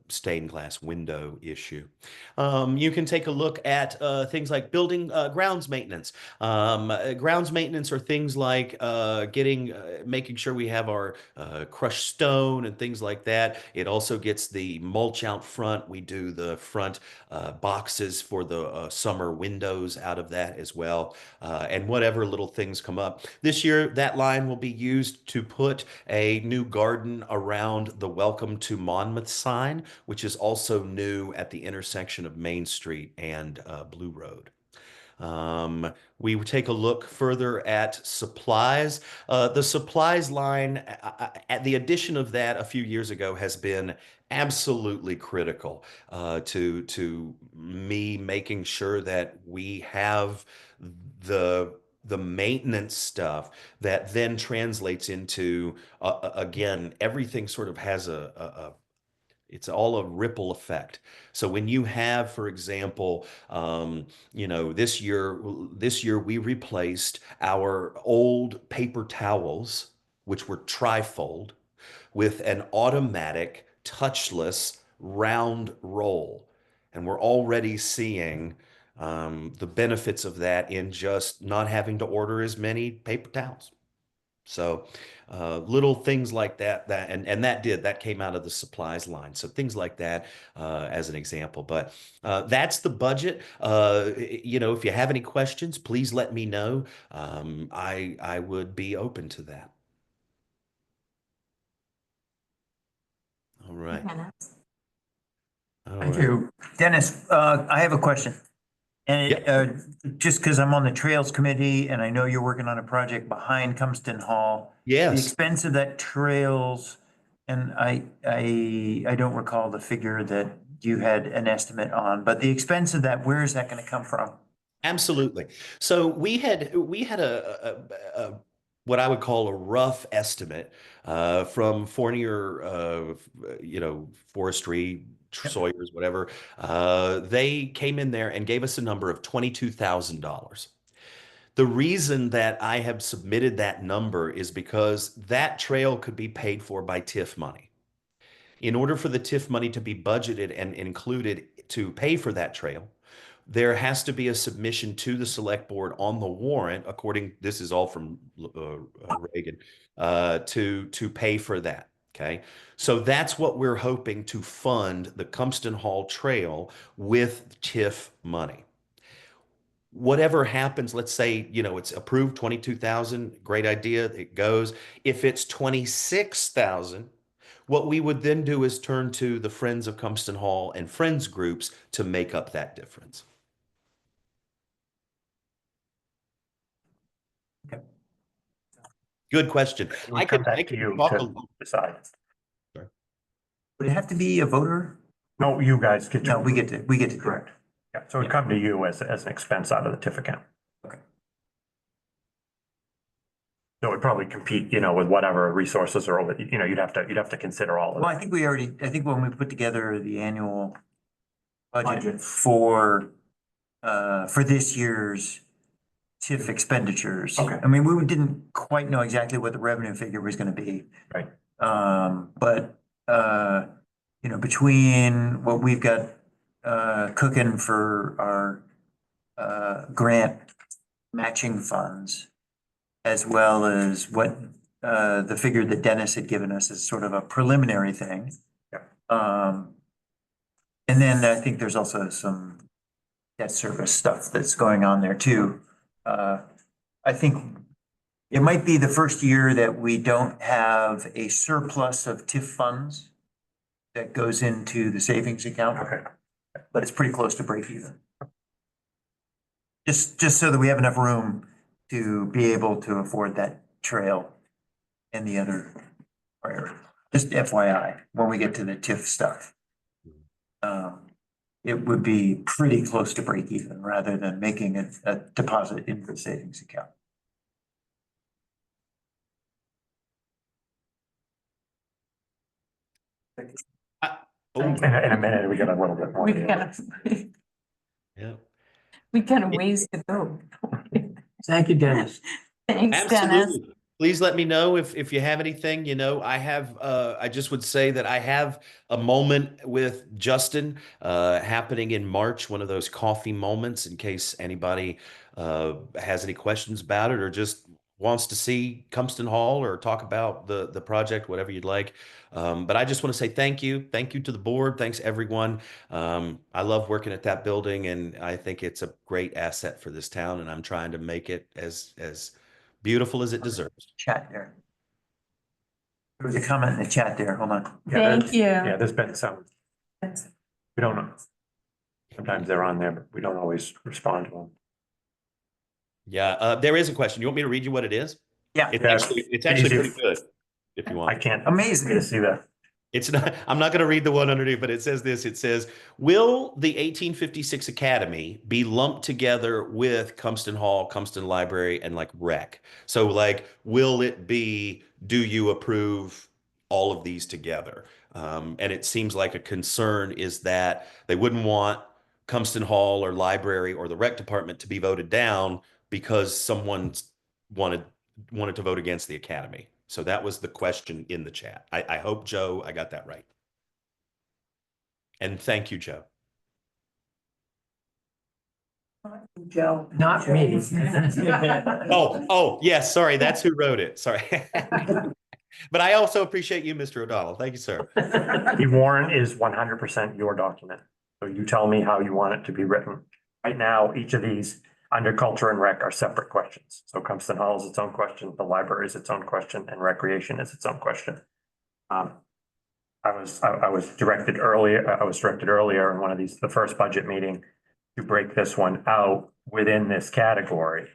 stained glass window issue. You can take a look at things like building grounds maintenance. Grounds maintenance are things like making sure we have our crushed stone and things like that. It also gets the mulch out front. We do the front boxes for the summer windows out of that as well. And whatever little things come up. This year, that line will be used to put a new garden around the Welcome to Monmouth sign, which is also new at the intersection of Main Street and Blue Road. We would take a look further at supplies. The supplies line, at the addition of that a few years ago, has been absolutely critical to me making sure that we have the maintenance stuff that then translates into again, everything sort of has it's all a ripple effect. So when you have, for example, this year we replaced our old paper towels, which were trifold, with an automatic touchless round roll. And we're already seeing the benefits of that in just not having to order as many paper towels. So little things like that, and that came out of the supplies line. So things like that as an example. But that's the budget. If you have any questions, please let me know. I would be open to that. All right. Thank you. Dennis, I have a question. And just because I'm on the Trails Committee and I know you're working on a project behind Cumston Hall. The Yes. expense of that trails, and I don't recall the figure that you had an estimate on, but the expense of that, where is that going to come from? Absolutely. So we had a what I would call a rough estimate from Fournier, Forestry, Sawyer's, whatever. They came in there and gave us a number of $22,000. The reason that I have submitted that number is because that trail could be paid for by TIF money. In order for the TIF money to be budgeted and included to pay for that trail, there has to be a submission to the select board on the warrant, this is all from Reagan, to pay for that. Okay. So that's what we're hoping to fund the Cumston Hall Trail with TIF money. Whatever happens, let's say, it's approved 22,000, great idea, it goes. If it's 26,000, what we would then do is turn to the Friends of Cumston Hall and Friends groups to make up that difference. Okay. Good question. I could talk decide. Would it have to be a voter? No, you guys get to. No, we get to. Correct. Yeah, so it'd come to you as an expense out of the TIF account. Okay. So it would probably compete, with whatever resources are over, you'd have to consider all of Well, it. I think when we put together the annual budget for this year's TIF expenditures. Okay. I mean, we didn't quite know exactly what the revenue figure was gonna be. Right. But between what we've got cooking for our grant matching funds, as well as what the figure that Dennis had given us as sort of a preliminary thing. Yeah. And then I think there's also some debt service stuff that's going on there too. I think it might be the first year that we don't have a surplus of TIF funds that goes into the savings account. Okay. But it's pretty close to break even. Just so that we have enough room to be able to afford that trail and the other priorities. Just FYI, when we get to the TIF stuff. It would be pretty close to break even rather than making a deposit into the savings account. In a minute, we got a little bit more. Yeah. We got a ways to go. Thank you, Dennis. Thanks, Dennis. Absolutely. Please let me know if you have anything. I just would say that I have a moment with Justin happening in March, one of those coffee moments, in case anybody has any questions about it or just wants to see Cumston Hall or talk about the project, whatever you'd like. But I just want to say thank you. Thank you to the board. Thanks, everyone. I love working at that building, and I think it's a great asset for this town, and I'm trying to make it as beautiful as it deserves. Chat there. There was a comment in the chat there. Hold on. Thank you. Yeah, there's been some, we don't know. Sometimes they're on there, but we don't always respond to them. Yeah, there is a question. You want me to read you what it is? Yeah. It's actually pretty good, if you want. I can't. Amazing. To see that. It's not, I'm not going to read the one underneath, but it says this. It says, will the 1856 Academy be lumped together with Cumston Hall, Cumston Library, and like rec? So will it be, do you approve all of these together? And it seems like a concern is that they wouldn't want Cumston Hall or library or the rec department to be voted down because someone wanted to vote against the Academy. So that was the question in the chat. I hope, Joe, I got that right. And thank you, Joe. Joe. Not me. Oh, yes, sorry, that's who wrote it. Sorry. But I also appreciate you, Mr. O'Donnell. Thank you, sir. The warrant is 100% your document. So you tell me how you want it to be written. Right now, each of these under culture and rec are separate questions. So Compton Hall is its own question, the library is its own question, and recreation is its own question. I was directed earlier in one of these, the first budget meeting, to break this one out within this category.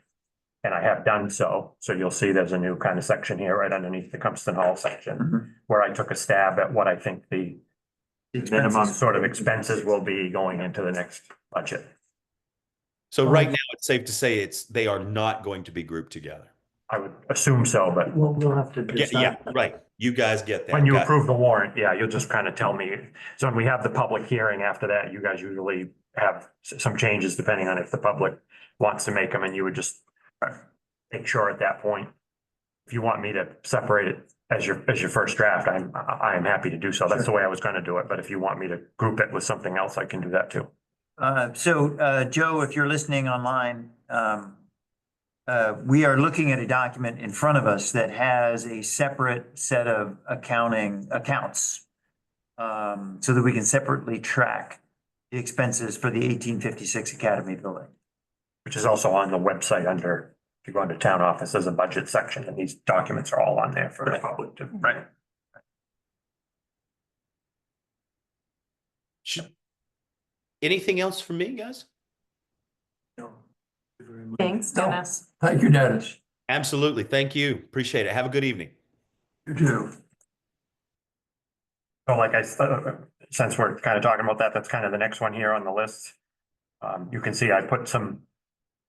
And I have done so. So you'll see there's a new kind of section here right underneath the Compton Hall section, where I took a stab at what I think the minimum sort of expenses will be going into the next budget. So right now, it's safe to say they are not going to be grouped together. I would assume so, but Well, we'll have to Yeah, decide. right. You guys get that. when you Got it. approve the warrant, yeah, you'll just kind of tell me. So when we have the public hearing after that, you guys usually have some changes depending on if the public wants to make them, and you would just make sure at that point. If you want me to separate it as your first draft, I am happy to do so. That's the way I was going to do it. But if you want me to group it with something else, I can do that too. Joe, if you're listening online, we are looking at a document in front of us that has a separate set of accounts. So that we can separately track the expenses for the 1856 Academy building. Which is also on the website under, if you go into town office, there's a budget section, and these documents are all on there for the public to. Right. Anything else from me, guys? Thanks, Dennis. Thank you, Dennis. Absolutely. Thank you. Appreciate it. Have a good evening. You too. So like since we're kind of talking about that, that's kind of the next one here on the list. You can see I put some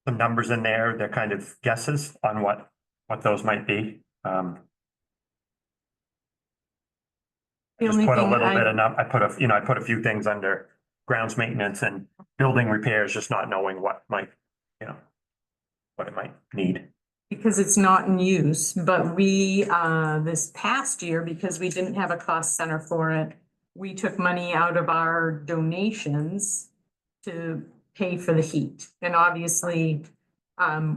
numbers in there. They're kind of guesses on what those might be. The Just only put a thing little bit enough, I put a few things under grounds maintenance and building repairs, just not knowing what might, what it might need. because it's not in use, but we, this past year, because we didn't have a cost center for it, we took money out of our donations to pay for the heat. And obviously,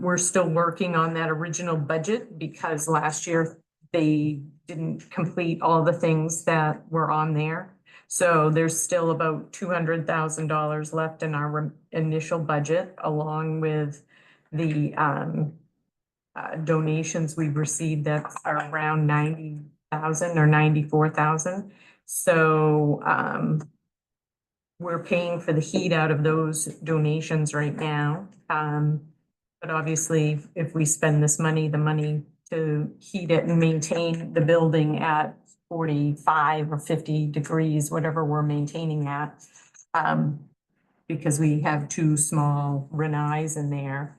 we're still working on that original budget because last year they didn't complete all the things that were on there. So there's still about $200,000 left in our initial budget, along with the donations we've received that are around 90,000 or 94,000. So we're paying for the heat out of those donations right now. But obviously, if we spend this money, the money to heat it and maintain the building at 45 or 50 degrees, whatever we're maintaining at, because we have two small Rinnais in there.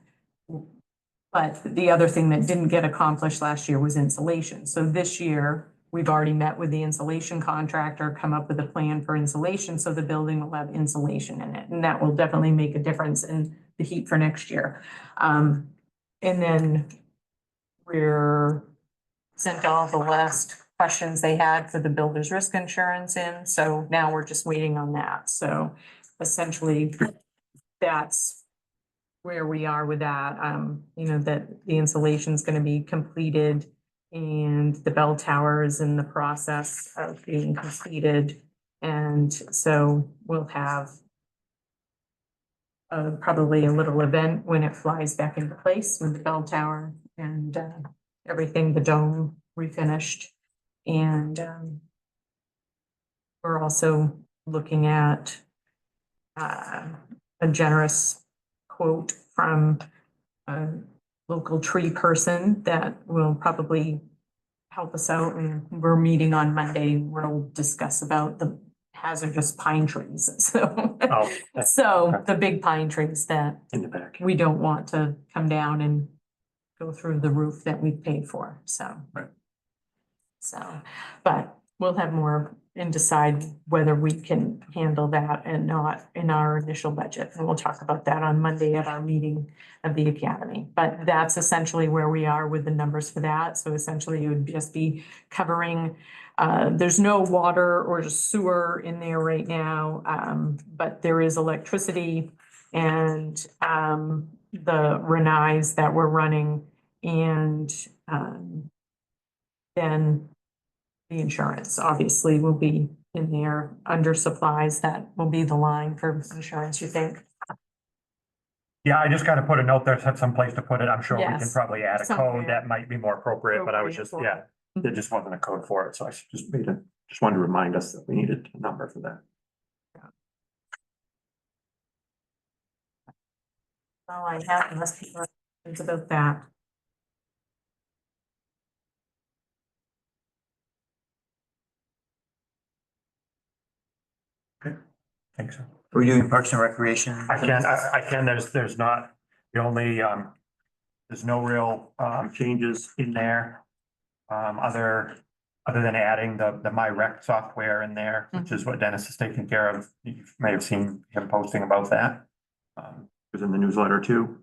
But the other thing that didn't get accomplished last year was insulation. So this year, we've already met with the insulation contractor, come up with a plan for insulation, so the building will have insulation in it. And that will definitely make a difference in the heat for next year. And then we're sent all the last questions they had for the builder's risk insurance in. So now we're just waiting on that. So essentially, that's where we are with that. That the insulation is going to be completed and the bell tower is in the process of being completed. And so we'll have probably a little event when it flies back into place with the bell tower and everything, the dome refinished. And we're also looking at a generous quote from a local tree person that will probably help us out. And we're meeting on Monday. We'll discuss about the hazardous pine trees. So the big pine trees that In the back. we don't want to come down and go through the roof that we've paid for. So. Right. So, but we'll have more and decide whether we can handle that and not in our initial budget. And we'll talk about that on Monday at our meeting of the academy. But that's essentially where we are with the numbers for that. So essentially you would just be covering, there's no water or sewer in there right now, but there is electricity and the Renais that we're running and then the insurance obviously will be in there under supplies. That will be the line for insurance, you think? Yeah, I just kind of put a note there, had some place to put it. I'm sure we can Yes, probably add a somewhere. code that might be more appropriate, but I was just, yeah, there just wasn't a code for it, so I just just wanted to remind us that we needed a number for that. All I have, unless people have questions about that. Think so. Are we doing Parks and Recreation? I can, there's not, the only, there's no real, changes in there. Other than adding the My Rec software in there, which is what Dennis is taking care of. You may have seen him posting about that. It was in the newsletter too.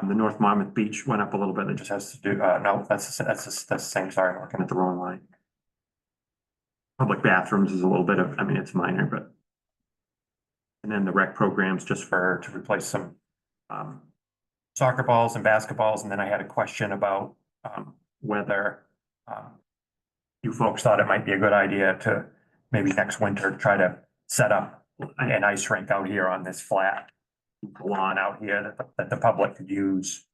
The North Monmouth Beach went up a little bit. It just has to do, no, that's the same, sorry, I'm looking at the wrong line. Public bathrooms is a little bit of, I mean, it's minor, but. And then the rec programs just to replace some soccer balls and basketballs. And then I had a question about whether you folks thought it might be a good idea to maybe next winter try to set up an ice rink out here on this flat lawn out here that the public could use.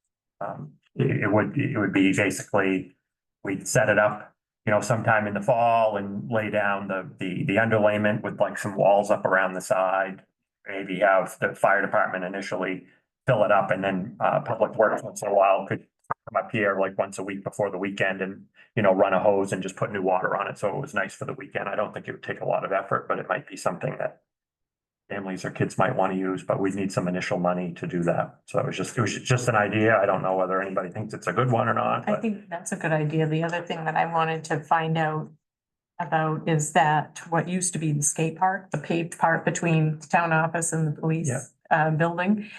It would be basically, we'd set it up, you know, sometime in the fall and lay down the underlayment with like some walls up around the side. Maybe have the fire department initially fill it up and then Public Works once in a while could come up here like once a week before the weekend and, you know, run a hose and just put new water on it. So it was nice for the weekend. I don't think it would take a lot of effort, but it might be something that families or kids might want to use, but we'd need some initial money to do that. So it was just an idea. I don't know whether anybody thinks it's a good one or not, I but think that's a good idea. The other thing that I wanted to find out about is that what used to be the skate park, the paved part between the town office and the police building,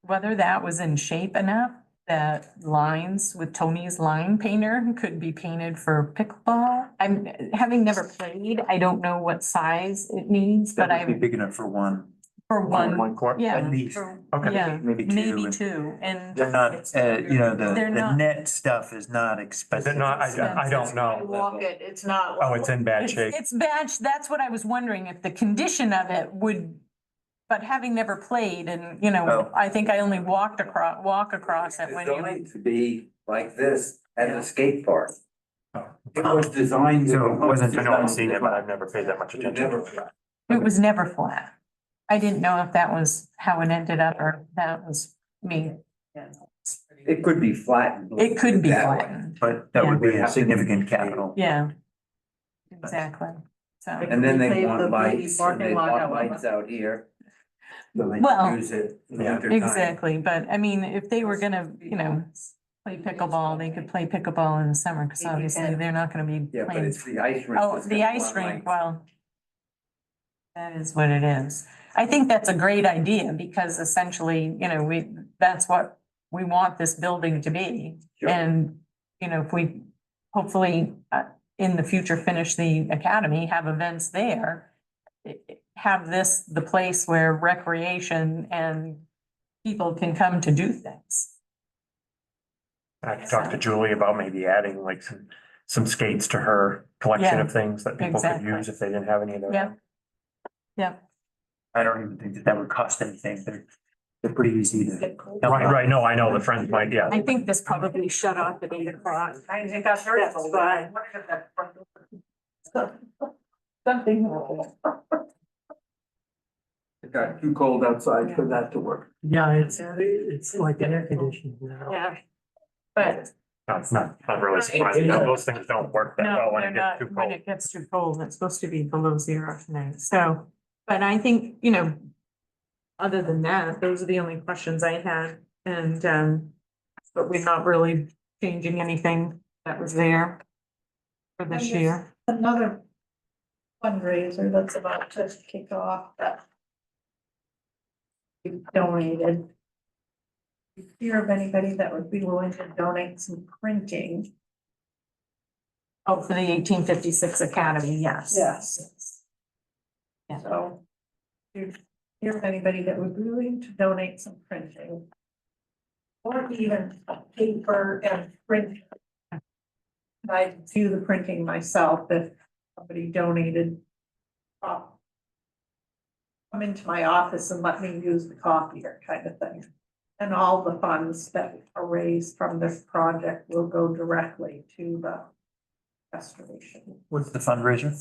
whether that was in shape enough that lines with Tony's line painter could be painted for pickleball. I'm having never played. I don't know what size it needs, but That would be I'm big enough for one. for one. one court. Yeah. At least. for- Okay. Yeah, Maybe two. maybe and two, and. They're not, you know, They're the not- net stuff is not Is expensive. it not? I don't know. Walk it, it's not. Oh, it's in bad shape. It's bad, that's what I was wondering, if the condition of it would, but having never played and, you know, Oh. I think I only walk across it when you. Designed to be like this at a skate park. Oh. It was designed. So it wasn't- I know I've seen it, but I've never paid that much attention. Never. It was never flat. I didn't know if that was how it ended up or if that was me. It could be flattened. It could be that way. flattened, But that would be Yeah. a significant capital. yeah. Exactly, so, And then they Save want the lights, and they parking lot, want however. lights out here. So they Well, can use it in the yeah, winter time. exactly, but I mean, if they were gonna, you know, play pickleball, they could play pickleball in the summer, because obviously they're not gonna be Yeah, but playing. it's the ice rink. Oh, that's the got ice one rink, light. well. That is what it is. I think that's a great idea because essentially, you know, that's what we want this building to be. Sure. And, you know, if we hopefully in the future finish the academy, have events there. Have this the place where recreation and people can come to do things. I could talk to Julie about maybe adding like some skates to her collection Yeah, of things that people could exactly. use if they didn't have any of their Yeah. own. Yeah. I don't even think that would cost anything. They're pretty easy to. Right, no, I know the friends might, yeah. I think this probably shut off at 8 o'clock. I think that's very. That's fine. Something. It got too cold outside for that to work. Yeah, it's like an air conditioning now. Yeah. But No, it's not really surprising. Those things don't work that no, well when they're it not, gets too when cold. it gets too cold, it's supposed to be below 0 tonight, so, but I think, you know. Other than that, those are the only questions I had, and, but we're not really changing anything that was there for this year. Another fundraiser that's about to kick off that we've donated. If you hear of anybody that would be willing to donate some printing? Oh, for the 1856 Academy, yes. Yes. Yeah. So, if you hear of anybody that would be willing to donate some printing? Or even paper and print. I do the printing myself if somebody donated. Come into my office and let me use the copier kind of thing. And all the funds that are raised from this project will go directly to the restoration. What's the fundraiser?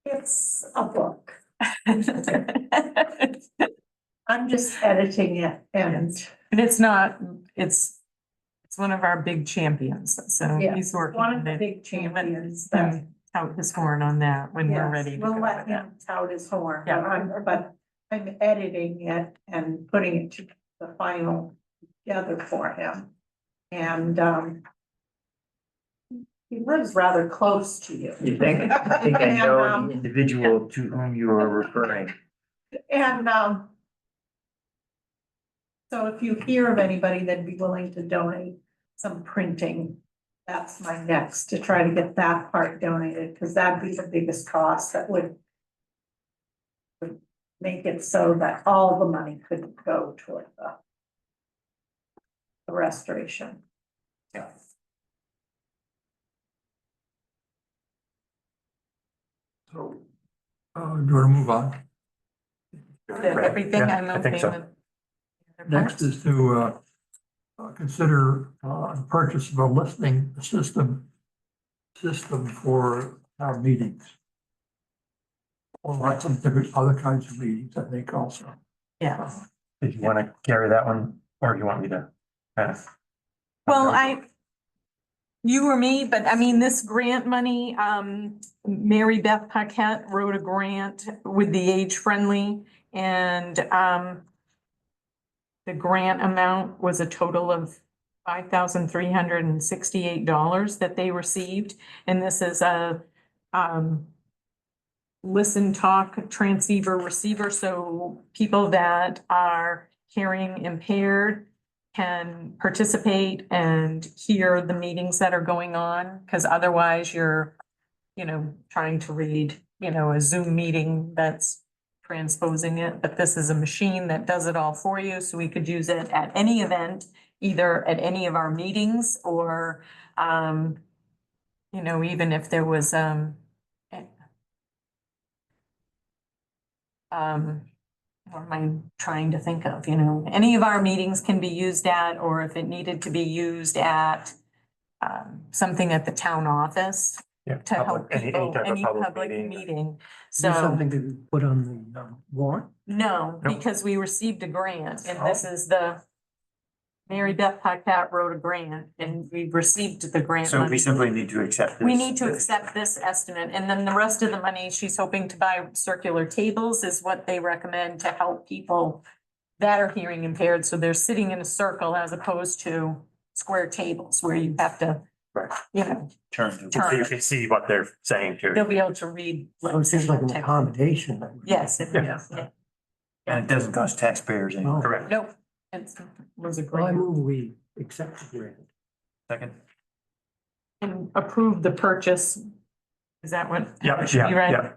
It's a book. I'm just editing it and. And it's not, it's one of our big champions, so Yeah, he's working one of on the it. big champions Let that. him Out his horn on that when we're Yes, ready to we'll go let with that. him tout his horn, Yeah. but I'm editing it and putting it to the final together for him. And, he lives rather close to you. You think? I think I know And, the individual to whom you are referring. And, so if you hear of anybody that'd be willing to donate some printing, that's my next, to try to get that part donated, because that'd be the biggest cost that would make it so that all the money could go toward the restoration. Yeah. So, do you want to move on? Everything Yeah, I'm I think okay so. with. Next is to, consider, the purchase of a listening system for our meetings. Or like some different other kinds of meetings, I think also. Yeah. Did you want to carry that one, or do you want me to? Well, you or me, but I mean, this grant money, Mary Beth Paquette wrote a grant with the Age Friendly and, the grant amount was a total of $5,368 that they received. And this is a, listen, talk, transceiver, receiver. So people that are hearing impaired can participate and hear the meetings that are going on, because otherwise you're, trying to read, a Zoom meeting that's transposing it, but this is a machine that does it all for you, so we could use it at any event, either at any of our meetings or, even if there was, what am I trying to think of, any of our meetings can be used at, or if it needed to be used at something at the town office Yeah, to help any people, type of any public meeting. meeting. Is this So, something to put on the warrant? no, Nope. because we received a grant and this is the Mary Beth Paquette wrote a grant and we received the grant So we money. simply need to accept this. We need to accept this estimate, and then the rest of the money, she's hoping to buy circular tables is what they recommend to help people that are hearing impaired, so they're sitting in a circle as opposed to square tables where you have to, Right. Turn. So you can see what they're saying they'll too. be able to read. It seems like an accommodation. Yes, it Yeah. is, yeah. And it doesn't cost taxpayers any. No. Correct. Nope, it was a Well, I grant. move we accept the grant. Second. And approve the purchase. Is that what? Yeah, should be yeah, right? yeah.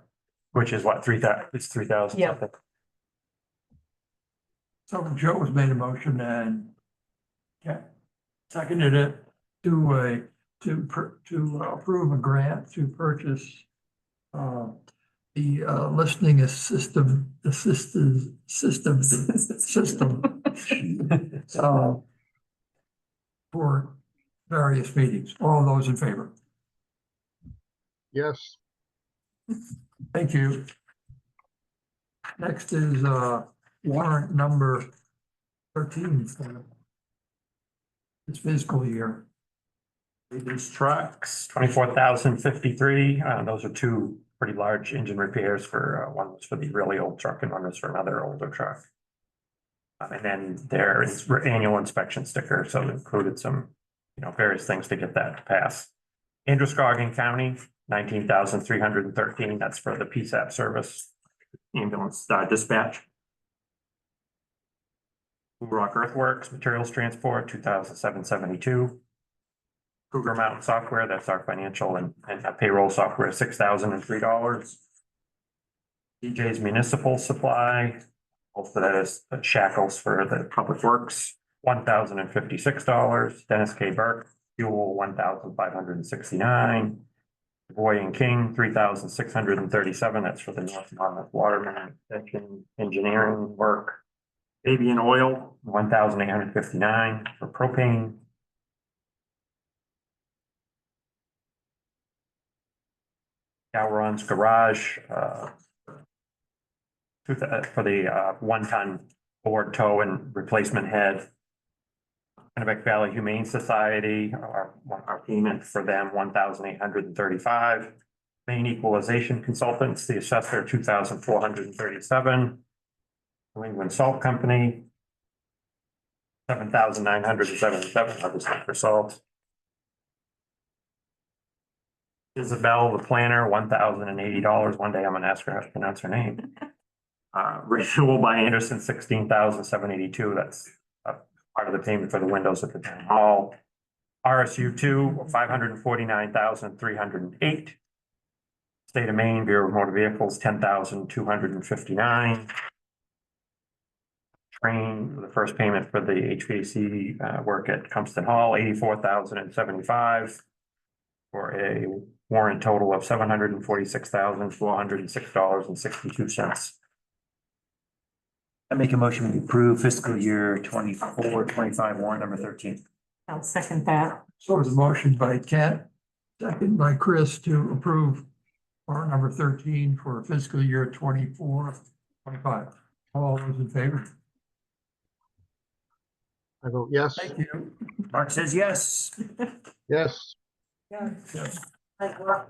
Which is what, 3,000, it's 3,000 Yeah. something. So Joe has made a motion and seconded it to approve a grant to purchase the listening system for various meetings. All those in favor? Yes. Thank you. Next is warrant number 13 for this fiscal year. These trucks, 24,053, those are two pretty large engine repairs for, one was for the really old truck and one was for another older truck. And then there is annual inspection sticker, so it included some, various things to get that to pass. Androscoggin County, 19,313. That's for the PSAP service, ambulance dispatch. Blue Rock Earthworks, materials transport, 2,772. Cougar Mountain Software, that's our financial and payroll software, $6,003. DJ's Municipal Supply, most of that is Shackles for the Public Works, $1,056. Dennis K. Burke, Fuel, $1,569. Boy and King, $3,637. That's for the North Monmouth Waterman Extension Engineering work. Avian Oil, $1,859 for propane. Gowron's Garage, for the 1-ton board toe and replacement head. Kennebec Valley Humane Society, our payment for them, $1,835. Maine Equalization Consultants, the assessor, $2,437. New England Salt Company, $7,977, obviously for salt. Isabel, the planner, $1,080. One day I'm gonna ask her how to pronounce her name. Renewal by Anderson, $16,782. That's part of the payment for the windows at the town hall. RSU 2, $549,308. State of Maine Bureau of Motor Vehicles, $10,259. Train, the first payment for the HVAC work at Compton Hall, $84,075. For a warrant total of $746,406.62. I make a motion to approve fiscal year 24-25 warrant number 13. I'll second that. So there's a motion by Kent, second by Chris to approve warrant number 13 for fiscal year 24-25. All those in favor? I vote yes. Thank you. Mark says yes. Yes. Yes. Like, well,